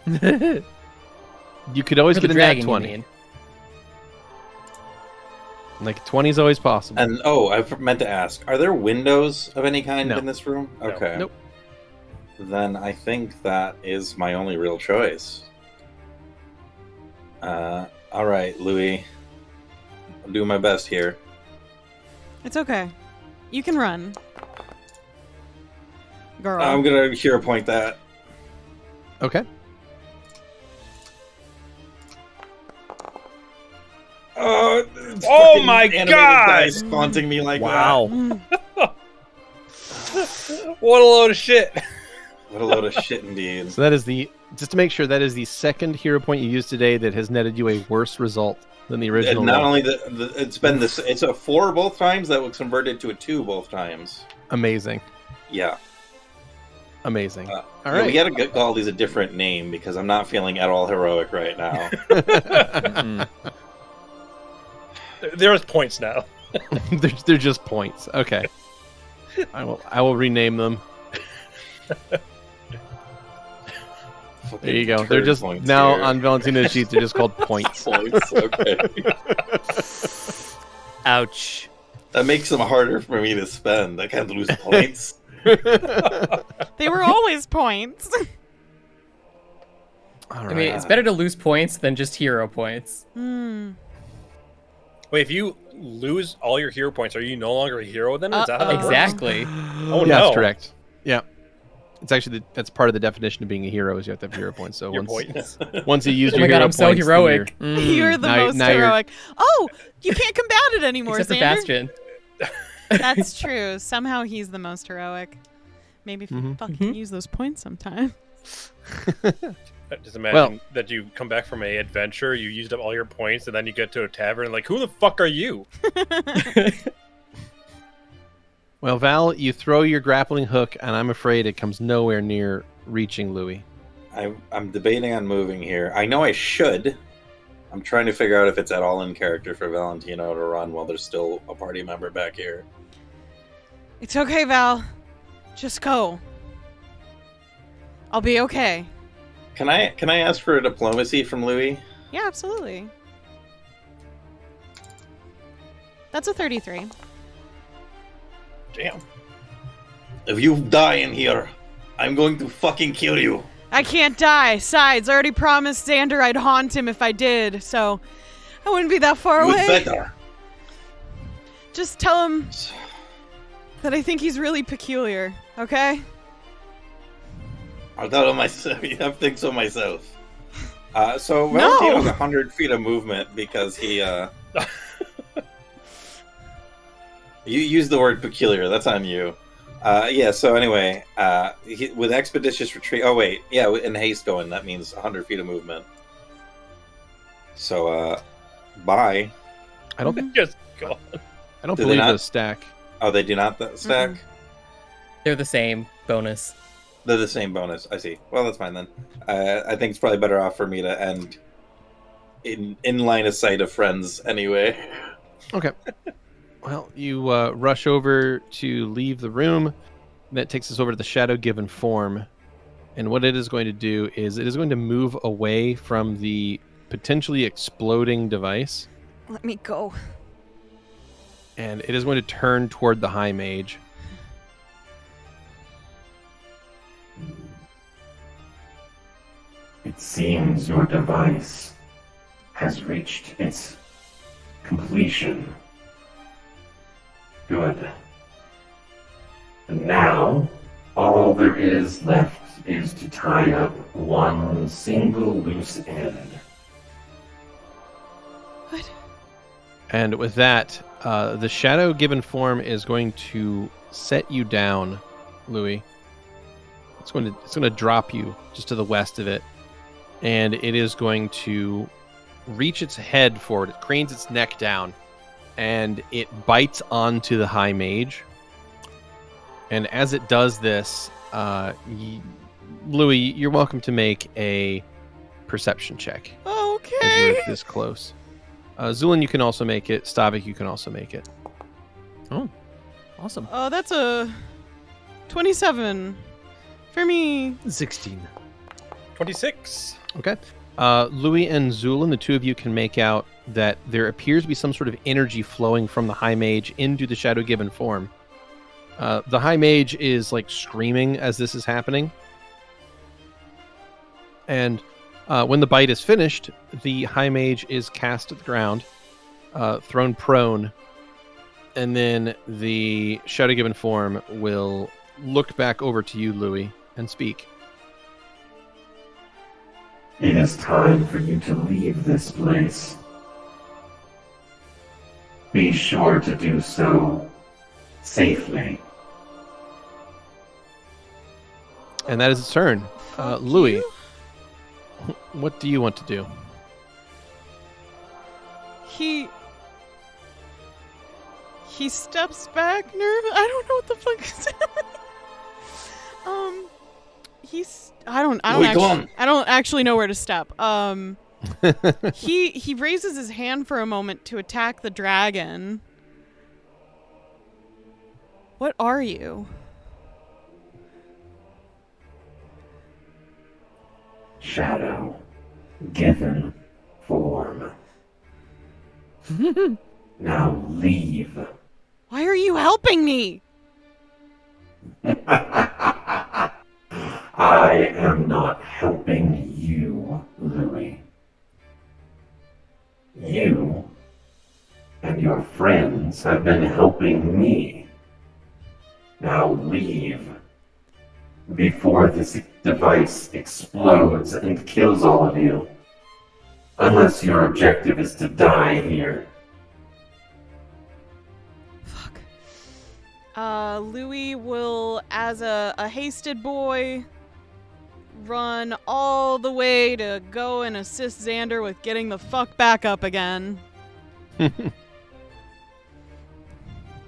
You could always
For
get
the
a nat
dragon, you
20.
mean.
Like 20 is always possible.
And I meant to ask, are there windows of any kind
No.
in this room?
No.
Okay.
Nope.
Then I think that is my only real choice. All right, Louie. I'm doing my best here.
It's okay. You can run. Girl.
I'm gonna hero point that.
Okay.
Oh
Oh my
animated
God!
Dice taunting me like
Wow.
What a load of shit.
that. What a load of shit indeed.
So that is just to make sure, that is the second hero point you used today that has netted you a worse result than the original.
And not
roll.
only it's been this, it's a 4 both times that was converted to a 2 both times.
Amazing.
Yeah.
Amazing.
All
All
right.
right.
We gotta call these a different name because I'm not feeling at all heroic right now.
There's points now.
they're just points. Okay. I will rename them. There you go. They're
Turd
just
points
now
here.
on Valentino's sheet. They're just called points.
Points. Okay.
Ouch.
That makes them harder for me to spend. I can't lose points.
They were always points.
All
I mean, it's better to lose points than just hero points.
Wait, if you lose all your hero points, are you no longer a hero then? Is that how that works?
Exactly.
Oh
yeah,
no.
that's correct. Yeah. It's actually that's part of the definition of being a hero is you have to have hero points. So
Your
once
point.
once you use
Oh
your
my god,
hero
I'm so
points, then
heroic.
You're the
Now-
most
now you're-
heroic. Oh, you can't combat it anymore,
Except for
Xander.
Bastion.
That's true. Somehow he's the most heroic. Maybe if you
Mhm.
fucking use those points sometime.
Just imagine that you come back from a adventure, you used up all your points, and then you get to a tavern, like, who the fuck are you?
Well, Val, you throw your grappling hook, and I'm afraid it comes nowhere near reaching Louie.
I'm debating on moving here. I know I should. I'm trying to figure out if it's at all in character for Valentino to run while there's still a party member back here.
It's okay, Val. Just go. I'll be okay.
Can I ask for a diplomacy from Louie?
Yeah, absolutely. That's a 33.
Damn. If you die in here, I'm going to fucking kill you.
I can't die. Sides, I already promised Xander I'd haunt him if I did, so I wouldn't be that far
You
away.
better.
Just tell him that I think he's really peculiar, okay?
I'll tell him myself. I think so myself. So
No.
Valentino's 100 feet of movement because he You used the word peculiar. That's on you. Yeah. So anyway, with expeditious retreat. Oh wait, yeah. In haste going, that means 100 feet of movement. So, bye.
I don't.
Just go.
I don't
Do they
believe
not?
those stack.
Oh, they do not stack.
Mm-mm.
They're the same bonus.
They're the same bonus. I see. Well, that's fine then. I think it's probably better off for me to end in line of sight of friends anyway.
Okay. Well, you rush over to leave the room. That takes us over to the shadow given form. And what it is going to do is it is going to move away from the potentially exploding device.
Let me go.
And it is going to turn toward the high mage.
It seems your device has reached its completion. Good. And now, all there is left is to tie up one single loose end.
What?
And with that, the shadow given form is going to set you down, Louie. It's going to drop you just to the west of it, and it is going to reach its head forward. It cranes its neck down, and it bites onto the high mage. And as it does this, Louie, you're welcome to make a perception check. As
Okay.
you're this close. Zu'lin, you can also make it. Stavik, you can also make it.
Oh, awesome.
Oh, that's a 27 for me.
16.
26.
Okay. Louie and Zu'lin, the two of you can make out that there appears to be some sort of energy flowing from the high mage into the shadow given form. The high mage is like screaming as this is happening. And when the bite is finished, the high mage is cast to the ground, thrown prone, and then the shadow given form will look back over to you, Louie, and speak.
It is time for you to leave this place. Be sure to do so safely.
And that is its turn. Louie, what do you want to do?
He steps back nervous. I don't know what the fuck is happening. I don't actually know where to step. He raises his hand for a moment to attack the dragon. What are you?
Shadow given form. Now leave.
Why are you helping me?
I am not helping you, Louie. You and your friends have been helping me. Now leave. before this device explodes and kills all of you. Unless your objective is to die here.
Fuck. Louie will, as a hasted boy, run all the way to go and assist Xander with getting the fuck back up again.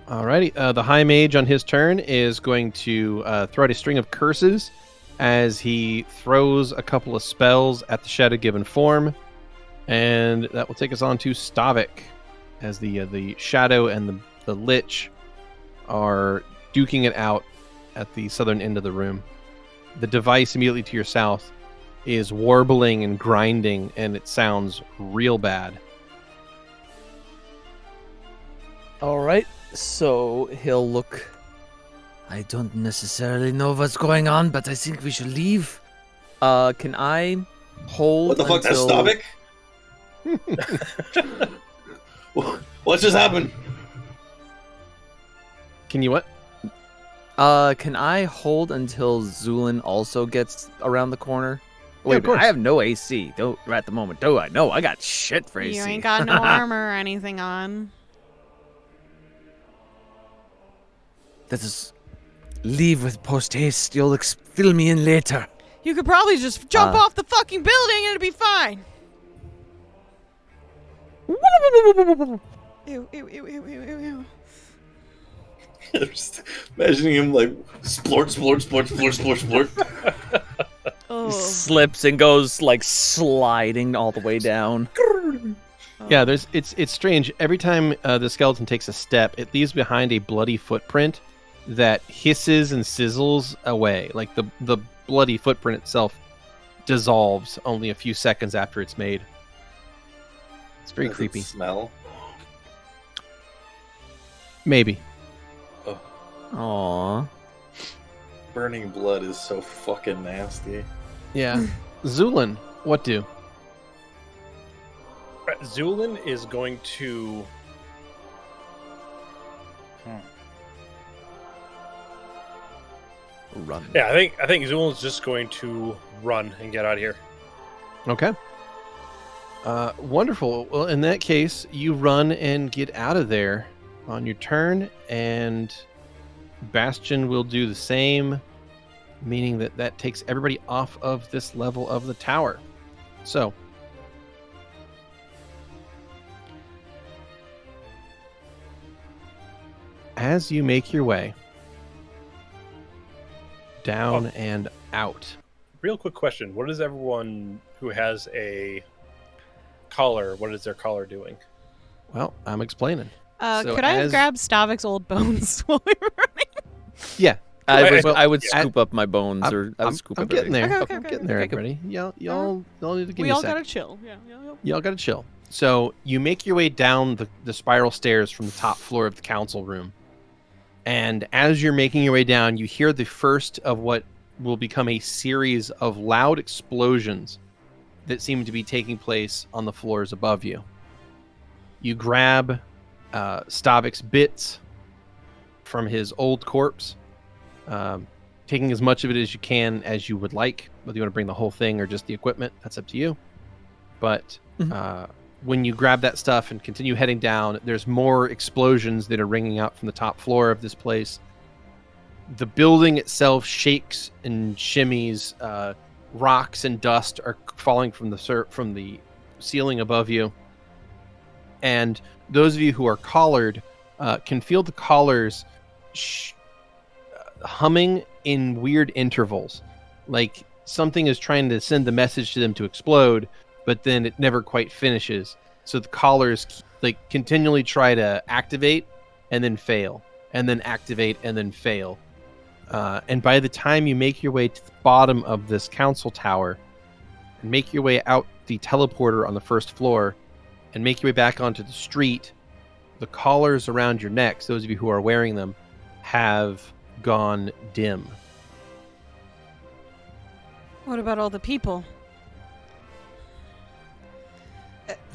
Alrighty, the High Mage on his turn is going to throw out a string of curses as he throws a couple of spells at the Shadow Given form, and that will take us on to Stavik, as the Shadow and the Lich are duking it out at the southern end of the room. The device immediately to your south is warbling and grinding, and it sounds real bad.
All right, so he'll look. I don't necessarily know what's going on, but I think we should leave. Can I hold?
What the fuck? That's
until...
Stavik? What just happened?
Can you what?
Can I hold until Zu'lin also gets around the corner?
Yeah,
Wait,
of course.
I have no AC at the moment, do I? No, I got shit for AC.
You ain't got no armor or anything on.
Let us leave with post haste. You'll fill me in later.
You could probably just jump off the fucking building and it'd be fine. Ew, ew, ew, ew, ew, ew, ew.
Just imagining him like splort, splort.
Oh.
Slips and goes like sliding all the way down.
Yeah, it's strange. Every time the skeleton takes a step, it leaves behind a bloody footprint that hisses and sizzles away. Like the bloody footprint itself dissolves only a few seconds after it's made. It's very
Does it
creepy.
smell?
Maybe.
Aww.
Burning blood is so fucking nasty.
Yeah. Zu'lin, what do?
Zu'lin is going to.
Run.
Yeah, I think Zu'lin's just going to run and get out of here.
Okay. Wonderful. Well, in that case, you run and get out of there on your turn, and Bastion will do the same, meaning that takes everybody off of this level of the tower. So, as you make your way down and out.
Real quick question: what is everyone who has a collar? What is their collar doing?
Well, I'm explaining. So
Could I have grabbed Stavik's old bones while we were running?
Yeah.
I would scoop up my bones, I would scoop
I'm
up
getting
everything.
there.
Okay,
I'm
okay,
getting there,
okay.
everybody. Y'all need to give me
We
a
all
second.
gotta chill. Yeah.
Y'all gotta chill. So you make your way down the spiral stairs from the top floor of the council room. And as you're making your way down, you hear the first of what will become a series of loud explosions that seem to be taking place on the floors above you. You grab Stavik's bits from his old corpse, taking as much of it as you can as you would like, whether you want to bring the whole thing or just the equipment, that's up to you. But when you grab that stuff and continue heading down, there's more explosions that are ringing out from the top floor of this place. The building itself shakes and shimmies. Rocks and dust are falling from the ceiling above you. And those of you who are collared can feel the collars humming in weird intervals. Like something is trying to send the message to them to explode, but then it never quite finishes. So the collars like continually try to activate and then fail, and then activate and then fail. And by the time you make your way to the bottom of this council tower and make your way out the teleporter on the first floor and make your way back onto the street, the collars around your necks, those of you who are wearing them, have gone dim.
What about all the people?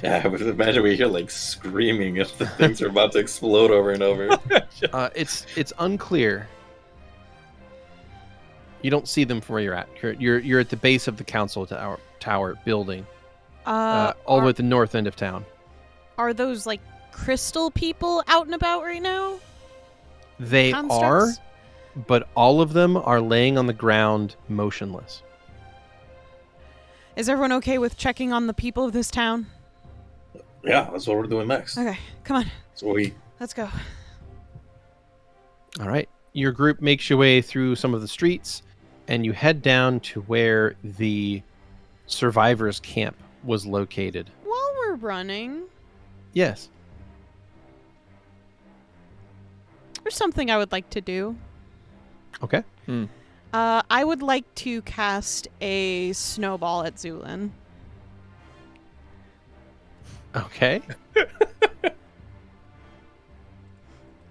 Yeah, I would imagine we hear like screaming if the things are about to explode over and over.
It's unclear. You don't see them from where you're at. You're at the base of the council tower building, all the way at the north end of town.
Are those like crystal people out and about right now?
They
Constructs?
are, but all of them are laying on the ground motionless.
Is everyone okay with checking on the people of this town?
Yeah, that's what we're doing next.
Okay, come on.
So
Let's go.
All right. Your group makes your way through some of the streets, and you head down to where the survivors' camp was located.
While we're running,
Yes.
there's something I would like to do.
Okay.
I would like to cast a snowball at Zu'lin.
Okay.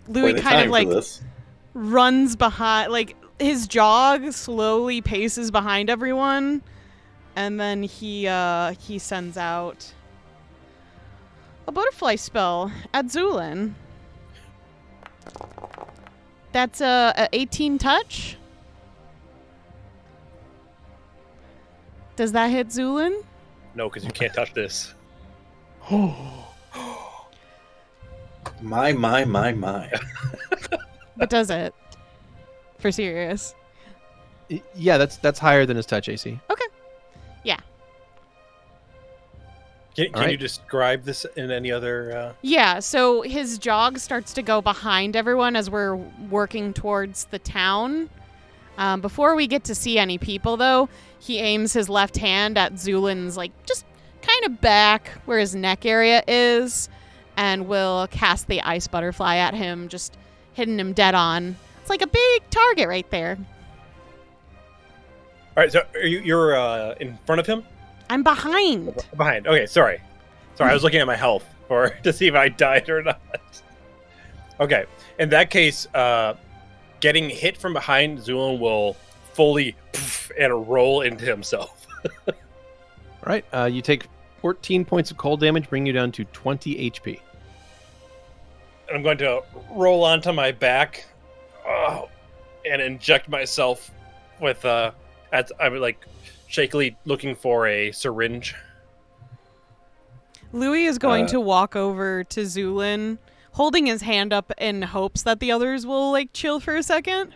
Louie
the
kind
time
of
for
like
this.
runs behind, like his jog slowly paces behind everyone, and then he sends out a butterfly spell at Zu'lin. That's a 18 touch. Does that hit Zu'lin?
No, because you can't touch this.
My.
But does it? For serious.
Yeah, that's higher than his touch AC.
Okay. Yeah.
Can
All right.
you describe this in any other...
Yeah, so his jog starts to go behind everyone as we're working towards the town. Before we get to see any people, though, he aims his left hand at Zu'lin's, like, just kind of back where his neck area is, and will cast the ice butterfly at him, just hitting him dead on. It's like a big target right there.
All right, so you're in front of him?
I'm behind.
Behind. Okay, sorry. I was looking at my health to see if I died or not. Okay, in that case, getting hit from behind, Zu'lin will fully and roll into himself.
All right. You take 14 points of cold damage, bringing you down to 20 HP.
And I'm going to roll onto my back and inject myself with I'm like shakily looking for a syringe.
Louie is going to walk over to Zu'lin, holding his hand up in hopes that the others will, like, chill for a second.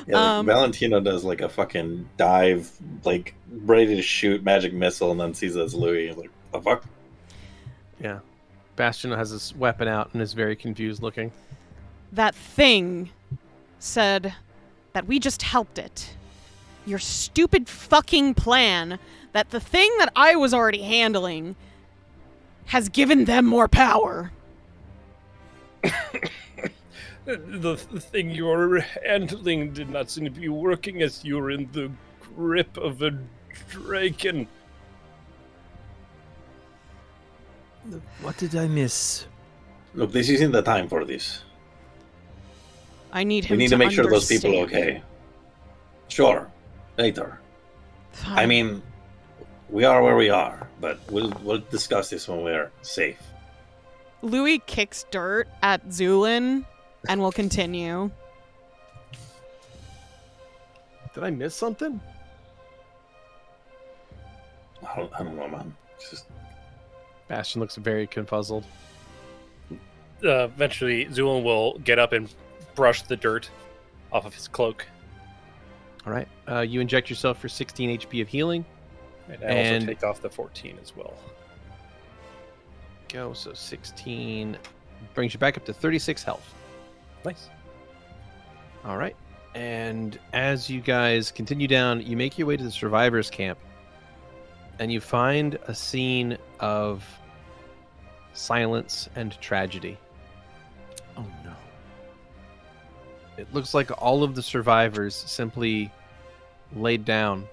Valentino does like a fucking dive, like ready to shoot magic missile, and then sees us Louie. He's like, the fuck?
Yeah. Bastion has his weapon out and is very confused looking.
That thing said that we just helped it. Your stupid fucking plan that the thing that I was already handling has given them more power.
The thing you're handling did not seem to be working as you're in the grip of a draken.
What did I miss?
Look, this isn't the time for this.
I need him
We need to make sure those people are
understand.
okay. Sure, later.
Fine.
I mean, we are where we are, but we'll discuss this when we're safe.
Louie kicks dirt at Zu'lin and will continue.
Did I miss something?
I don't know, man. It's just
Bastion looks very confuzzled.
Eventually, Zu'lin will get up and brush the dirt off of his cloak.
All right. You inject yourself for 16 HP of healing.
And I
And-
also take off the 14 as well.
Go. So 16 brings you back up to 36 health.
Nice.
All right. And as you guys continue down, you make your way to the survivors' camp. And you find a scene of silence and tragedy.
Oh no.
It looks like all of the survivors simply laid down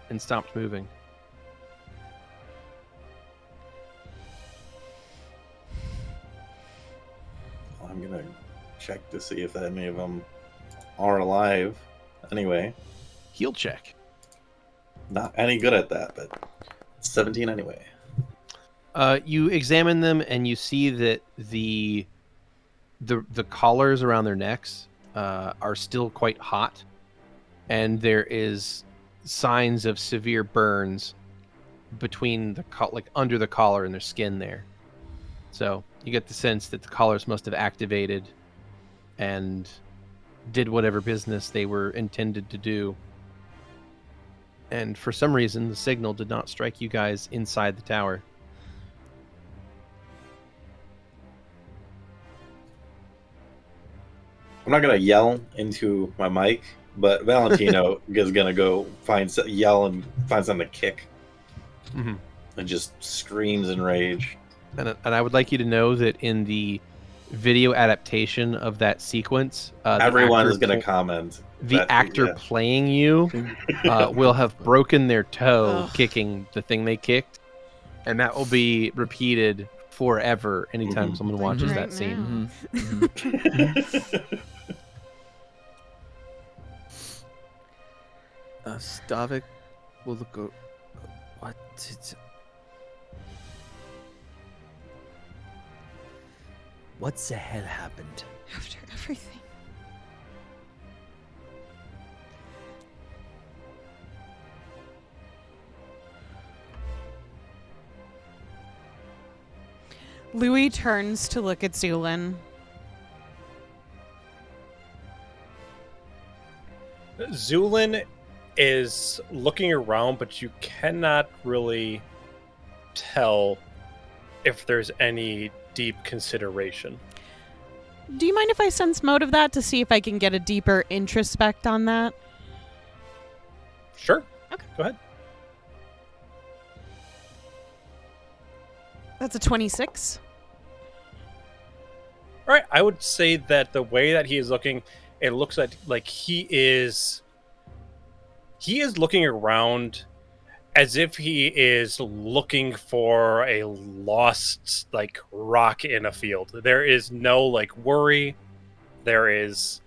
and stopped moving.
I'm gonna check to see if any of them are alive. Anyway,
Heal check.
not any good at that, but 17 anyway.
You examine them and you see that the collars around their necks are still quite hot, and there is signs of severe burns between the under the collar and their skin there. So you get the sense that the collars must have activated and did whatever business they were intended to do. And for some reason, the signal did not strike you guys inside the tower.
I'm not gonna yell into my mic, but Valentino is gonna go yell and find something to kick, and just screams in rage.
And I would like you to know that in the video adaptation of that sequence,
everyone is gonna comment.
The actor playing you will have broken their toe kicking the thing they kicked, and that will be repeated forever anytime someone watches that scene.
Stavik will look. What the hell happened?
After everything. Louie turns to look at Zu'lin.
Zu'lin is looking around, but you cannot really tell if there's any deep consideration.
Do you mind if I sense mode of that to see if I can get a deeper introspect on that?
Sure.
Okay.
Go ahead.
That's a 26.
All right. I would say that the way that he is looking, it looks like he is looking around as if he is looking for a lost rock in a field. There is no worry. There's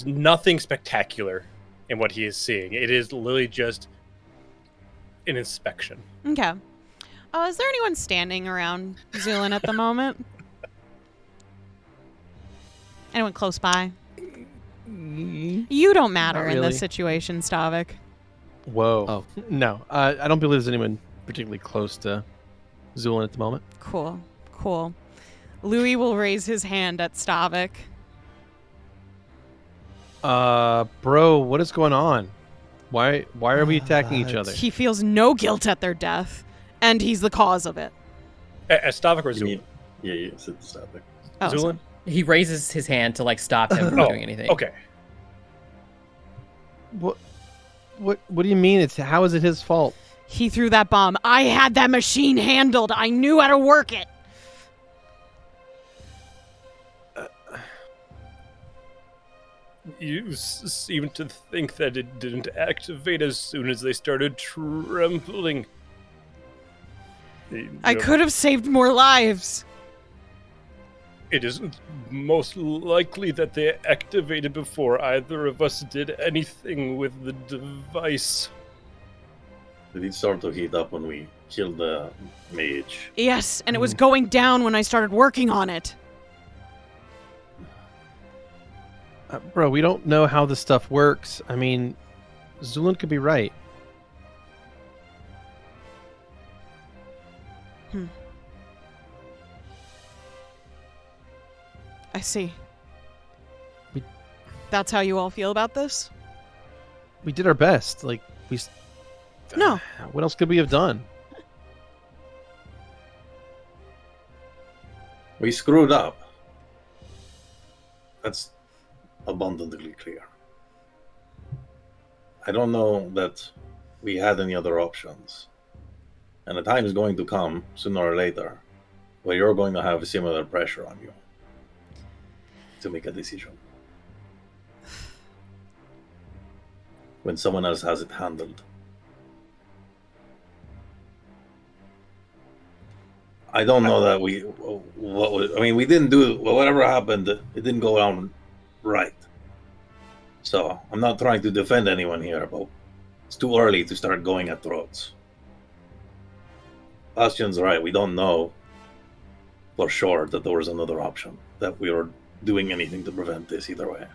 nothing spectacular in what he is seeing. It is literally just an inspection.
Okay. Is there anyone standing around Zu'lin at the moment? Anyone close by? You don't matter
Not
in
really.
this situation, Stavik.
Whoa.
Oh.
No. I don't believe there's anyone particularly close to Zu'lin at the moment.
Cool. Louie will raise his hand at Stavik.
Bro, what is going on? Why are we attacking each other?
He feels no guilt at their death, and he's the cause of it.
Stavik or Zu'lin?
Yeah, you said Stavik.
Oh,
Zu'lin?
He raises his hand to stop him from doing anything.
Okay.
What do you mean? How is it his fault?
He threw that bomb. I had that machine handled. I knew how to work it.
You seem to think that it didn't activate as soon as they started trembling.
I could have saved more lives.
It is most likely that they activated before either of us did anything with the device.
Did it start to heat up when we killed the mage?
Yes, and it was going down when I started working on it.
Bro, we don't know how this stuff works. I mean, Zu'lin could be right.
I see. That's how you all feel about this?
We did our best.
No.
What else could we have done?
We screwed up. That's abundantly clear. I don't know that we had any other options. And the time is going to come, sooner or later, where you're going to have similar pressure on you to make a decision. When someone else has it handled. I don't know that we didn't do whatever happened. It didn't go down right. So I'm not trying to defend anyone here, but it's too early to start going at throats. Bastion's right. We don't know for sure that there was another option, that we were doing anything to prevent this either way.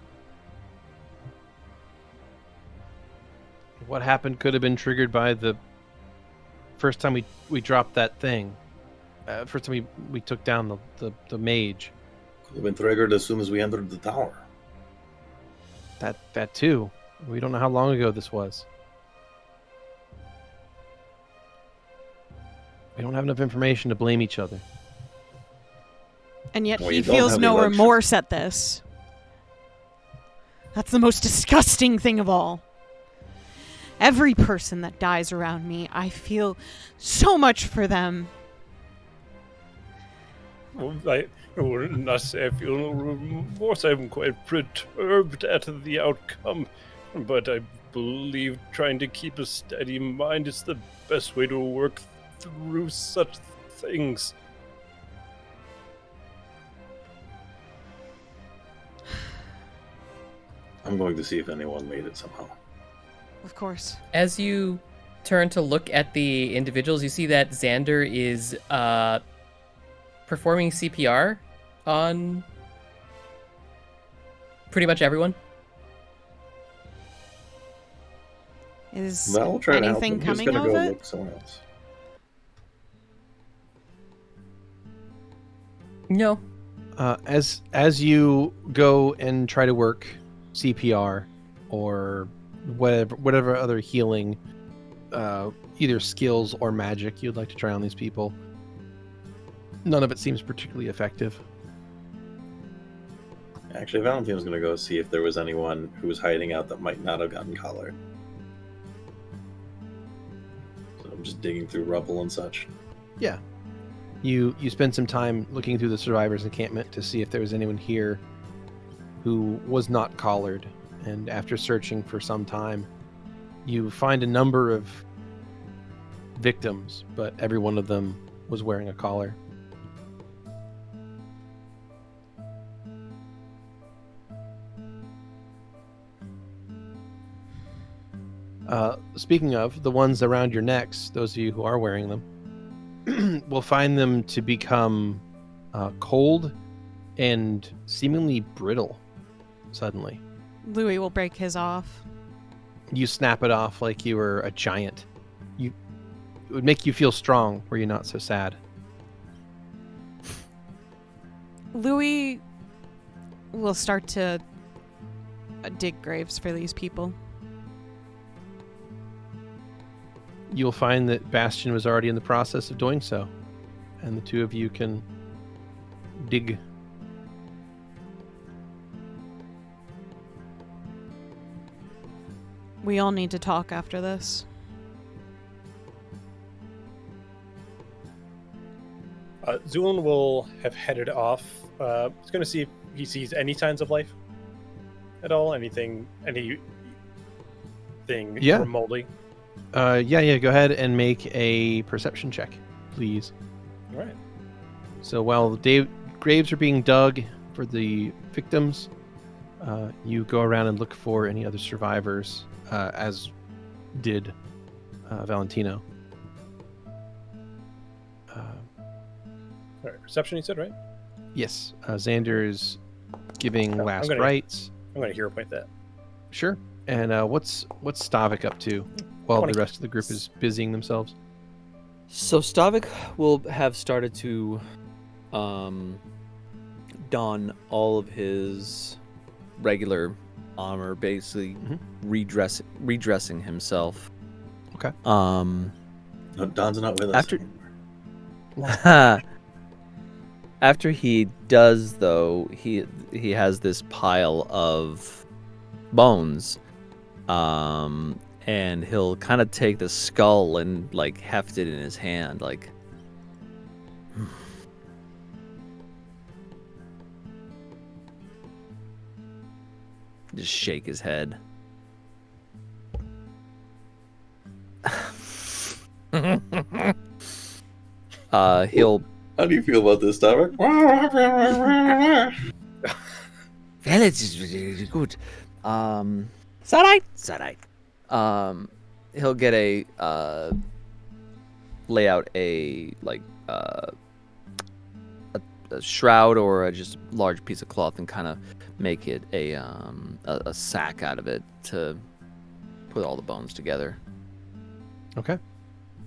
what happened could have been triggered by the first time we dropped that thing. First time we took down the mage.
Could have been triggered as soon as we entered the tower.
That too. We don't know how long ago this was. We don't have enough information to blame each other.
And yet
Well,
he
you don't
feels
have
no
the luxury.
remorse at this. That's the most disgusting thing of all. Every person that dies around me, I feel so much for them.
I not say I feel no remorse. I'm quite perturbed at the outcome, but I believe trying to keep a steady mind is the best way to work through such things.
I'm going to see if anyone made it somehow.
Of course.
As you turn to look at the individuals, you see that Xander is performing CPR on pretty much everyone.
Is
Well, I'll try to help
anything
him. He's
coming
gonna
of
go
it?
look somewhere else.
No.
As you go and try to work CPR or whatever other healing, either skills or magic you'd like to try on these people, none of it seems particularly effective.
Actually, Valentino's going to go see if there was anyone who was hiding out that might not have gotten collared. So I'm just digging through rubble and such.
Yeah. You spend some time looking through the survivors' encampment to see if there was anyone here who was not collared, and after searching for some time, you find a number of victims, but every one of them was wearing a collar. Speaking of, the ones around your necks, those of you who are wearing them, will find them to become cold and seemingly brittle suddenly.
Louie will break his off.
You snap it off like you were a giant. It would make you feel strong, were you not so sad.
Louie will start to dig graves for these people.
You'll find that Bastion was already in the process of doing so, and the two of you can dig.
We all need to talk after this.
Zu'lin will have headed off. He's going to see if he sees any signs of life at all. Anything remotely.
Yeah, go ahead and make a perception check, please.
All right.
So while the graves are being dug for the victims, you go around and look for any other survivors, as did Valentino.
All right. Perception, you said, right?
Yes, Xander is giving last
gonna-
rites.
I'm going to hero point that.
Sure. And what's Stavik up to while
20.
the rest of the group is busying themselves?
So Stavik will have started to don all of his regular armor, basically redressing himself.
Okay.
No, Don's not with us
After-
anymore.
After he does, though, he has this pile of bones, and he'll kind of take the skull and like heft it in his hand, like. Just shake his head. He'll.
How do you feel about this, Stavik?
Well, it's really good. It's alright. He'll get a lay out a shroud or a just large piece of cloth and kind of make it a sack out of it to put all the bones together.
Okay.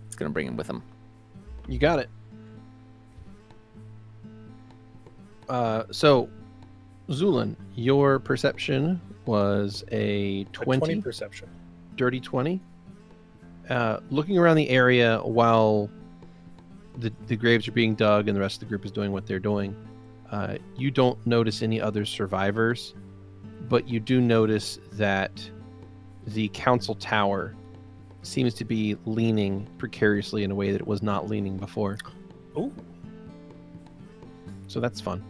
It's gonna bring him with him.
You got it. So, Zu'lin, your perception was a 20
perception.
Dirty 20. Looking around the area while the graves are being dug and the rest of the group is doing what they're doing, you don't notice any other survivors, but you do notice that the council tower seems to be leaning precariously in a way that it was not leaning before.
Ooh.
So that's fun.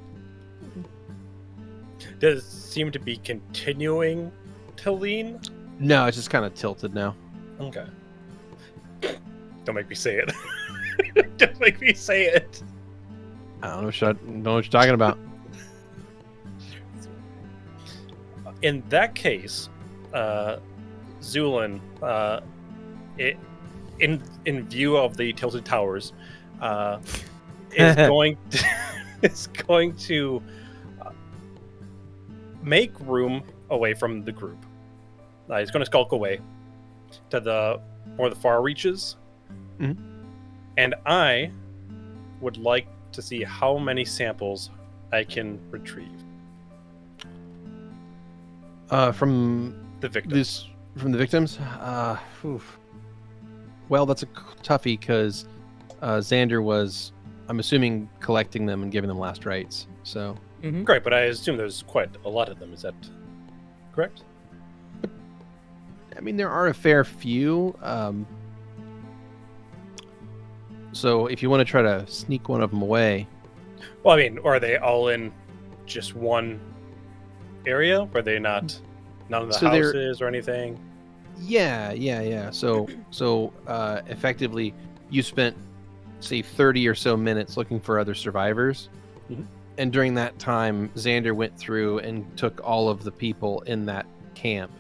Does it seem to be continuing to lean?
No, it's just kind of tilted now.
Okay. Don't make me say it. Don't make me say it.
I don't know what you're talking about.
In that case, Zu'lin, in view of the tilted towers, is going to make room away from the group. He's going to skulk away to the far reaches, and I would like to see how many samples I can retrieve
from
the victims.
From the victims. Well, that's a toughie because Xander was, I'm assuming, collecting them and giving them last rites. So
Great, but I assume there's quite a lot of them. Is that correct?
I mean, there are a fair few. So if you want to try to sneak one of them away.
Well, I mean, are they all in just one area? Are they not none of the houses or anything?
Yeah. So effectively, you spent, say, 30 or so minutes looking for other survivors. And during that time, Xander went through and took all of the people in that camp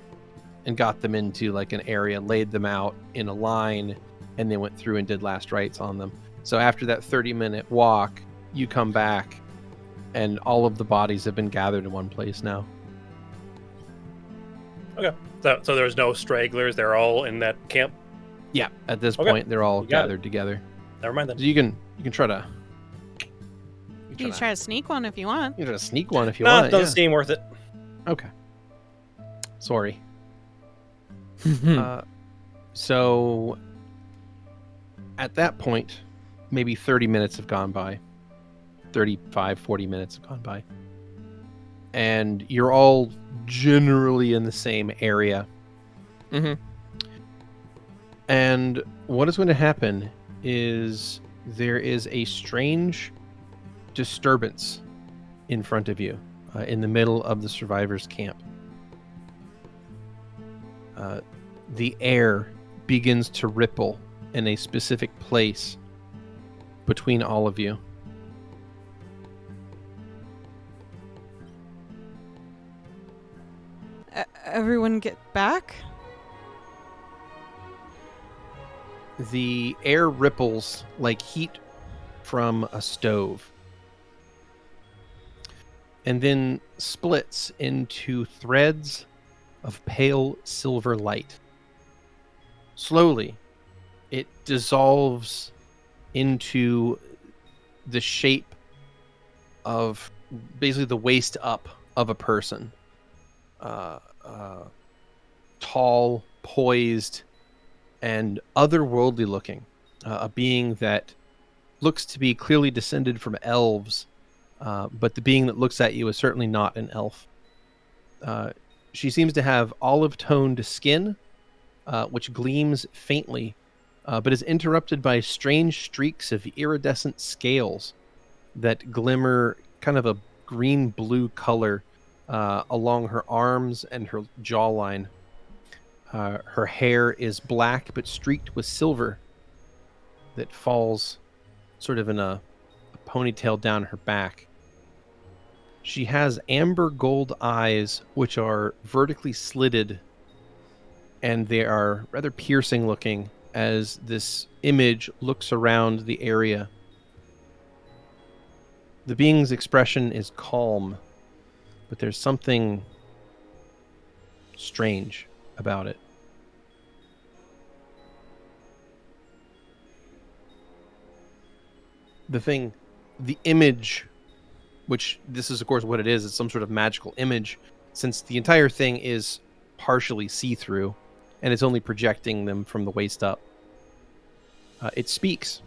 and got them into like an area, laid them out in a line, and then went through and did last rites on them. So after that 30-minute walk, you come back and all of the bodies have been gathered in one place now.
Okay. So there's no stragglers. They're all in that camp?
Yeah. At this point, they're all gathered together.
Never mind then.
So you can try to...
You can try to sneak one if you want.
You can try to sneak one if you
want.
want.
Doesn't seem worth it.
Okay. Sorry. So at that point, maybe 30 minutes have gone by. 35, 40 minutes have gone by. And you're all generally in the same area. And what is going to happen is there is a strange disturbance in front of you, in the middle of the survivors' camp. The air begins to ripple in a specific place between all of you.
Everyone get back?
The air ripples like heat from a stove, and then splits into threads of pale silver light. Slowly, it dissolves into the shape of basically the waist up of a person. Tall, poised, and otherworldly looking. A being that looks to be clearly descended from elves, but the being that looks at you is certainly not an elf. She seems to have olive-toned skin, which gleams faintly, but is interrupted by strange streaks of iridescent scales that glimmer kind of a green-blue color along her arms and her jawline. Her hair is black but streaked with silver that falls sort of in a ponytail down her back. She has amber gold eyes which are vertically slitted, and they are rather piercing looking as this image looks around the area. The being's expression is calm, but there's something strange about it. the image, which this is of course what it is, it's some sort of magical image, since the entire thing is partially see-through and it's only projecting them from the waist up. It speaks.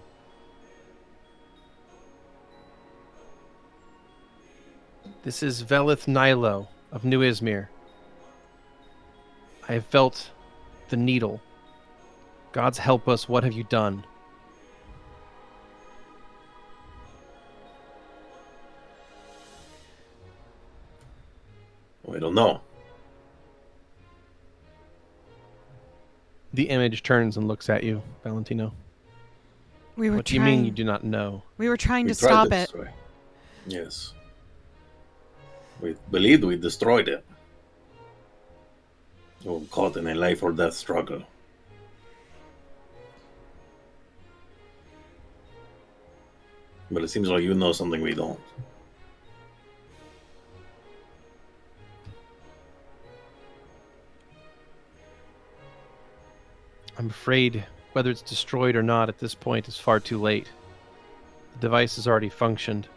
This is Velith Nilo of New Izmir. I have felt the needle. Gods help us, what have you done?
We don't know.
The image turns and looks at you, Valentino. What do you mean you do not know?
We were trying
We
to
tried
stop
to
it.
destroy. Yes. We believed we destroyed it. So caught in a life or death struggle. But it seems like you know something we don't.
I'm afraid whether it's destroyed or not at this point is far too late. The device has already functioned.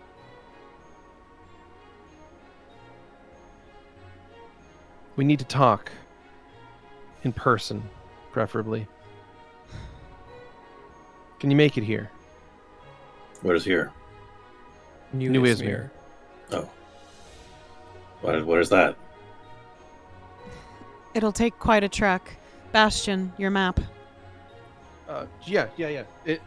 We need to talk. In person, preferably. Can you make it here?
Where's here?
New Izmir.
Oh. Where's that?
It'll take quite a trek. Bastion, your map.
Yeah.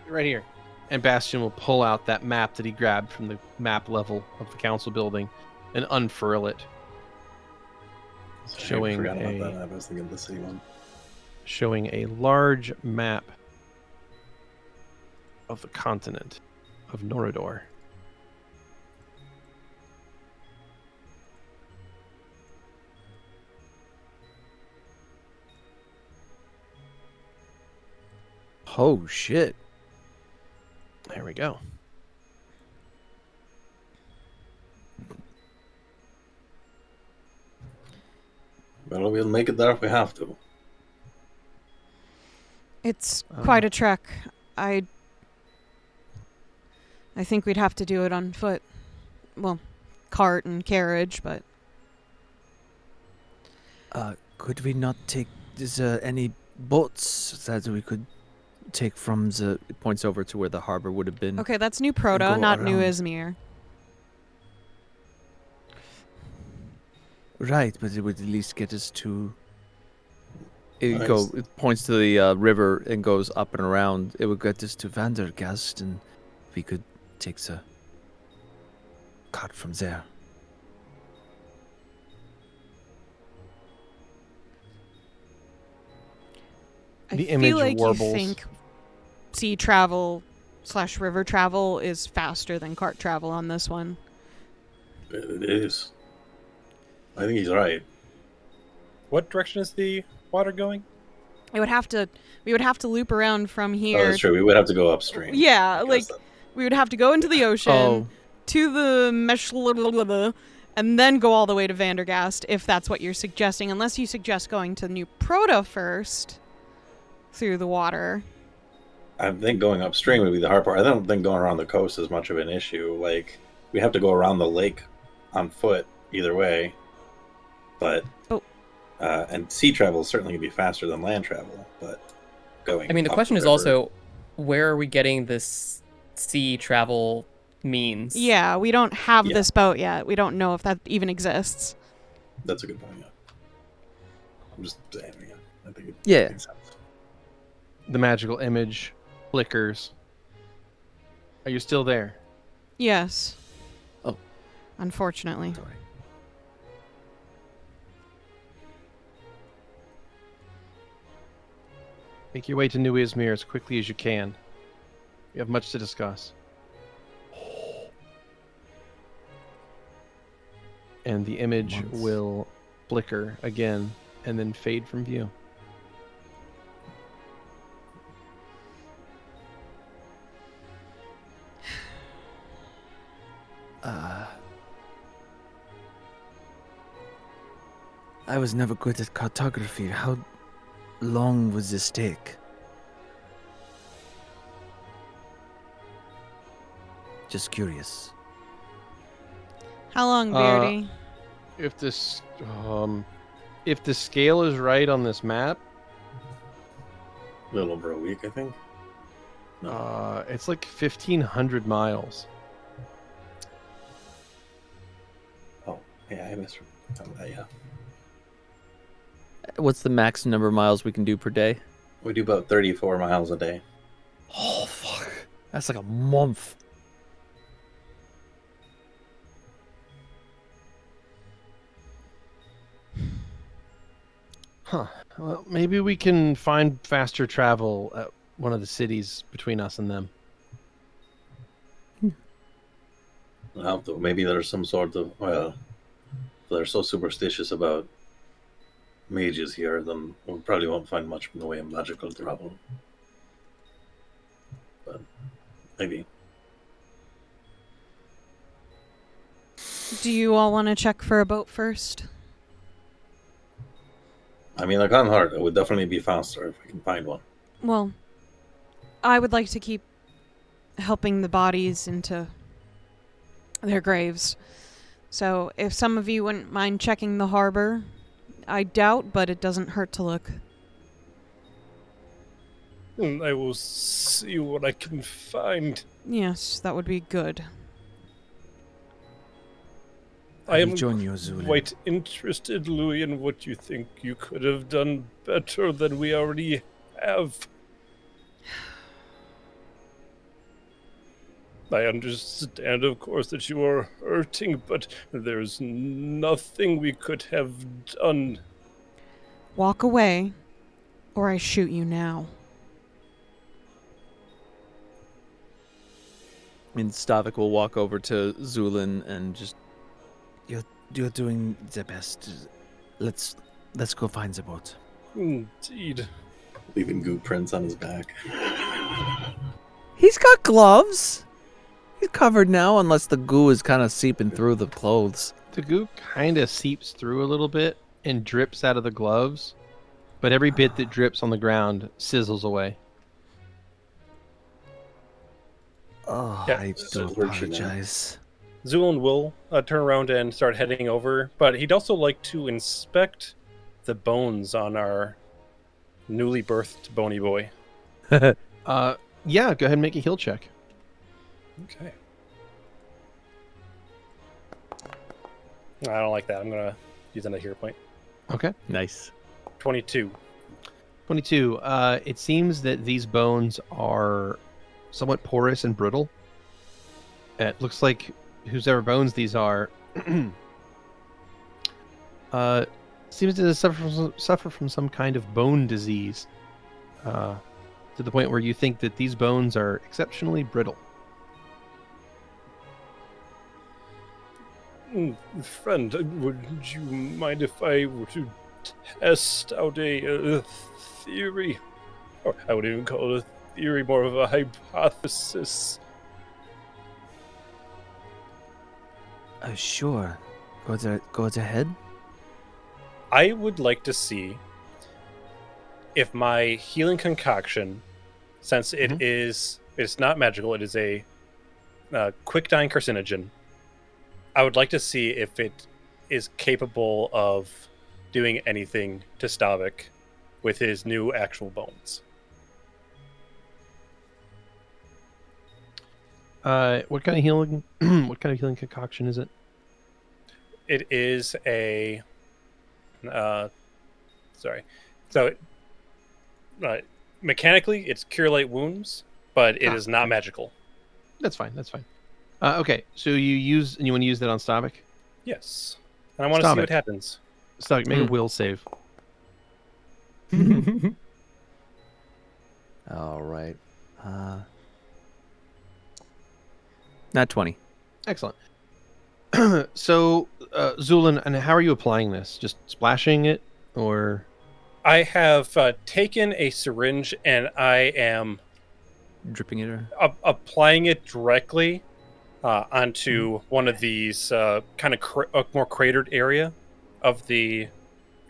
Right here. And Bastion will pull out that map that he grabbed from the map level of the council building and unfurl it. Showing
I forgot about that map. I was thinking of the city one.
Showing a large map of the continent of Norador.
Oh, shit.
There we go.
Well, we'll make it there if we have to.
It's quite a trek. I think we'd have to do it on foot. Well, cart and carriage, but...
Could we not take... Is there any boats that we could take from the... It points over to where the harbor would have been.
Okay, that's New Proto,
Go
not New
around.
Izmir.
Right, but it would at least get us to...
Nice.
It points to the river and goes up and around. It would get us to Vandergast, and we could take the cart from there.
The
I
image
feel like
warbles.
you think sea travel / river travel is faster than cart travel on this one.
It is. I think he's right.
What direction is the water going?
We would have to loop around from
Oh,
here.
that's true. We would have to go upstream.
Yeah,
I guess
like
that-
we would have to go into the ocean to the mesh and then go all the way to Vandergast if that's what you're suggesting, unless you suggest going to New Proto first through the water.
I think going upstream would be the hard part. I don't think going around the coast is much of an issue. Like, we have to go around the lake on foot either way. But and sea travel is certainly going to be faster than land travel. But going.
I mean, the
up
question is
river-
also, where are we getting this sea travel means?
Yeah, we don't have
Yeah.
this boat yet. We don't know if that even exists.
That's a good point. Yeah. I'm just saying. Yeah, I think it
Yeah.
makes sense.
The magical image flickers. Are you still there?
Yes.
Oh.
Unfortunately.
Sorry.
Make your way to New Izmir as quickly as you can. We have much to discuss. And the image
Months.
will flicker again and then fade from view.
I was never good at cartography. How long was this take? Just curious.
How long, Beardy?
If the scale is right on this map,
A little over a week, I think.
it's like 1,500 miles.
Oh, yeah, I missed. Yeah,
What's the max number of miles we can do per day?
we do about 34 miles a day.
Oh, fuck. That's like a month.
Huh. Well, maybe we can find faster travel at one of the cities between us and them.
Maybe there's some sort of, well, they're so superstitious about mages here, then we probably won't find much in the way of magical travel. But maybe.
Do you all want to check for a boat first?
I mean, I can't hurt. It would definitely be faster if we can find one.
Well, I would like to keep helping the bodies into their graves. So if some of you wouldn't mind checking the harbor, I doubt, but it doesn't hurt to look.
I will see what I can find.
Yes, that would be good.
I am
join you, Zu'lin.
quite interested, Louie, in what you think you could have done better than we already have. I understand, of course, that you are hurting, but there's nothing we could have done.
Walk away, or I shoot you now.
And Stavik will walk over to Zu'lin and just, you're doing the best. Let's go find the boat.
Indeed.
Leaving goop prints on his back.
He's got gloves. He's covered now, unless the goo is kind of seeping through the clothes.
The goo kind of seeps through a little bit and drips out of the gloves, but every bit that drips on the ground sizzles away.
Oh,
Yeah,
I do apologize.
Zu'lin will turn around and start heading over, but he'd also like to inspect the bones on our newly birthed bony boy.
Yeah, go ahead and make a heal check.
Okay. I don't like that. I'm going to use another hero point.
Okay.
Nice.
22.
22. It seems that these bones are somewhat porous and brittle. It looks like whosever bones these are seems to suffer from some kind of bone disease, to the point where you think that these bones are exceptionally brittle.
Friend, would you mind if I were to test out a theory? Or I would even call it a theory, more of a hypothesis.
Sure. Go ahead.
I would like to see if my healing concoction, since it's not magical, it is a quick dying carcinogen. I would like to see if it is capable of doing anything to Stavik with his new actual bones.
What kind of healing? What kind of healing concoction is it?
It is a. So, mechanically, it's cure light wounds, but it is not magical.
That's fine. Okay, so you want to use that on Stavik?
Yes, and I want to see what happens.
Stavik, make a will save.
All right. Not 20.
Excellent. So, Zu'lin, and how are you applying this? Just splashing it, or?
I have taken a syringe and I am
dripping it,
applying it directly onto one of these kind of more cratered area of the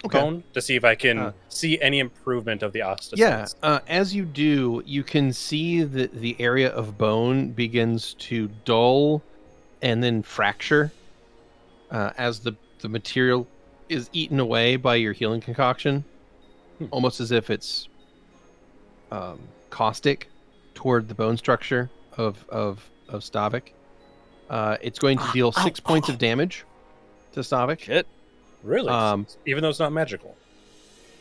bone to see if I can see any improvement of the osteocytes.
Yeah, as you do, you can see that the area of bone begins to dull and then fracture as the material is eaten away by your healing concoction, almost as if it's caustic toward the bone structure of Stavik. It's going to deal 6 points of damage to Stavik.
Shit. Really? Even though it's not magical?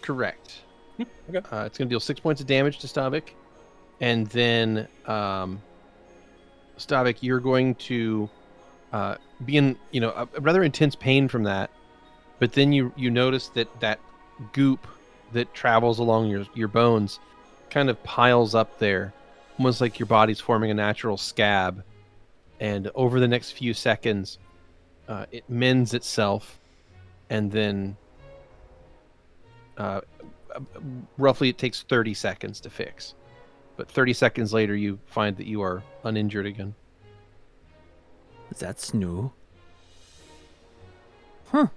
Correct.
Okay.
It's going to deal 6 points of damage to Stavik. And then, Stavik, you're going to be in, a rather intense pain from that. But then you notice that goop that travels along your bones kind of piles up there, almost like your body's forming a natural scab. And over the next few seconds, it mends itself, and then roughly it takes 30 seconds to fix. But 30 seconds later, you find that you are uninjured again.
That's new. Huh.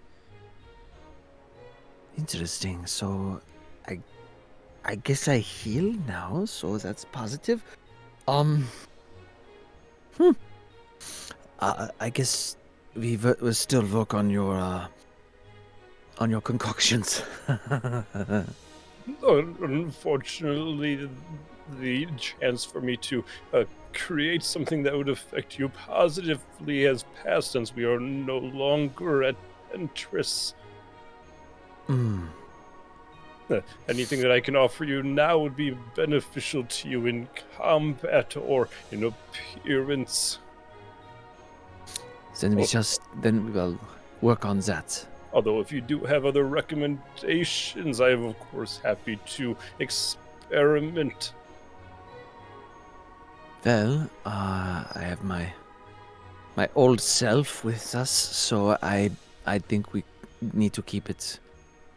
Interesting. So, I guess I heal now, so that's positive. I guess we'll still work on your concoctions.
Unfortunately, the chance for me to create something that would affect you positively has passed since we are no longer at Entris. Anything that I can offer you now would be beneficial to you in combat or in appearance.
Then we will work on that.
Although if you do have other recommendations, I am of course happy to experiment.
Well, I have my old self with us, so I think we need to keep it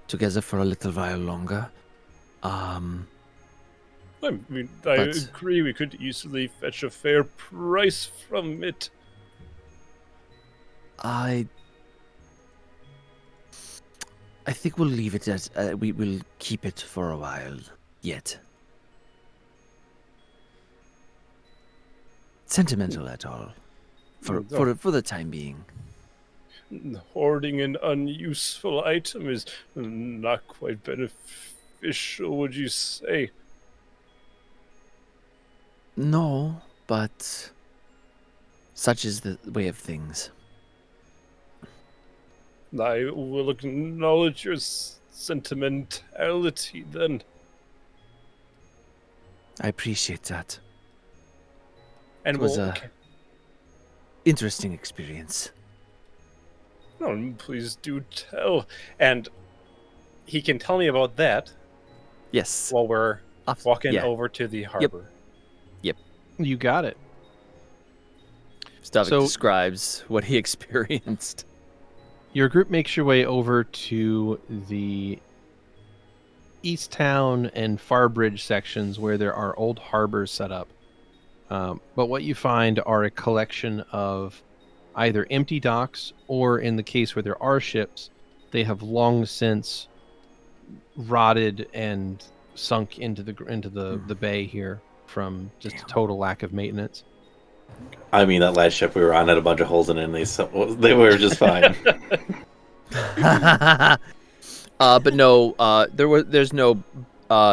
together for a little while longer.
I agree. We could easily fetch a fair price from it.
I think we'll leave it as we will keep it for a while yet. Sentimental at all, for the time being.
Hoarding an unuseful item is not quite beneficial, would you say?
No, but such is the way of things.
I will acknowledge your sentimentality then.
I appreciate that.
And
it was a interesting experience.
No, please do tell. And he can tell me about that.
Yes.
While we're walking over to the harbor.
Yep.
You got it.
Stavik describes what he experienced.
Your group makes your way over to the East Town and Farbridge sections where there are old harbors set up. But what you find are a collection of either empty docks, or in the case where there are ships, they have long since rotted and sunk into the bay here from just a total lack of maintenance.
I mean, that last ship we were on had a bunch of holes in it, and they were just fine.
But no, there's no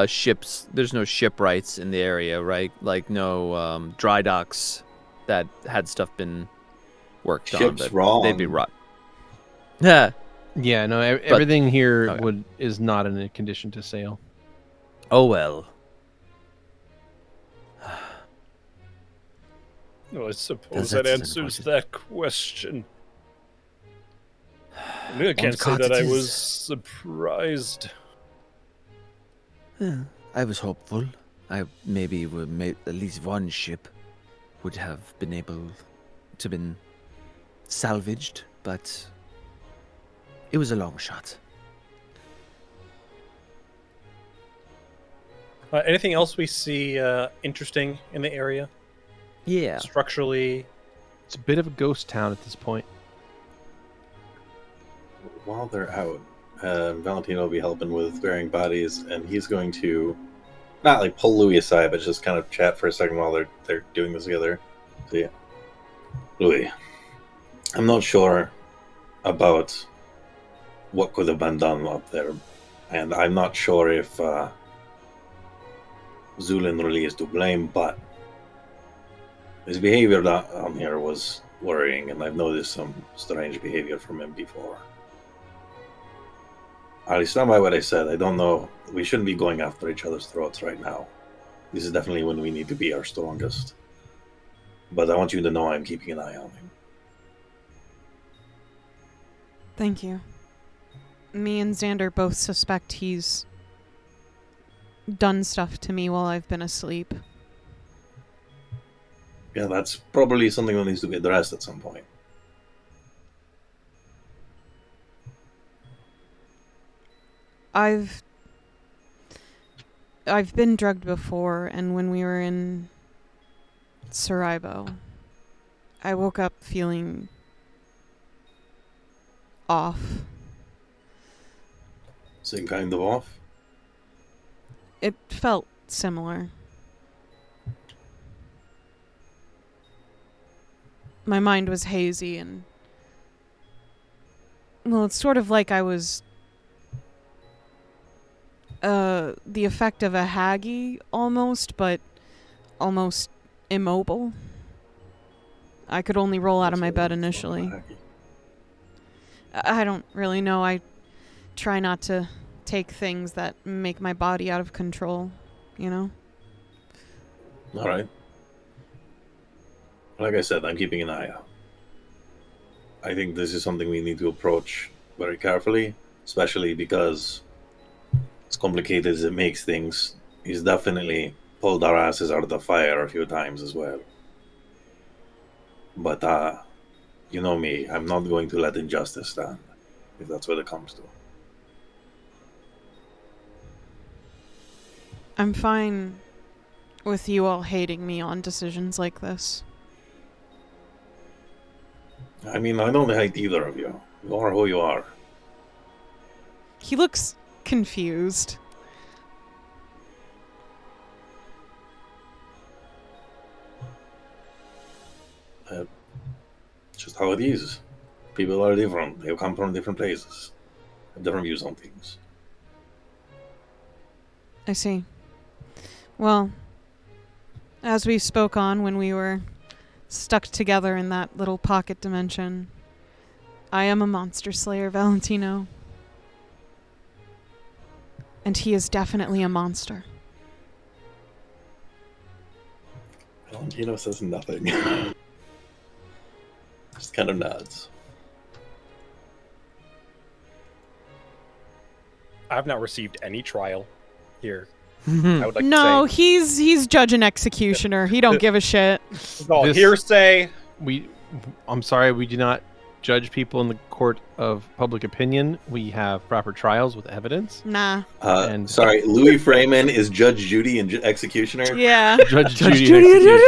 ships. There's no shipwrights in the area, right? Like no dry docks that had stuff been worked on.
Ship's wrong.
They'd be rot. Yeah.
Yeah. No. Everything here is not in a condition to sail.
Oh well.
Well, I suppose that answers that question. I can't say that I was surprised.
Yeah, I was hopeful. At least one ship would have been able to been salvaged, but it was a long shot.
Anything else we see interesting in the area?
Yeah.
Structurally,
it's a bit of a ghost town at this point.
While they're out, Valentino will be helping with burying bodies, and he's going to not like pull Louie aside, but just kind of chat for a second while they're doing this together. So yeah, Louie, I'm not sure about what could have been done up there, and I'm not sure if Zu'lin really is to blame, but his behavior down here was worrying, and I've noticed some strange behavior from him before. I'll stand by what I said. I don't know. We shouldn't be going after each other's throats right now. This is definitely when we need to be our strongest. But I want you to know I'm keeping an eye on him.
Thank you. Me and Xander both suspect he's done stuff to me while I've been asleep.
Yeah, that's probably something that needs to be addressed at some point.
I've been drugged before, and when we were in Saraibo, I woke up feeling off.
Same kind of off?
It felt similar. My mind was hazy and... Well, it's sort of like I was... the effect of a Haggy, almost, but almost immobile. I could only roll out of my bed initially. I don't really know. I try not to take things that make my body out of control, you know?
Alright. Like I said, I'm keeping an eye out. I think this is something we need to approach very carefully, especially because as complicated as it makes things, he's definitely pulled our asses out of the fire a few times as well. But, you know me, I'm not going to let injustice stand, if that's what it comes to.
I'm fine with you all hating me on decisions like this.
I mean, I don't hate either of you. You are who you are.
He looks confused.
Just how it is. People are different. They come from different places. Have different views on things.
I see. Well, as we spoke on when we were stuck together in that little pocket dimension, I am a monster slayer, Valentino. And he is definitely a monster.
Valentino says nothing. Just kind of nods.
I've not received any trial here. I would like
No,
to say.
he's judge and executioner. He don't give a shit.
It's all
This-
hearsay.
I'm sorry, we do not judge people in the court of public opinion. We have proper trials with evidence.
Nah.
And-
Sorry, Louis Freeman is Judge Judy and Executioner?
Yeah.
Judge Judy execution.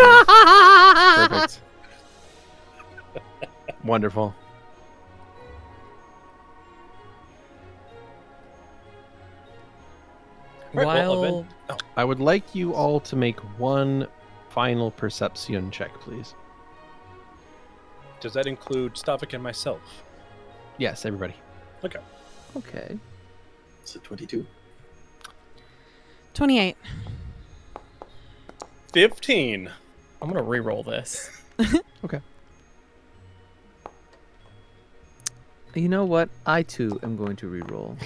Perfect. Wonderful.
Right, well,
While
I would like you all to make one final perception check, please.
Does that include Stavik and myself?
Yes, everybody.
Okay.
Okay.
It's a 22.
28.
15.
I'm gonna re-roll this.
Okay.
You know what? I too am going to re-roll.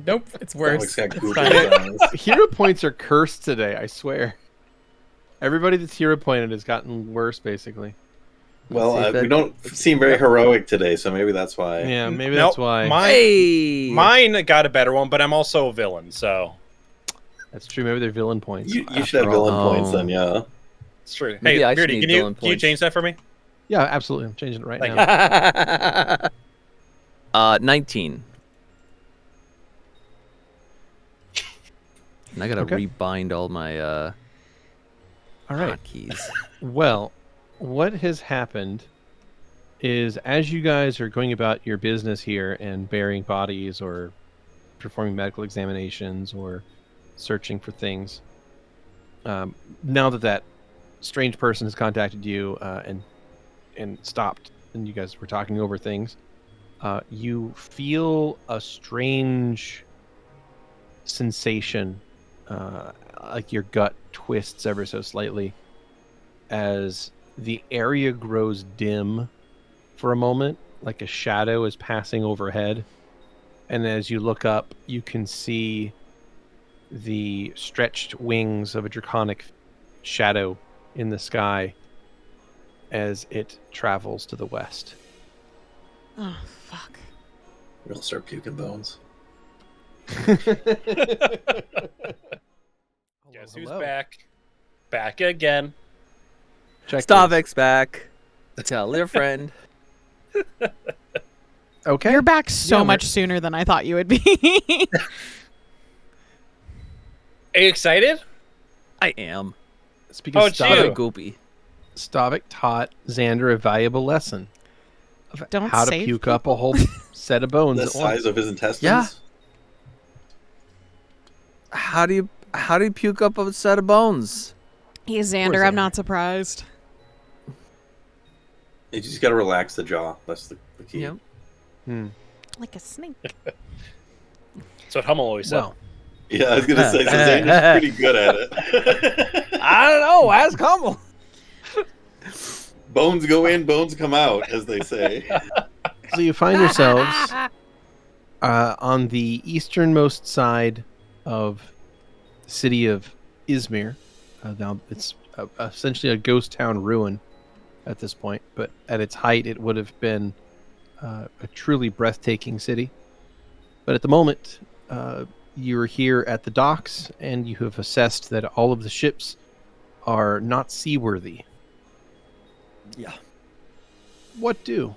Nope, it's worse.
Alex got
It's
goofy
fine.
eyes.
Hero points are cursed today, I swear. Everybody that's hero pointed has gotten worse, basically.
Well,
See if that-
we don't seem very heroic today, so maybe that's why.
Yeah, maybe
Nope,
that's why.
Mine got a better one, but I'm also a villain, so
That's true. Maybe they're villain points.
You
after
should have
all.
villain points then, yeah.
it's true.
Maybe
Hey,
I should
Beardy,
need
can you
villain
can you
points.
change that for me?
Yeah, absolutely. I'm changing it right
Thank
now.
19. And I gotta
Okay.
rebind all my
All right.
hotkeys.
Well, what has happened is as you guys are going about your business here and burying bodies or performing medical examinations or searching for things, now that strange person has contacted you and stopped, and you guys were talking over things, you feel a strange sensation, like your gut twists ever so slightly as the area grows dim for a moment, like a shadow is passing overhead. And as you look up, you can see the stretched wings of a draconic shadow in the sky as it travels to the west.
Oh, fuck.
We'll start puking bones.
Guess who's back? Back again.
Check
Stavik's back. Tell your friend.
Okay.
You're back so much sooner than I thought you would be.
Are you excited?
I am.
Speaking of
Stavik,
Goopy.
Stavik taught Xander a valuable lesson of
Don't
how to
save
puke up a whole set of bones
The
at
size
once.
of his intestines.
Yeah. How do you puke up a set of bones?
He's Xander. I'm not surprised.
You just got to relax the jaw. That's the key.
Yep.
Like a snake.
That's what Hummel always said.
Well,
Yeah, I was going to say, so Xander's pretty good at it.
I don't know. Ask Hummel.
Bones go in, bones come out, as they say.
so you find yourselves on the easternmost side of the city of Izmir. Now it's essentially a ghost town ruin at this point, but at its height it would have been a truly breathtaking city. But at the moment, you're here at the docks, and you have assessed that all of the ships are not seaworthy.
Yeah.
What do?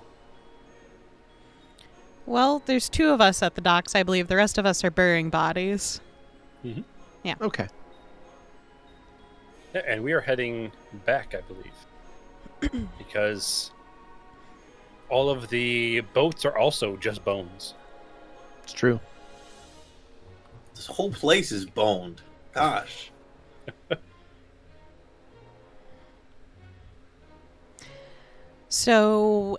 Well, there's 2 of us at the docks, I believe. The rest of us are burying bodies.
Okay.
Yeah, and we are heading back, I believe. Because all of the boats are also just bones.
It's true.
This whole place is boned. Gosh.
So,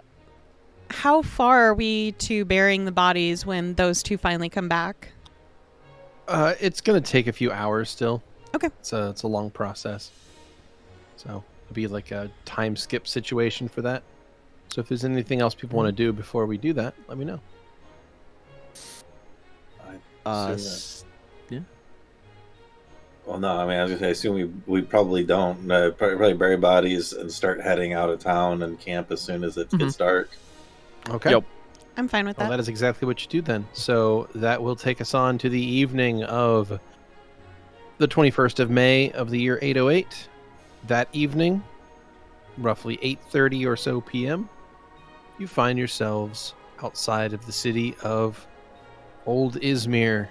how far are we to burying the bodies when those 2 finally come back?
It's going to take a few hours still.
Okay.
It's a long process. So it'll be like a time skip situation for that. So if there's anything else people want to do before we do that, let me know.
Well, no, I mean, I was going to say, I assume we probably don't. Probably bury bodies and start heading out of town and camp as soon as it gets dark.
Okay.
Yep.
I'm fine with
Well,
that.
that is exactly what you do then. So that will take us on to the evening of the 21st of May of the year 808. That evening, roughly 8:30 or so p.m., you find yourselves outside of the city of Old Izmir.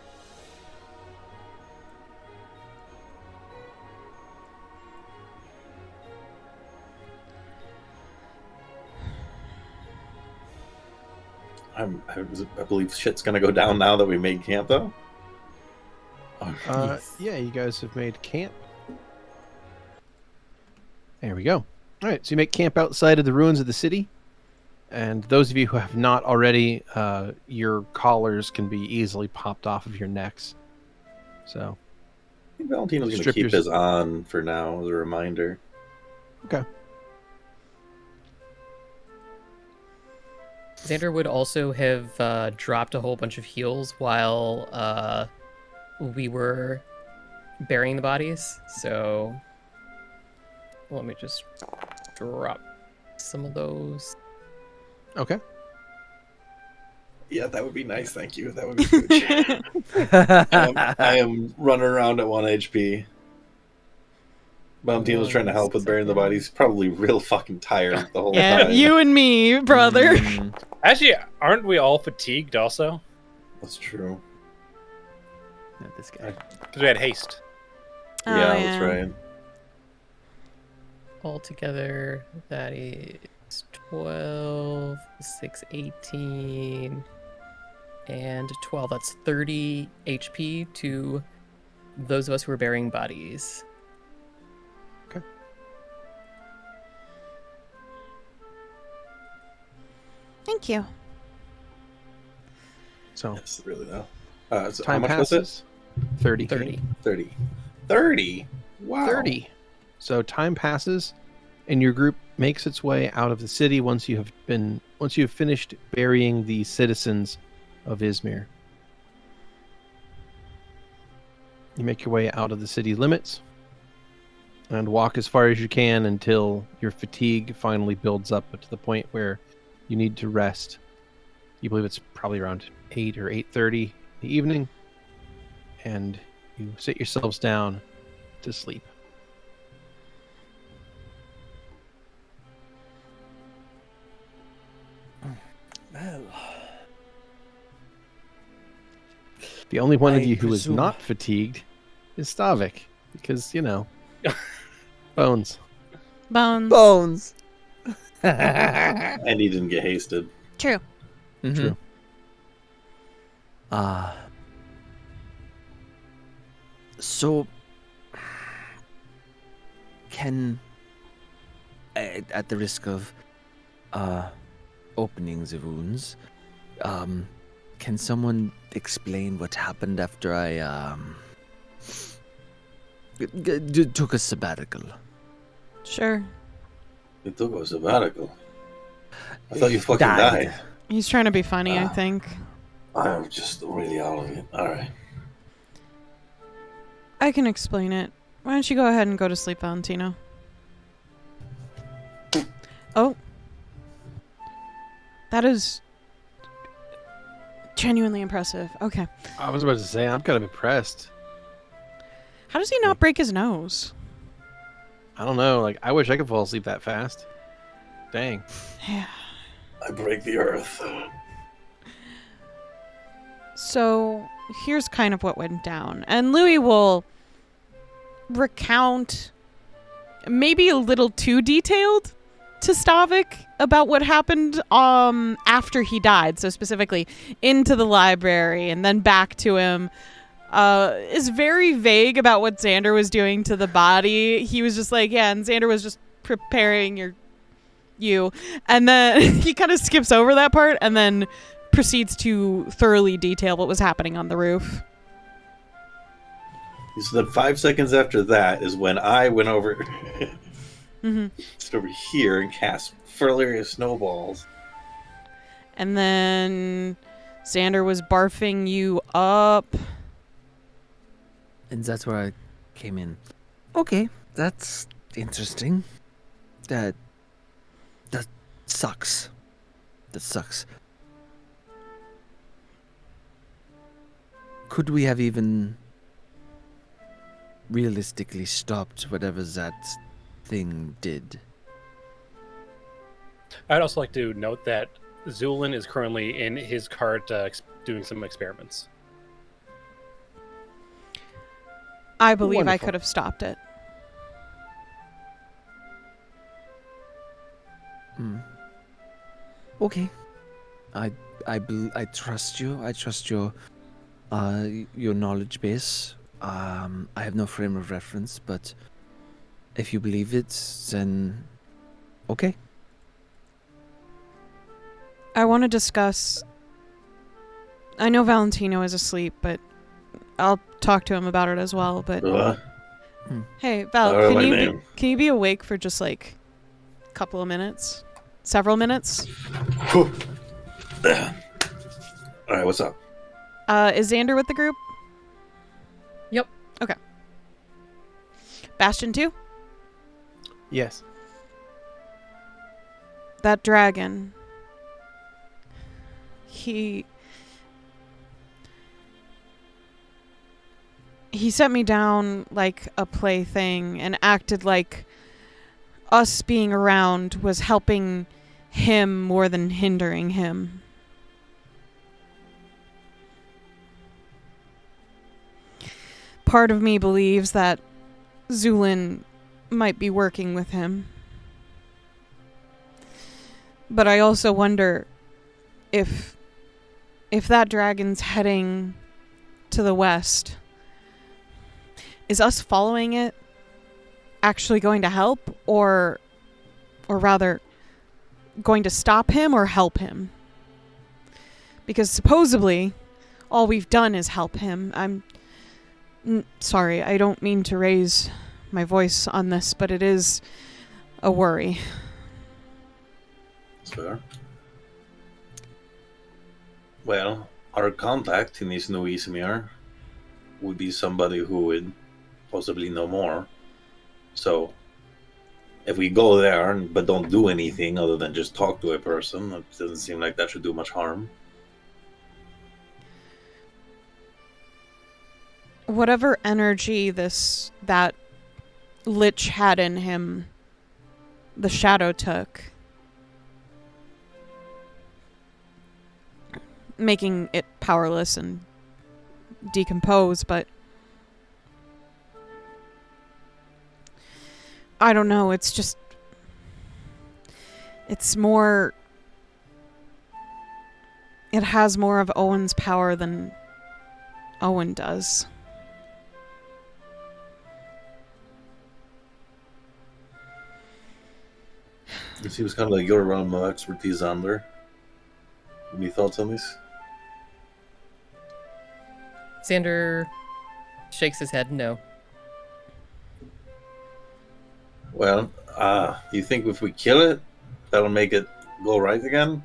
I believe shit's going to go down now that we made camp, though.
Yeah, you guys have made camp. There we go. All right, so you make camp outside of the ruins of the city. And those of you who have not already, your collars can be easily popped off of your necks. So,
I think Valentino's going to
Strip
keep
yours-
his on for now as a reminder.
okay.
Xander would also have dropped a whole bunch of heals while we were burying the bodies. So let me just drop some of those.
Okay.
Yeah, that would be nice, thank you. That would be good. I am running around at 1 HP. Valentino's trying to help with burying the bodies. Probably real fucking tired the whole
Yeah,
time.
you and me, brother.
Actually, aren't we all fatigued also?
That's true.
Not this guy.
Because we had haste.
Oh,
Yeah,
yeah.
that's right.
Altogether, that is 12, 6, 18, and 12. That's 30 HP to those of us who are burying bodies.
Thank you.
So
Yes, really though. So how
time
much
passes.
was
30.
30.
it? 30. Wow.
30. So time passes, and your group makes its way out of the city once you have finished burying the citizens of Izmir. You make your way out of the city limits and walk as far as you can until your fatigue finally builds up to the point where you need to rest. You believe it's probably around 8 or 8:30 in the evening, and you sit yourselves down to sleep.
Well,
The only one of
I
you who is
presume-
not fatigued is Stavik, because, bones.
Bones.
bones.
And he didn't get hasted.
True.
True.
So, can, at the risk of opening the wounds, can someone explain what happened after I took a sabbatical?
Sure.
It took a sabbatical. I thought you fucking died.
He's trying to be funny, I think.
I'm just really out of it. Alright.
I can explain it. Why don't you go ahead and go to sleep, Valentino? Oh. That is genuinely impressive. Okay.
I was about to say, I'm kind of impressed.
How does he not break his nose?
I don't know. Like, I wish I could fall asleep that fast. Dang.
Yeah.
I break the earth.
So here's kind of what went down. And Louie will recount maybe a little too detailed to Stavik about what happened after he died. So specifically into the library and then back to him. Is very vague about what Xander was doing to the body. He was just like, yeah, and Xander was just preparing you. And then he kind of skips over that part and then proceeds to thoroughly detail what was happening on the roof.
So then 5 seconds after that is when I went over just over here and cast further snowballs.
And then Xander was barfing you up.
And that's where I came in. Okay, that's interesting. That sucks. That sucks. Could we have even realistically stopped whatever that thing did?
I'd also like to note that Zu'lin is currently in his cart doing some experiments.
I believe I
Wonderful.
could have stopped it.
Okay. I trust you. I trust your knowledge base. I have no frame of reference, but if you believe it, then okay.
I want to discuss... I know Valentino is asleep, but I'll talk to him about it as well, but... Hey, Val, can you be awake for just, like, a couple of minutes? Several minutes?
Alright, what's up?
Is Xander with the group?
Yep.
Okay. Bastion 2?
Yes.
That dragon... He set me down like a plaything and acted like us being around was helping him more than hindering him. Part of me believes that Zu'lin might be working with him. But I also wonder if that dragon's heading to the west, is us following it actually going to help, or rather going to stop him or help him? Because supposedly all we've done is help him. I'm sorry, I don't mean to raise my voice on this, but it is a worry.
Sure. Well, our contact in this new Izmir would be somebody who would possibly know more. So, if we go there but don't do anything other than just talk to a person, it doesn't seem like that should do much harm.
Whatever energy that Lich had in him, the shadow took, making it powerless and decompose, but I don't know, it's more, it has more of Owen's power than Owen does.
It seems kind of like your realm of expertise, Xander. Any thoughts on this?
Xander shakes his head no.
Well, you think if we kill it, that'll make it go right again?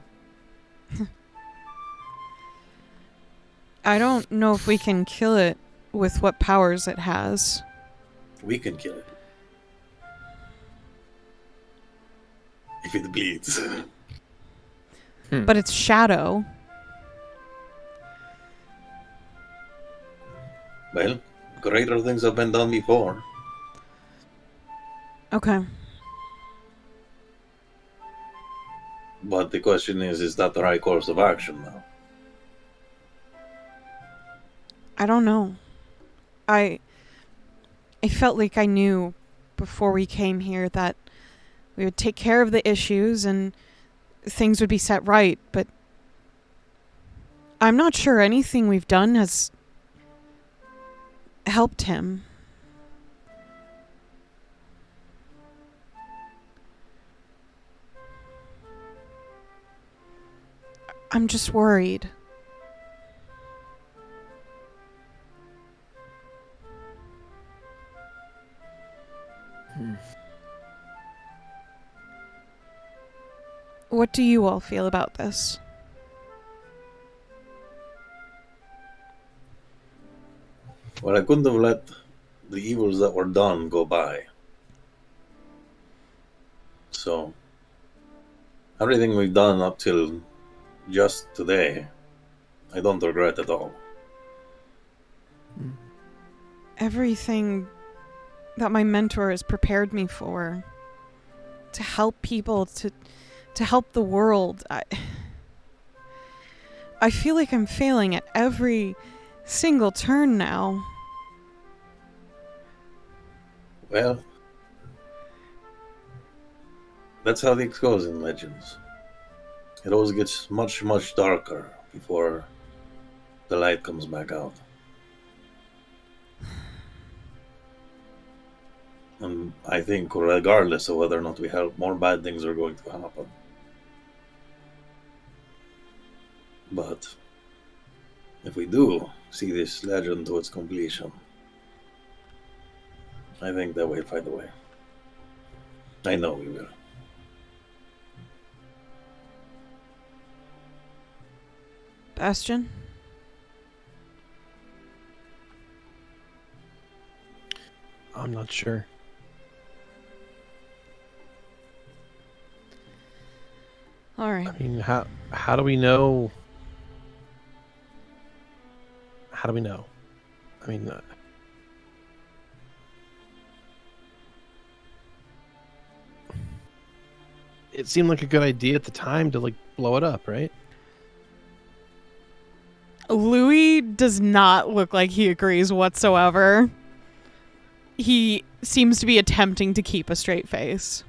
I don't know if we can kill it with what powers it has.
We can kill it. If it bleeds.
But it's shadow.
Well, greater things have been done before.
Okay.
But the question is that the right course of action now?
I don't know. I felt like I knew before we came here that we would take care of the issues and things would be set right, but I'm not sure anything we've done has helped him. I'm just worried. What do you all feel about this?
Well, I couldn't have let the evils that were done go by. So, everything we've done up till just today, I don't regret at all.
Everything that my mentor has prepared me for, to help people, to help the world. I feel like I'm failing at every single turn now.
Well, that's how it goes in Legends. It always gets much, much darker before the light comes back out. And I think regardless of whether or not we help, more bad things are going to happen. But if we do see this legend to its completion, I think that we'll find a way. I know we will.
Bastion?
I'm not sure.
All right.
I mean, how do we know? How do we know? I mean, it seemed like a good idea at the time to like blow it up, right?
Louie does not look like he agrees whatsoever. He seems to be attempting to keep a straight face.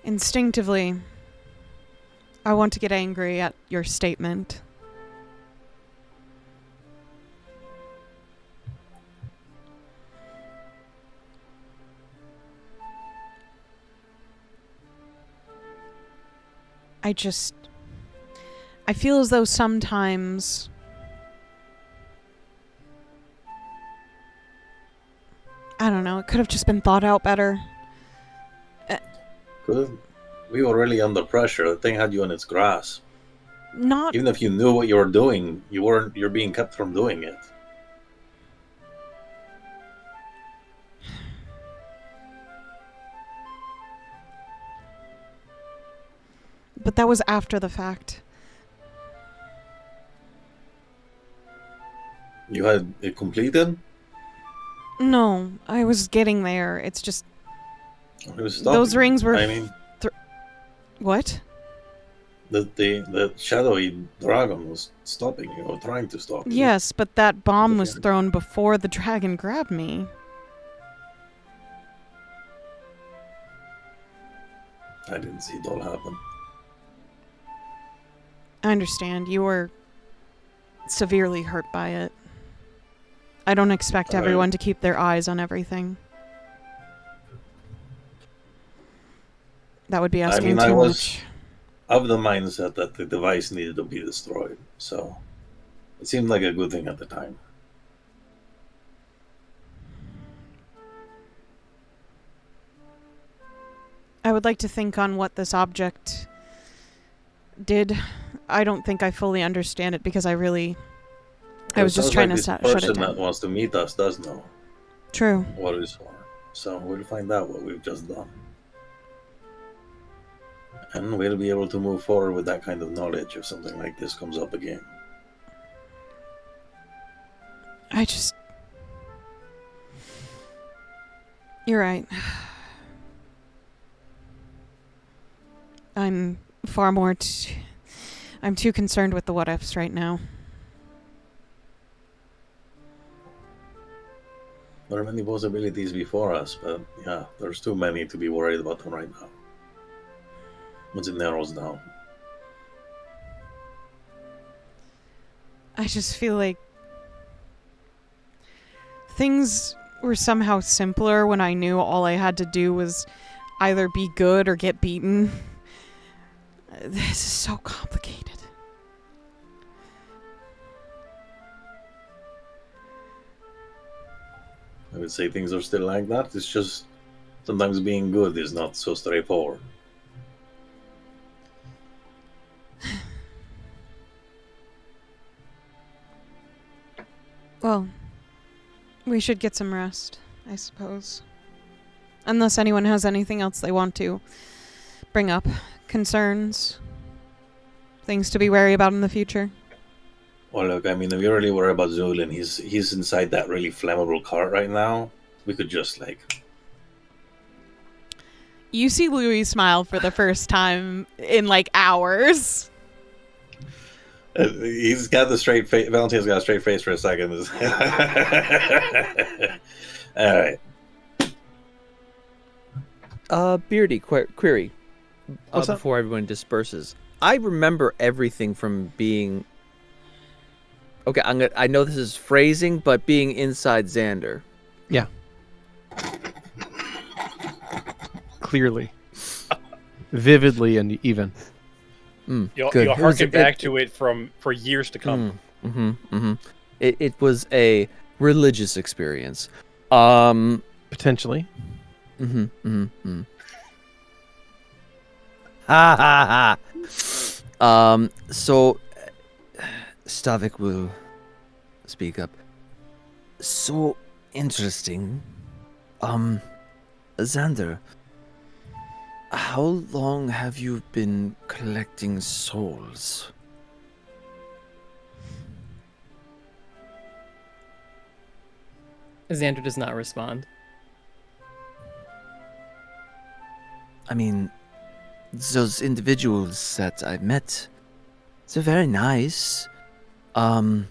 Instinctively, I want to get angry at your statement. I feel as though sometimes I don't know, it could have just been thought out better.
Good. We were really under pressure. The thing had you in its grasp.
Not
Even if you knew what you were doing, you're being kept from doing it.
But that was after the fact.
You had it completed?
No, I was getting there. It's just
It was
those
stopping.
rings were.
I mean,
What?
the shadowy dragon was stopping you, or trying to stop you.
Yes, but that bomb was
Okay.
thrown before the dragon grabbed me.
I didn't see it all happen.
I understand. You were severely hurt by it. I don't expect
Alright.
everyone to keep their eyes on everything. That would be asking
I
too
was
much.
of the mindset that the device needed to be destroyed, so it seemed like a good thing at the time.
I would like to think on what this object did. I don't think I fully understand it because I was just trying to shut it
The person
down.
that wants to meet us does know
True.
what it is for, so we'll find out what we've just done. And we'll be able to move forward with that kind of knowledge if something like this comes up again.
You're right. I'm far more I'm too concerned with the what ifs right now.
There are many possibilities before us, but yeah, there's too many to be worried about them right now. Once it narrows down.
I just feel like things were somehow simpler when I knew all I had to do was either be good or get beaten. This is so complicated.
I would say things are still like that. It's just sometimes being good is not so straightforward.
Well, we should get some rest, I suppose. Unless anyone has anything else they want to bring up. Concerns. Things to be wary about in the future.
Well, look, I mean, if you really worry about Zu'lin, he's inside that really flammable cart right now. We could just, like...
You see Louie smile for the first time in, like, hours.
He's got the straight face. Valentino's got a straight face for a second. All right.
Beardy, query.
What's up?
Before everyone disperses, I remember everything from being. Okay, I know this is phrasing, but being inside Xander.
Yeah. Clearly. Vividly and even.
You'll
Good.
harken back to it for years to come.
It was a religious experience.
Potentially.
So Stavik will speak up. So interesting. Xander, how long have you been collecting souls?
Xander does not respond.
I mean, those individuals that I met, they're very nice. I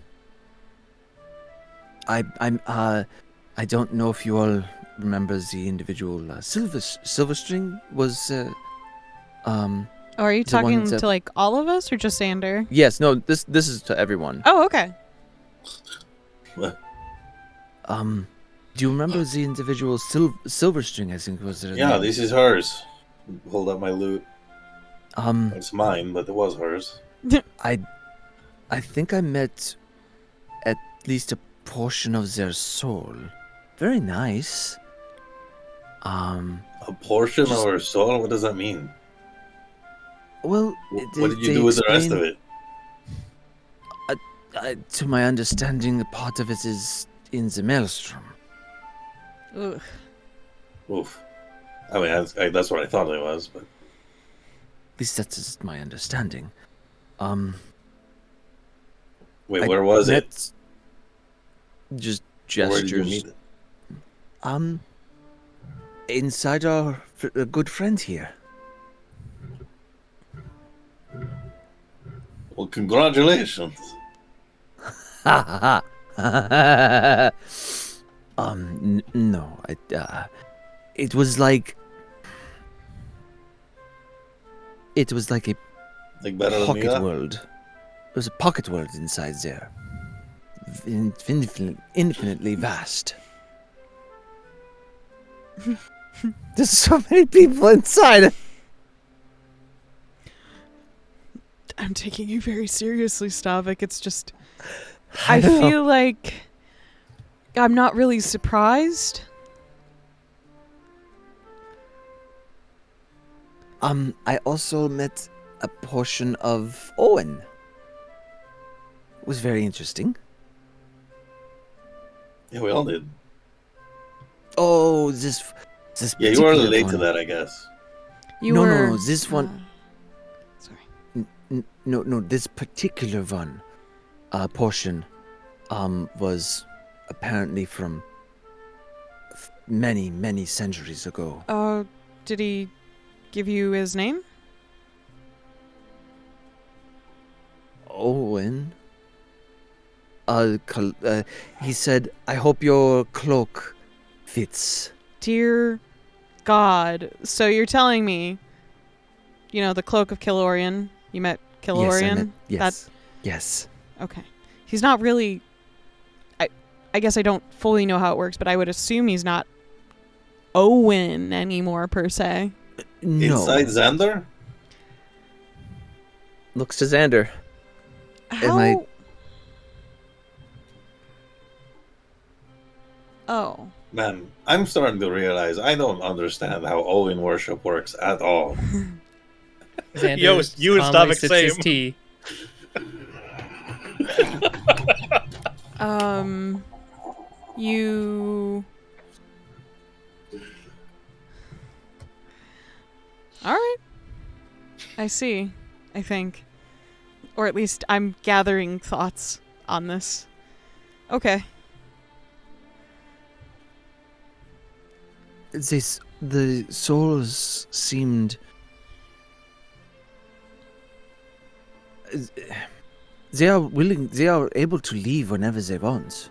don't know if you all remember the individual Silverstring was
Oh, are you
The
talking
ones that-
to like all of us or just Xander?
Yes, no, this is to everyone.
Oh, okay.
Do you remember the individual silver string? I think was their
Yeah,
name?
this is hers. Hold up my loot.
Um,
It's mine, but it was hers.
I think I met at least a portion of their soul. Very nice.
A portion
Just-
of her soul? What does that mean?
Well,
What did you do with the rest of it?
To my understanding, a part of it is in the maelstrom.
Ugh.
Oof. I mean, that's what I thought it was, but
At least that's my understanding.
wait,
I
where was it?
met- Just
Where did you
gestures.
meet it?
Inside our good friend here.
Well, congratulations.
Ha ha ha. No, it was like a
Like better than
pocket
me?
world. There was a pocket world inside there. Infinitely vast. There's so many people inside.
I'm taking you very seriously, Stavik. It's just
I
I
know.
feel like I'm not really surprised.
I also met a portion of Owen. It was very interesting.
Yeah, we all did.
Oh, this
Yeah, you were
particular
late
one.
to that, I guess.
You
No,
were
no, this one.
sorry.
No, this particular one, portion, was apparently from many centuries ago.
Did he give you his name?
Owen. He said, "I hope your cloak fits."
Dear God. So you're telling me, you know, the Cloak of Kilorian, you met Kilorian?
Yes.
Okay. He's not really... I guess I don't fully know how it works, but I would assume he's not Owen anymore, per se.
No.
Inside Xander?
Looks to Xander.
How...
I-
Oh.
Man, I'm starting to realize I don't understand how Owen worship works at all.
Xander
Yo, you and
calmly
Stavik
sips his
same.
tea.
You... Alright. I see, I think. Or at least I'm gathering thoughts on this. Okay.
The souls seemed. They are willing. They are able to leave whenever they want.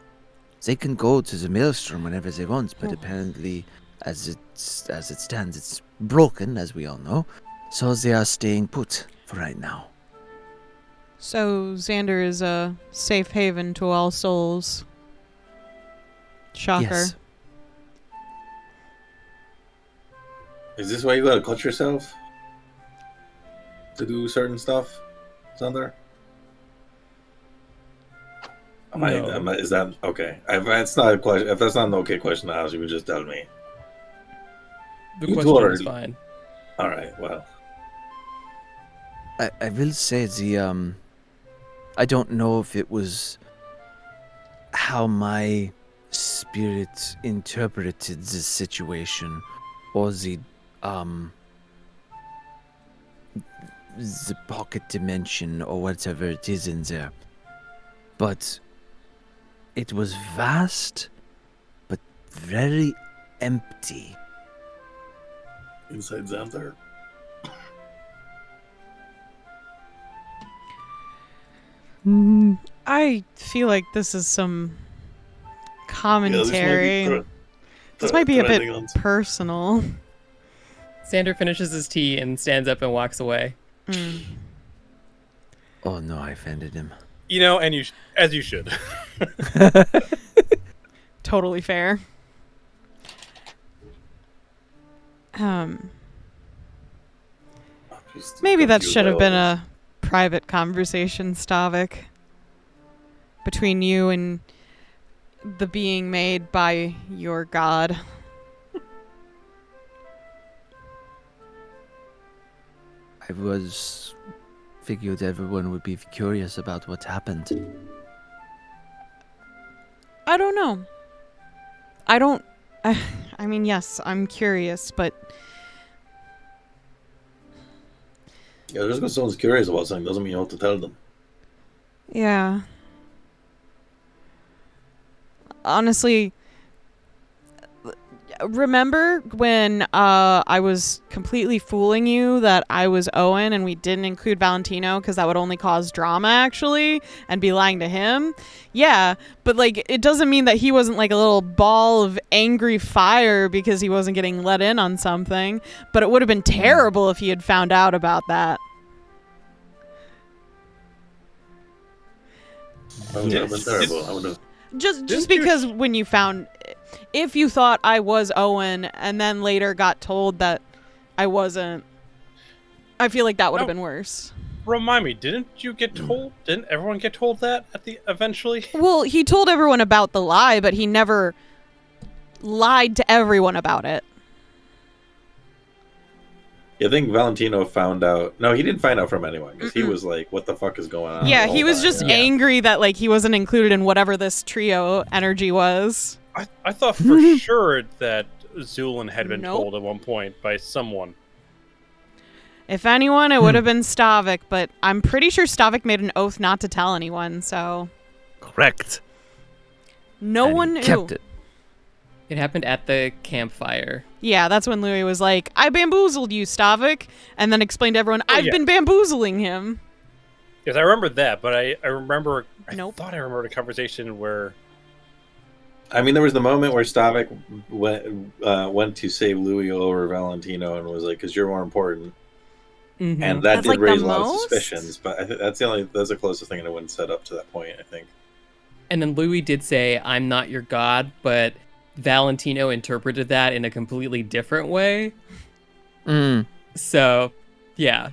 They can go to the maelstrom whenever they want, but apparently, as it stands, it's broken, as we all know. So they are staying put for right now.
So Xander is a safe haven to all souls. Shocker.
Yes.
Is this why you gotta cut yourself? To do certain stuff, Xander? Is that okay? If that's not a question, if that's not an okay question to ask, you would just tell me.
The
You
question
told her-
is fine.
All right. Well,
I will say I don't know if it was how my spirit interpreted the situation or the pocket dimension or whatever it is in there. But it was vast but very empty.
inside Xander.
I feel like this is some commentary. This might be a bit personal.
Xander finishes his tea and stands up and walks away.
Oh no, I offended him.
You know, and as you should.
Totally fair. Maybe that should have been a private conversation, Stavik. Between you and the being made by your god.
I figured everyone would be curious about what happened.
I don't know. I mean, yes, I'm curious, but
Yeah, just because someone's curious about something doesn't mean you have to tell them.
yeah. Honestly, remember when I was completely fooling you that I was Owen and we didn't include Valentino because that would only cause drama, actually, and be lying to him? Yeah, but like, it doesn't mean that he wasn't like a little ball of angry fire because he wasn't getting let in on something, but it would have been terrible if he had found out about that.
That would have been terrible. I would have.
Just because when you found, if you thought I was Owen and then later got told that I wasn't, I feel like that would have been worse.
Remind me, didn't you get told? Didn't everyone get told that eventually?
Well, he told everyone about the lie, but he never lied to everyone about it.
I think Valentino found out. No, he didn't find out from anyone because he was like, "What the fuck is going on?"
Yeah, he was
time,
just angry that like he wasn't included in whatever this trio energy was.
I thought for sure that Zu'lin had been told at one point by someone.
If anyone, it would have been Stavik, but I'm pretty sure Stavik made an oath not to tell anyone, so...
Correct.
No one knew.
Kept it.
It happened at the campfire.
Yeah, that's when Louie was like, I bamboozled you, Stavik, and then explained to everyone, I've been bamboozling him.
Yes, I remember that, but I remember...
Nope.
I thought I remembered a conversation where...
I mean, there was the moment where Stavik went to save Louie over Valentino and was like, "Because you're more important," and that
That's
did
like
raise
the
a lot of
most?
suspicions. But I think that's the closest thing anyone set up to that point. I think.
And then Louie did say, I'm not your god, but Valentino interpreted that in a completely different way. So, yeah.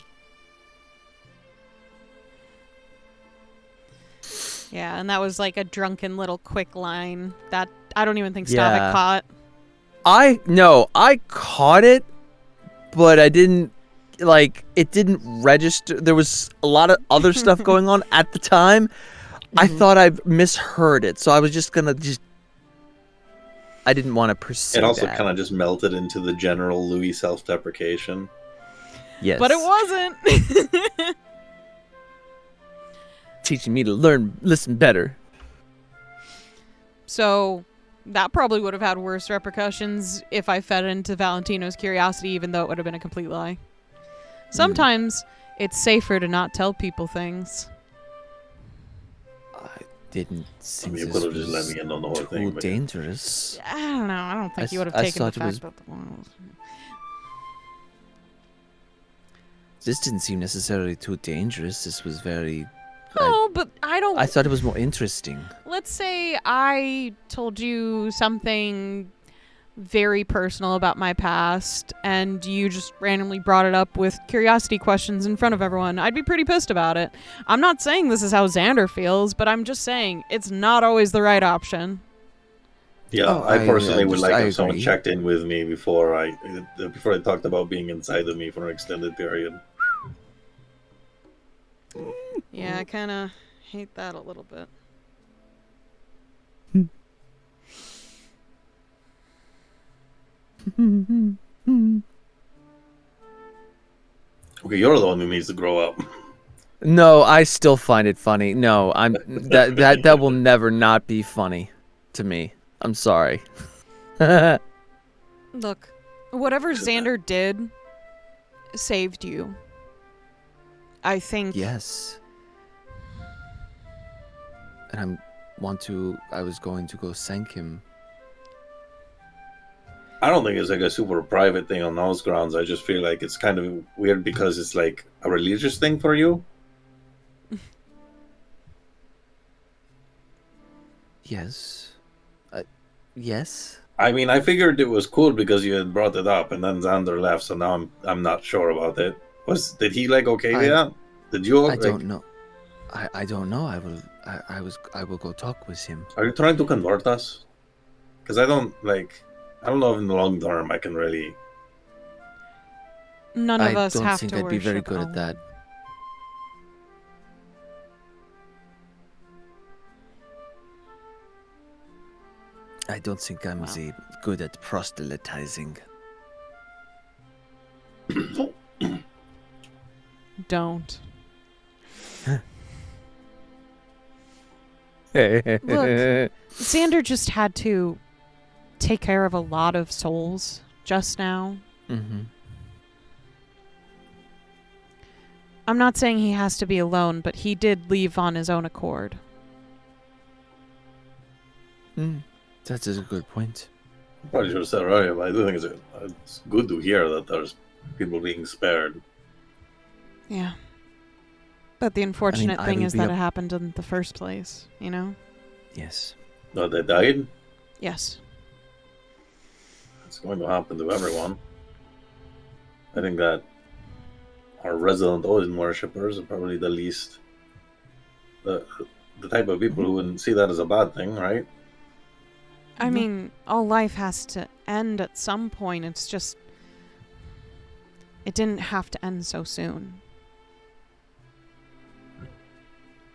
Yeah, and that was like a drunken little quick line that I don't even think Stavik caught.
I caught it, but I didn't, it didn't register. There was a lot of other stuff going on at the time. I thought I misheard it, so I was just gonna I didn't want to pursue
It also
that.
kind of just melted into the general Louis self-deprecation.
Yes.
But it wasn't.
Teaching me to listen better.
So that probably would have had worse repercussions if I fed into Valentino's curiosity, even though it would have been a complete lie. Sometimes it's safer to not tell people things.
I didn't think
You
this
could have just let
was
me in on the whole
too
thing. But
I
dangerous.
don't know. I don't think you would have
I
taken the
thought it was-
fact that the one was...
This didn't seem necessarily too dangerous. This was very...
Oh, but I don't...
I thought it was more interesting.
Let's say I told you something very personal about my past, and you just randomly brought it up with curiosity questions in front of everyone. I'd be pretty pissed about it. I'm not saying this is how Xander feels, but I'm just saying it's not always the right option.
yeah,
Oh,
I personally would like
I
if someone
agree.
checked in with me before I talked about being inside of me for an extended period.
Yeah, I kind of hate that a little bit.
Okay, you're the one who needs to grow up.
No, I still find it funny. No, that will never not be funny to me. I'm sorry.
Look, whatever Xander did saved you. I think...
Yes. And I was going to go thank him.
I don't think it's like a super private thing on those grounds. I just feel like it's kind of weird because it's like a religious thing for you.
Yes. Yes.
I mean, I figured it was cool because you had brought it up, and then Xander left, so now I'm not sure about it. Did he like okay that? Did you?
I don't know. I don't know. I will go talk with him.
Are you trying to convert us? Because I don't know if in the long term I can really.
None of us have to
I don't think I'd be very
worship
good at
Allah.
that. I don't think I'm good at proselytizing.
Don't. Look, Xander just had to take care of a lot of souls just now.
Mm-hmm.
I'm not saying he has to be alone, but he did leave on his own accord.
That is a good point.
Probably should have said earlier, but I do think it's good to hear that there's people being spared.
Yeah. But the unfortunate
I
thing
will
is
be
that
up-
it happened in the first place, you know?
Yes.
No, they died.
Yes.
It's going to happen to everyone. I think that our resident Odin worshippers are probably the least, the type of people who wouldn't see that as a bad thing, right?
I mean, all life has to end at some point. It's just... It didn't have to end so soon.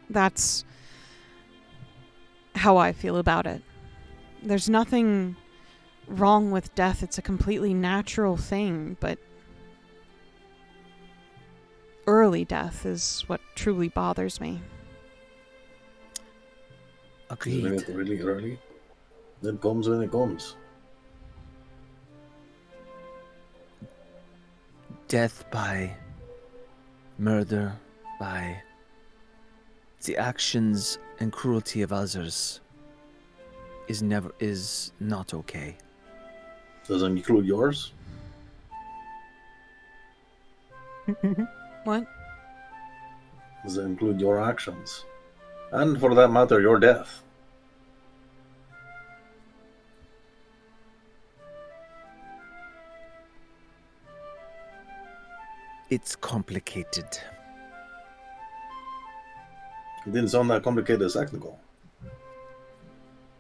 That's how I feel about it. There's nothing wrong with death. It's a completely natural thing, but early death is what truly bothers me.
Agreed.
Isn't it really early? It comes when it comes.
Death by murder, by the actions and cruelty of others is not okay.
Does it include yours?
What?
Does it include your actions? And for that matter, your death?
It's complicated.
It didn't sound that complicated a second ago.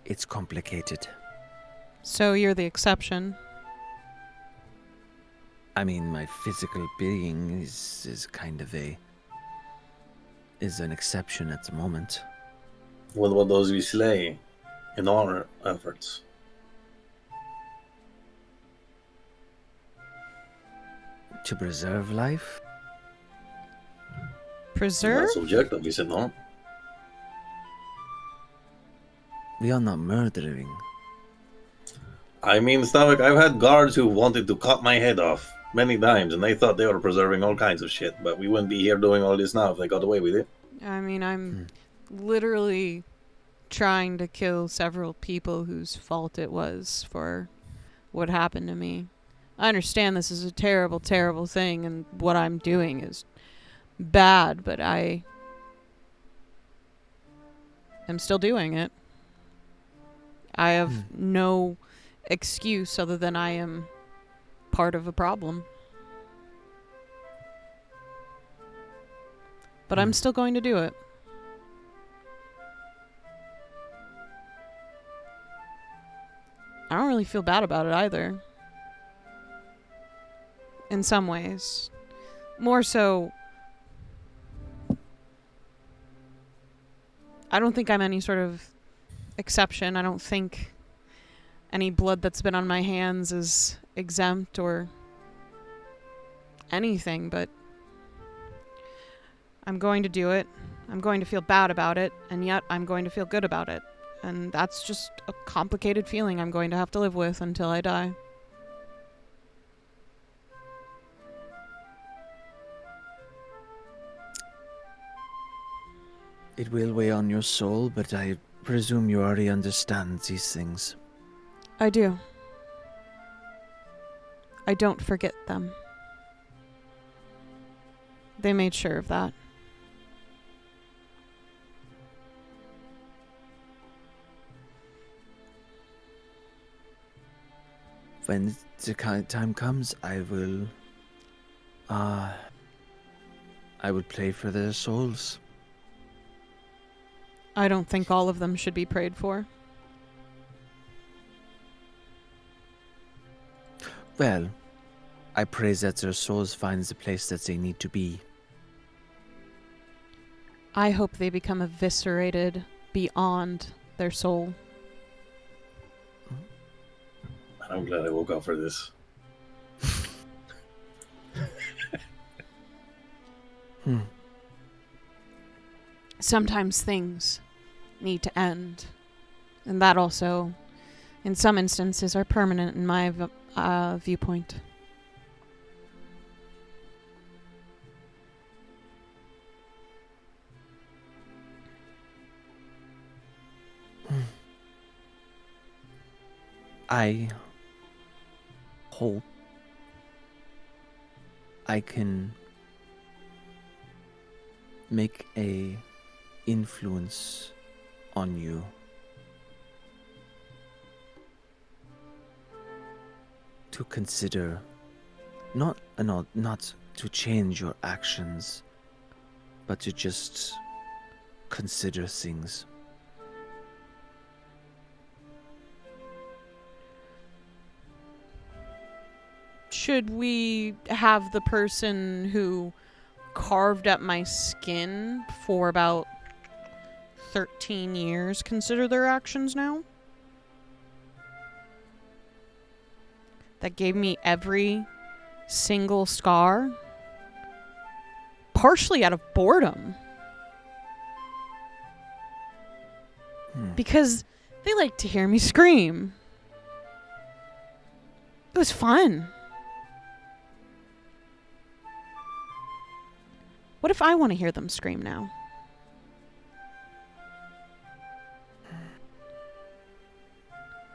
It's complicated.
So you're the exception.
I mean, my physical being is kind of is an exception at the moment.
What about those we slay in our efforts?
To preserve life?
Preserve?
That's subjective, we said no.
We are not murdering.
I mean, Stavik, I've had guards who wanted to cut my head off many times, and they thought they were preserving all kinds of shit, but we wouldn't be here doing all this now if they got away with it.
I mean, I'm literally trying to kill several people whose fault it was for what happened to me. I understand this is a terrible, terrible thing, and what I'm doing is bad, but I am still doing it. I have no excuse other than I am part of a problem. But I'm still going to do it. I don't really feel bad about it either. In some ways. More so, I don't think I'm any sort of exception. I don't think any blood that's been on my hands is exempt or anything, but I'm going to do it. I'm going to feel bad about it, and yet I'm going to feel good about it. And that's just a complicated feeling I'm going to have to live with until I die.
It will weigh on your soul, but I presume you already understand these things.
I do. I don't forget them. They made sure of that.
When the time comes, I will pray for their souls.
I don't think all of them should be prayed for.
Well, I pray that their souls find the place that they need to be.
I hope they become eviscerated beyond their soul.
I'm glad I woke up for this.
Sometimes things need to end. And that also, in some instances, are permanent in my viewpoint.
I hope I can make a influence on you. To consider, not to change your actions, but to just consider things.
Should we have the person who carved up my skin for about 13 years consider their actions now? That gave me every single scar, partially out of boredom. Because they like to hear me scream. It was fun. What if I want to hear them scream now?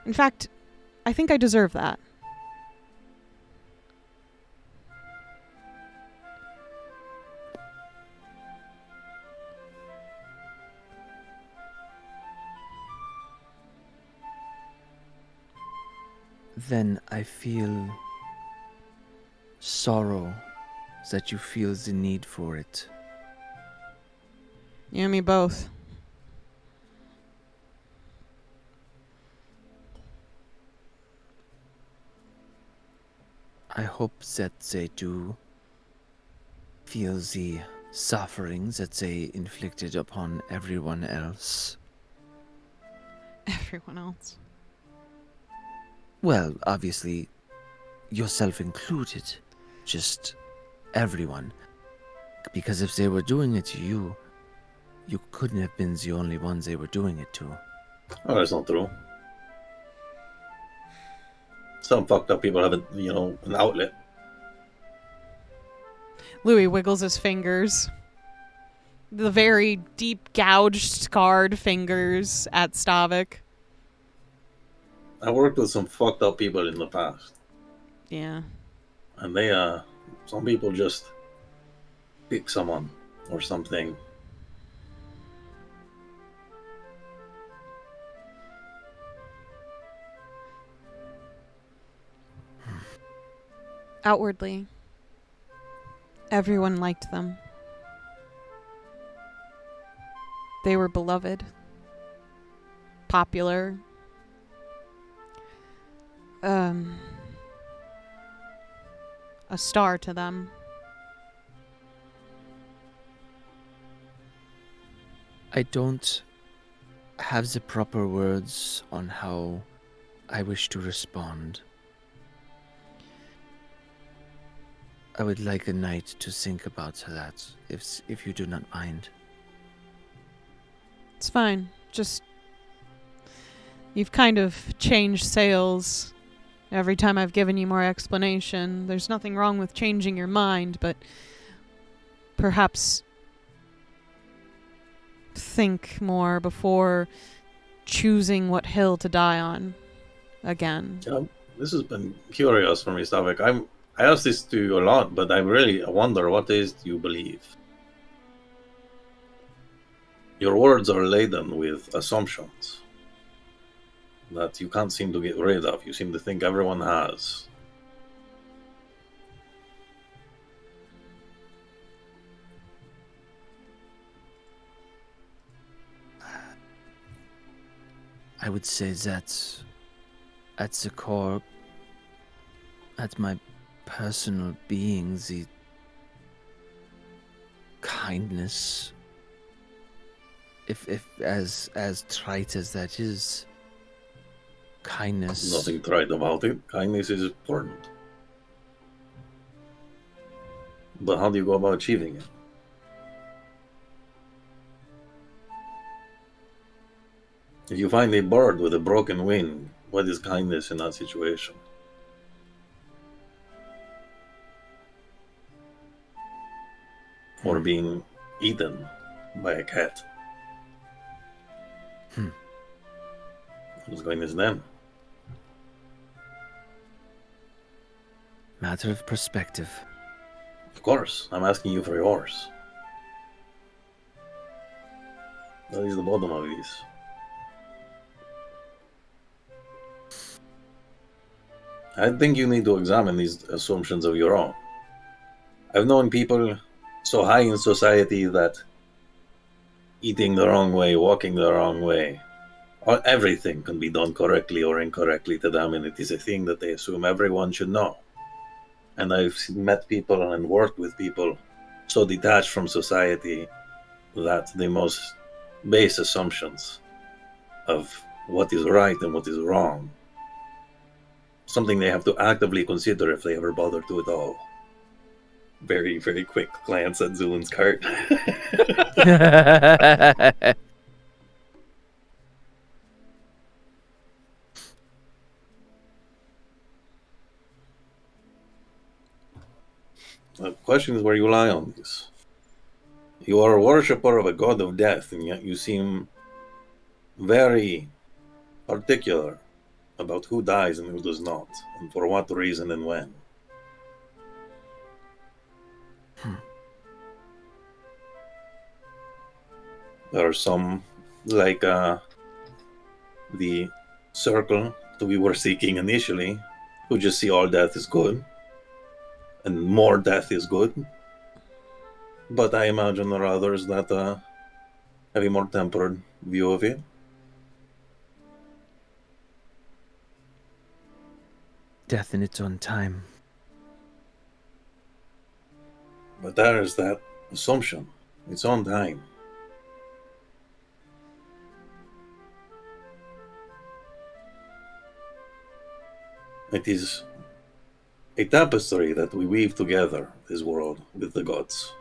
In fact, I think I deserve that.
Then I feel sorrow that you feel the need for it.
You and me both.
I hope that they do feel the suffering that they inflicted upon everyone else.
Everyone else.
Well, obviously, yourself included. Just everyone. Because if they were doing it to you, you couldn't have been the only ones they were doing it to.
Oh, that's not true. Some fucked up people have an outlet.
Louie wiggles his fingers. The very deep gouged, scarred fingers at Stavik.
I worked with some fucked up people in the past.
Yeah.
And they, some people just pick someone or something.
Outwardly, everyone liked them. They were beloved, popular, a star to them.
I don't have the proper words on how I wish to respond. I would like a night to think about that, if you do not mind.
It's fine. Just, you've kind of changed sails every time I've given you more explanation. There's nothing wrong with changing your mind, but perhaps think more before choosing what hill to die on again.
This has been curious for me, Stavik. I ask this to you a lot, but I really wonder what is you believe. Your words are laden with assumptions that you can't seem to get rid of. You seem to think everyone has.
I would say that at the core, at my personal being, the kindness, if as trite as that is, kindness.
Nothing trite about it. Kindness is important. But how do you go about achieving it? If you find a bird with a broken wing, what is kindness in that situation? Or being eaten by a cat? What is kindness then?
Matter of perspective.
Of course, I'm asking you for yours. That is the bottom of this. I think you need to examine these assumptions of your own. I've known people so high in society that eating the wrong way, walking the wrong way, or everything can be done correctly or incorrectly to them, and it is a thing that they assume everyone should know. And I've met people and worked with people so detached from society that the most base assumptions of what is right and what is wrong, something they have to actively consider if they ever bother to at all. Very, very quick glance at Zu'lin's cart. The question is where you lie on this. You are a worshipper of a god of death, and yet you seem very particular about who dies and who does not, and for what reason and when. There are some, like the circle that we were seeking initially, who just see all death is good, and more death is good. But I imagine there are others that have a more tempered view of it.
Death in its own time.
But there is that assumption, its own time. It is a tapestry that we weave together, this world, with the gods.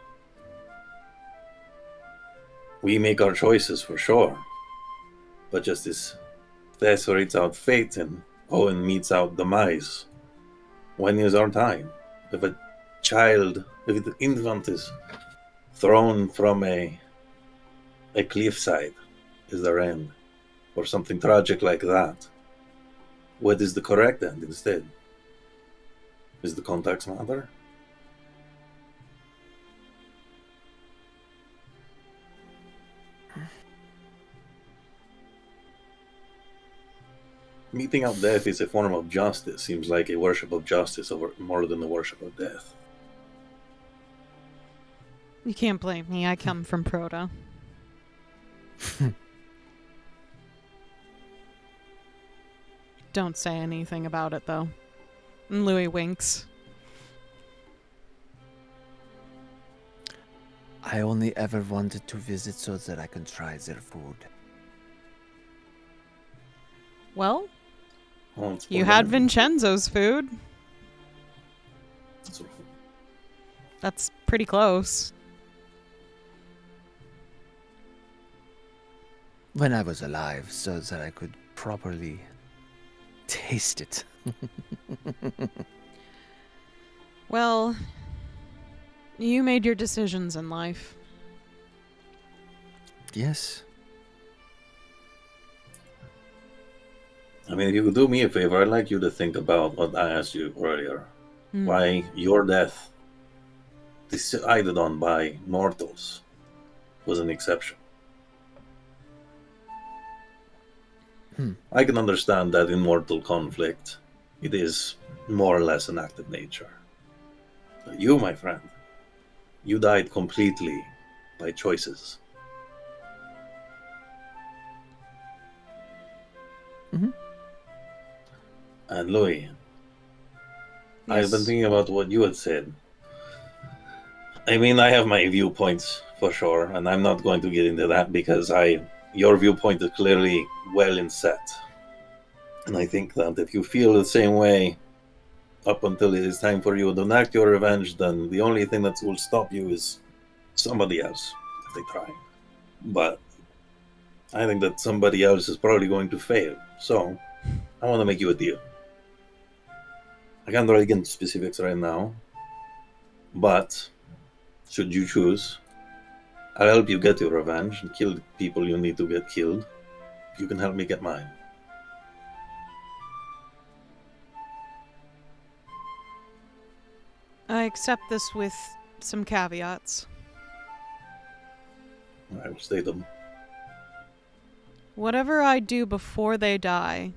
We make our choices for sure, but just as Tess reads out fate and Owen meets out demise, when is our time? If a child, if the infant is thrown from a cliffside, is their end, or something tragic like that, what is the correct end instead? Is the context matter? Meeting out death is a form of justice. Seems like a worship of justice over more than the worship of death.
You can't blame me. I come from Proto. Don't say anything about it, though. And Louie winks.
I only ever wanted to visit so that I can try their food.
Well,
It's
you
for
had
them.
Vincenzo's food.
So,
That's pretty close.
When I was alive, so that I could properly taste it.
Well, you made your decisions in life.
Yes.
I mean, if you could do me a favor, I'd like you to think about what I asked you earlier. Why your death, decided on by mortals, was an exception. I can understand that in mortal conflict, it is more or less an act of nature. But you, my friend, you died completely by choices. And Louie, I've been thinking about what you had said. I mean, I have my viewpoints for sure, and I'm not going to get into that because your viewpoint is clearly well in set. And I think that if you feel the same way up until it is time for you to enact your revenge, then the only thing that will stop you is somebody else, if they try. But I think that somebody else is probably going to fail. So, I want to make you a deal. I can't really get into specifics right now, but should you choose, I'll help you get your revenge and kill the people you need to get killed. You can help me get mine.
I accept this with some caveats.
I will state them.
Whatever I do before they die,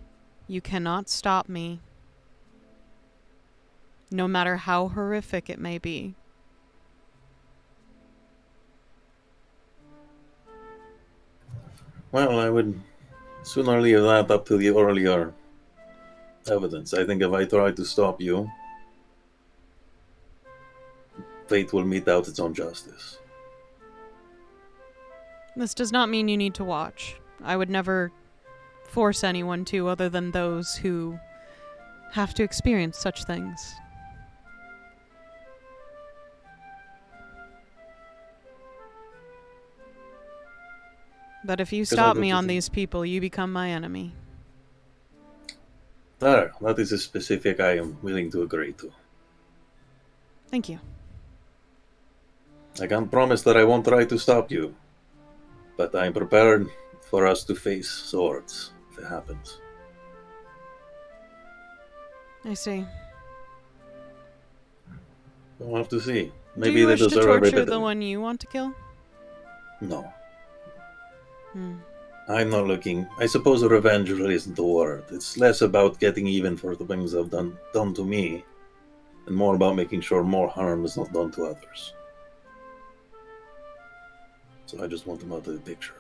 you cannot stop me. No matter how horrific it may be.
Well, I would sooner leave that up to the earlier evidence. I think if I try to stop you, fate will mete out its own justice.
This does not mean you need to watch. I would never force anyone to, other than those who have to experience such things. But if you stop me on these people, you become my enemy.
There, that is a specific I am willing to agree to.
Thank you.
I can't promise that I won't try to stop you, but I'm prepared for us to face swords if it happens.
I see.
We'll have to see.
Do
Maybe
you
they
wish to
deserve every
torture
bit
the
of it.
one you want to kill?
No. I'm not looking. I suppose revenge really isn't the word. It's less about getting even for the things I've done to me, and more about making sure more harm is not done to others. So I just want them out of the picture.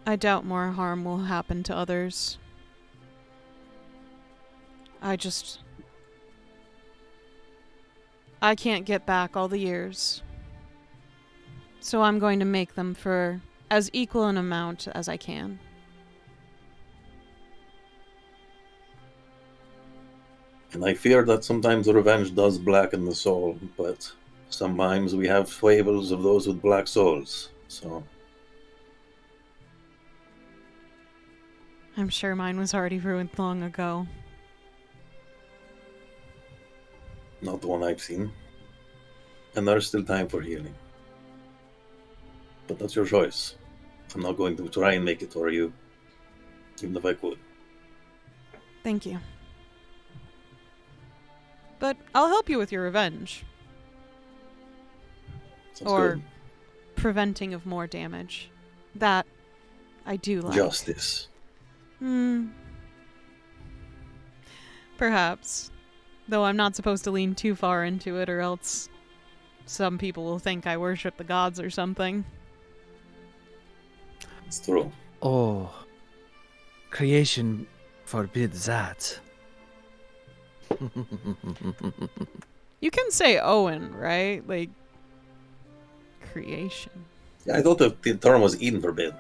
I doubt more harm will happen to others. I can't get back all the years. So I'm going to make them for as equal an amount as I can.
And I fear that sometimes revenge does blacken the soul, but sometimes we have fables of those with black souls, so...
I'm sure mine was already ruined long ago.
Not the one I've seen. And there's still time for healing. But that's your choice. I'm not going to try and make it for you, even if I could.
Thank you. But I'll help you with your revenge.
Sounds
Or
good.
preventing of more damage. That I do like.
Justice.
Perhaps. Though I'm not supposed to lean too far into it, or else some people will think I worship the gods or something.
It's true.
Oh, creation forbids that.
You can say Owen, right? Like, creation.
Yeah, I thought the term was Eden forbid.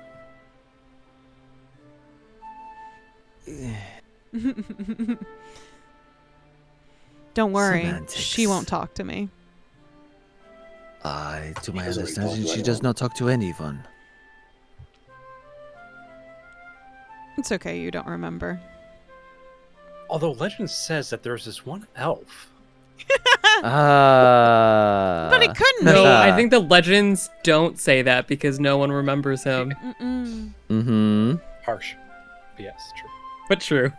Don't worry,
Semantics.
she won't talk to me.
To my
Because we
understanding,
talked
she
about
does
it.
not talk to anyone.
It's okay, you don't remember.
Although legend says that there's this one elf.
But it couldn't
No,
be.
I think the legends don't say that because no one remembers him.
Mm-mm.
Mm-hmm.
Harsh. But yes, true.
But true.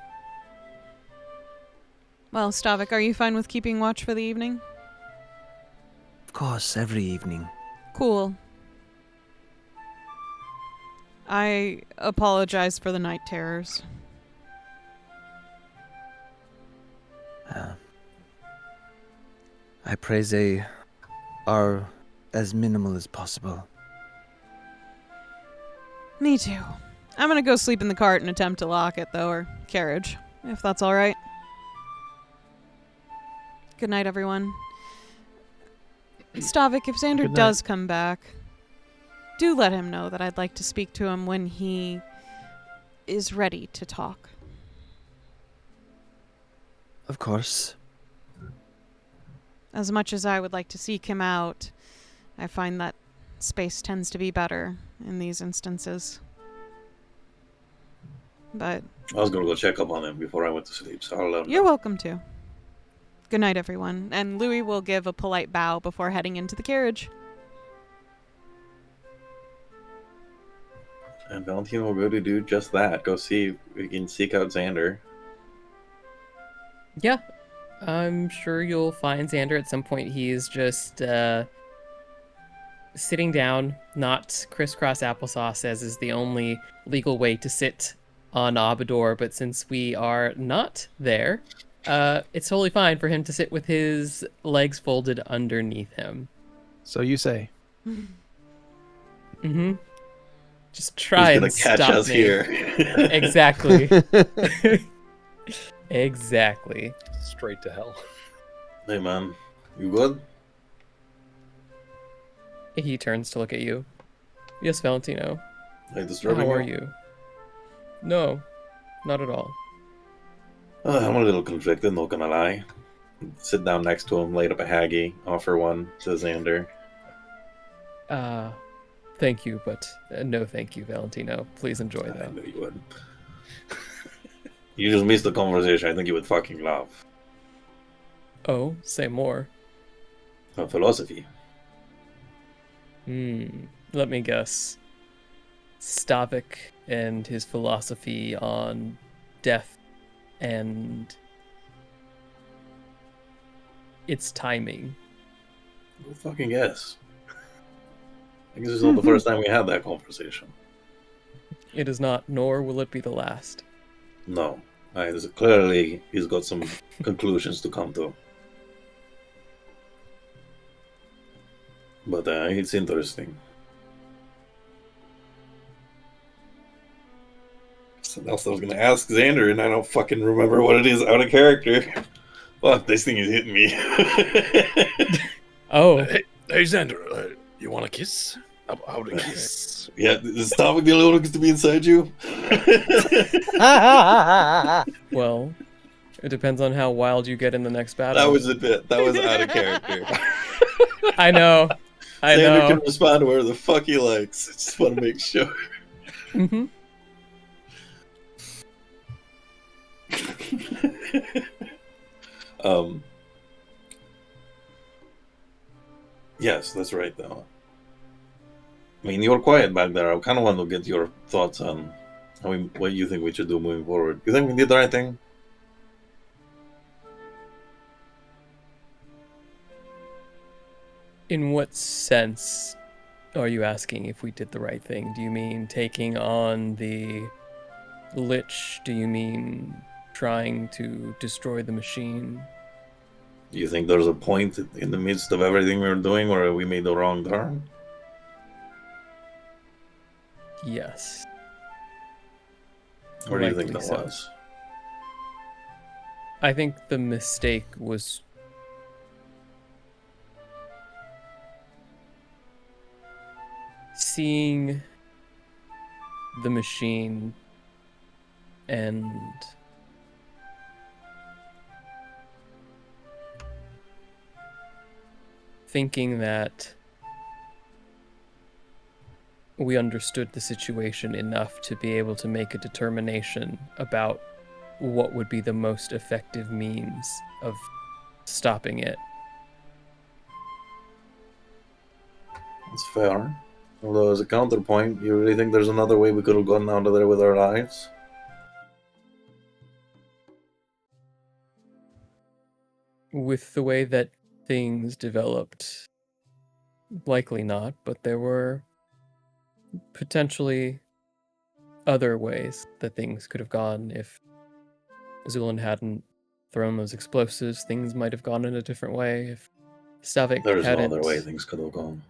Well, Stavik, are you fine with keeping watch for the evening?
Of course, every evening.
Cool. I apologize for the night terrors.
I pray they are as minimal as possible.
Me too. I'm gonna go sleep in the cart and attempt to lock it, though, or carriage, if that's alright. Good night, everyone. Stavik, if Xander does come back, do let him know that I'd like to speak to him when he is ready to talk.
Of course.
As much as I would like to seek him out, I find that space tends to be better in these instances. But
I was gonna go check up on him before I went to sleep, so I'll let him
you're
know.
welcome to. Good night, everyone. And Louie will give a polite bow before heading into the carriage.
And Valentino will go to do just that. Go see if we can seek out Xander.
Yeah, I'm sure you'll find Xander at some point. He is just sitting down, not crisscross applesauce, as is the only legal way to sit on Abador. But since we are not there, it's totally fine for him to sit with his legs folded underneath him.
So you say.
Mm-hmm. Just try and
catch
stop
us
me.
here.
Exactly. Exactly.
Straight to hell.
Hey man, you good?
He turns to look at you. Yes, Valentino.
Like disturbing
How are you? No, not at all.
I'm a little conflicted, not gonna lie. Sit down next to him, light up a Haggy, offer one to Xander.
Thank you, but no thank you, Valentino. Please enjoy
I
that.
knew you would. You just missed the conversation I think you would fucking love.
Oh, say more.
Philosophy.
Let me guess. Stavik and his philosophy on death and its timing.
Go fucking guess. I guess it's not the first time we had that conversation.
It is not, nor will it be the last.
No. Clearly, he's got some conclusions to come to. But it's interesting. Something else I was going to ask Xander, and I don't fucking remember what it is out of character. Fuck, this thing is hitting me.
Oh.
Hey Xander, you want a kiss? How to kiss?
Yeah, is Stavik the only one who gets to be inside you?
Well, it depends on how wild you get in the next battle.
That was a bit. That was out of character.
I know. I
Xander
know.
can respond to whatever the fuck he likes. I just want to make sure.
Mm-hmm.
Yes, that's right, though. I mean, you were quiet back there. I kind of want to get your thoughts on what you think we should do moving forward. You think we did the right thing?
In what sense are you asking if we did the right thing? Do you mean taking on the LICH? Do you mean trying to destroy the machine?
Do you think there's a point in the midst of everything we were doing where we made the wrong turn?
Yes.
Where do you think
Likely
that
so.
was?
I think the mistake was seeing the machine and thinking that we understood the situation enough to be able to make a determination about what would be the most effective means of stopping it.
That's fair. Although, as a counterpoint, you really think there's another way we could have gone out of there with our lives?
with the way that things developed, likely not, but there were potentially other ways that things could have gone. If Zu'lin hadn't thrown those explosives, things might have gone in a different way. If Stavik
There's no
hadn't...
other way things could have gone.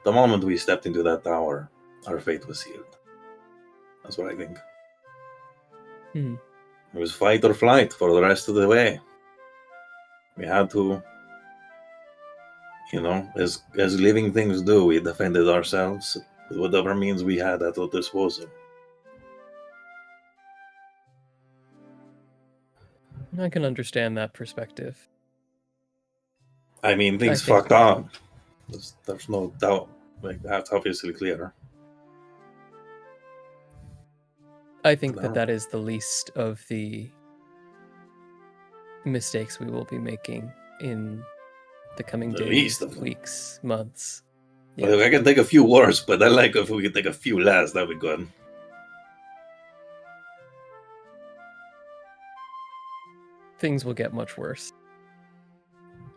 The moment we stepped into that tower, our fate was sealed. That's what I think.
Hmm.
It was fight or flight for the rest of the way. We had to, as living things do, we defended ourselves with whatever means we had at our disposal.
I can understand that perspective.
I mean, things
I think-
fucked up. There's no doubt. Like, that's obviously clear.
I think that is the least of the mistakes we will be making in the coming
The
days,
least of them.
weeks, months.
Well, I can take a few worse, but I like if we could take a few less. That'd be good.
Things will get much worse.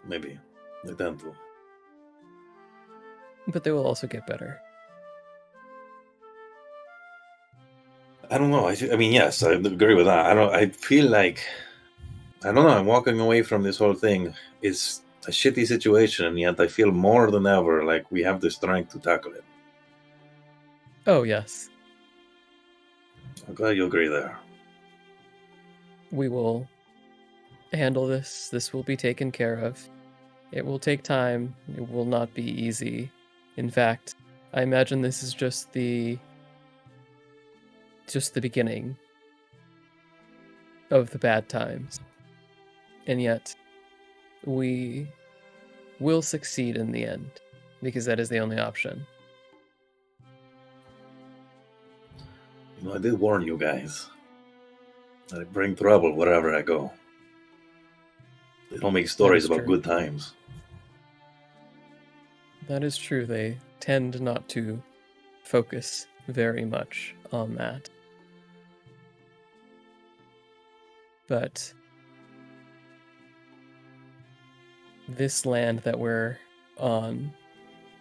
Maybe. They tend to.
But they will also get better.
I don't know. I mean, yes, I agree with that. I feel like, I don't know. I'm walking away from this whole thing. It's a shitty situation, and yet I feel more than ever like we have the strength to tackle it.
Oh, yes.
I'm glad you agree there.
We will handle this. This will be taken care of. It will take time. It will not be easy. In fact, I imagine this is just the beginning of the bad times. And yet, we will succeed in the end, because that is the only option.
I did warn you guys that I bring trouble wherever I go. They don't make stories about
true.
good times.
That is true. They tend not to focus very much on that. But this land that we're on,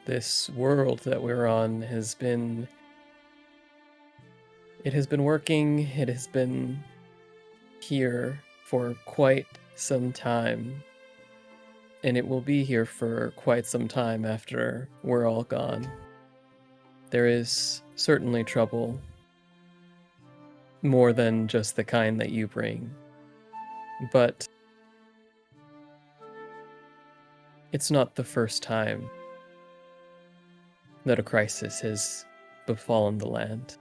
this world that we're on, has been working. It has been here for quite some time. And it will be here for quite some time after we're all gone. There is certainly trouble, more than just the kind that you bring. But it's not the first time that a crisis has befallen the land.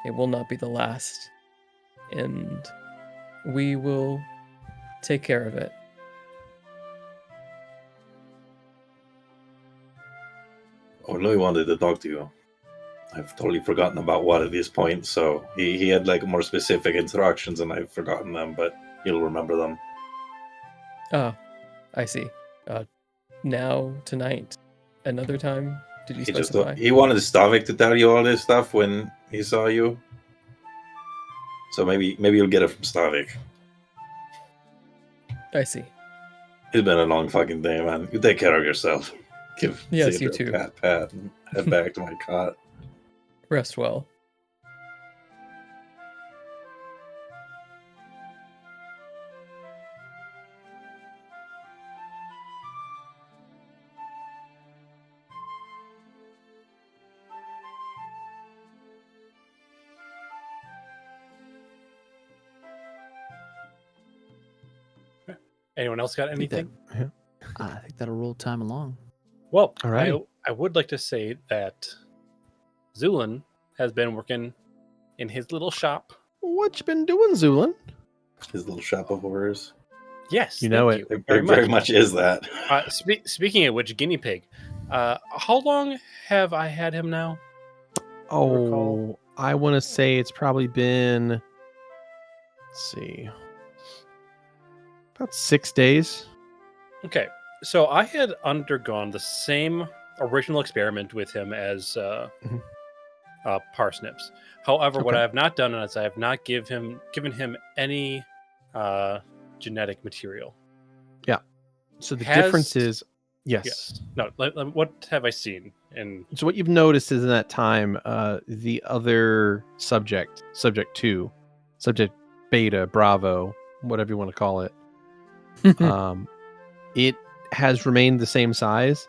It will not be the last, and we will take care of it.
Oh, Louie wanted to talk to you. I've totally forgotten about what at this point, so he had like more specific instructions and I've forgotten them, but you'll remember them.
Oh, I see. Now, tonight, another time? Did you specify?
He wanted Stavik to tell you all this stuff when he saw you. So maybe you'll get it from Stavik.
I see.
It's been a long fucking day, man. You take care of yourself. Give
Yes,
Xander
you
a
too.
pat and head back to my cot.
Rest well.
Anyone else got anything?
I think that'll roll time along.
Well,
All right.
I would like to say that Zu'lin has been working in his little shop.
What you been doing, Zu'lin?
His little shop of horrors.
Yes,
You know
thank
it.
you
It
very
very
much.
much is that.
Speaking of which, guinea pig. How long have I had him now?
Oh, I want to say it's probably been, let's see, about 6 days.
Okay, so I had undergone the same original experiment with him as parsnips. However, what
Okay.
I have not done is I have not given him any genetic material.
Yeah. So the difference is, yes.
No, what have I seen? And
So what you've noticed is in that time, the other subject 2, subject beta, Bravo, whatever you want to call it, it has remained the same size,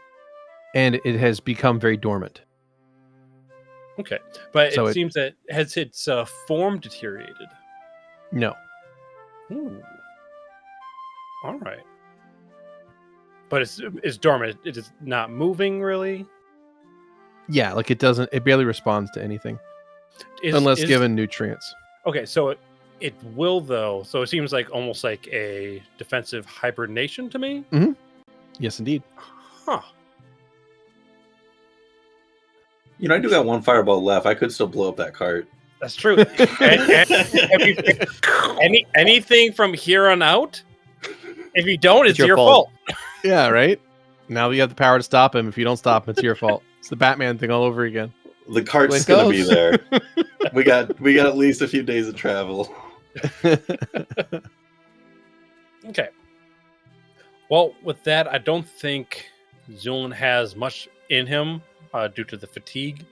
and it has become very dormant.
okay, but
So
it seems that has its form deteriorated.
No.
Ooh. All right. But it's dormant. It is not moving really.
Yeah, like it barely responds to anything unless given nutrients.
Okay, so it will though. So it seems like almost like a defensive hibernation to me.
Mm-hmm. Yes, indeed.
Huh.
You know, I do got one fireball left. I could still blow up that cart.
That's true. Anything from here on out? If you don't, it's your fault.
Yeah, right? Now that you have the power to stop him, if you don't stop him, it's your fault. It's the Batman thing all over again.
The cart's going to be there. We got at least a few days of travel.
Okay. Well, with that, I don't think Zu'lin has much in him due to the fatigue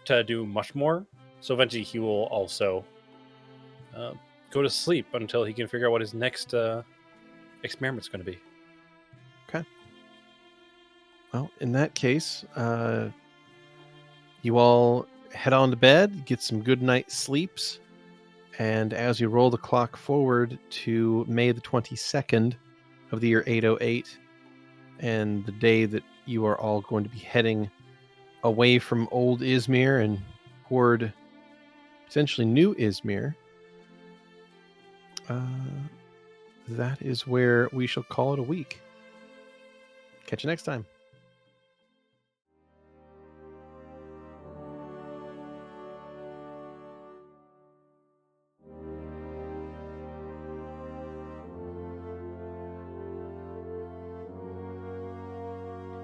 to do much more. So eventually he will also go to sleep until he can figure out what his next experiment's going to be.
Okay. Well, in that case, you all head on to bed, get some good night sleeps, and as you roll the clock forward to May the 22nd of the year 808, and the day that you are all going to be heading away from old Izmir and toward potentially new Izmir, that is where we shall call it a week. Catch you next time.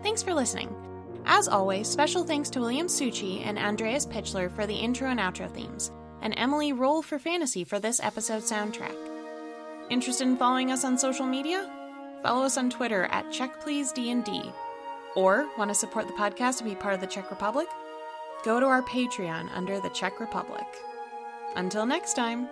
Thanks for listening. As always, special thanks to William Succi and Andreas Pichler for the intro and outro themes, and Emily Roll for Fantasy for this episode soundtrack. Interested in following us on social media? Follow us on Twitter at CheckPleaseDND. Or want to support the podcast and be part of the Czech Republic? Go to our Patreon under the Czech Republic. Until next time.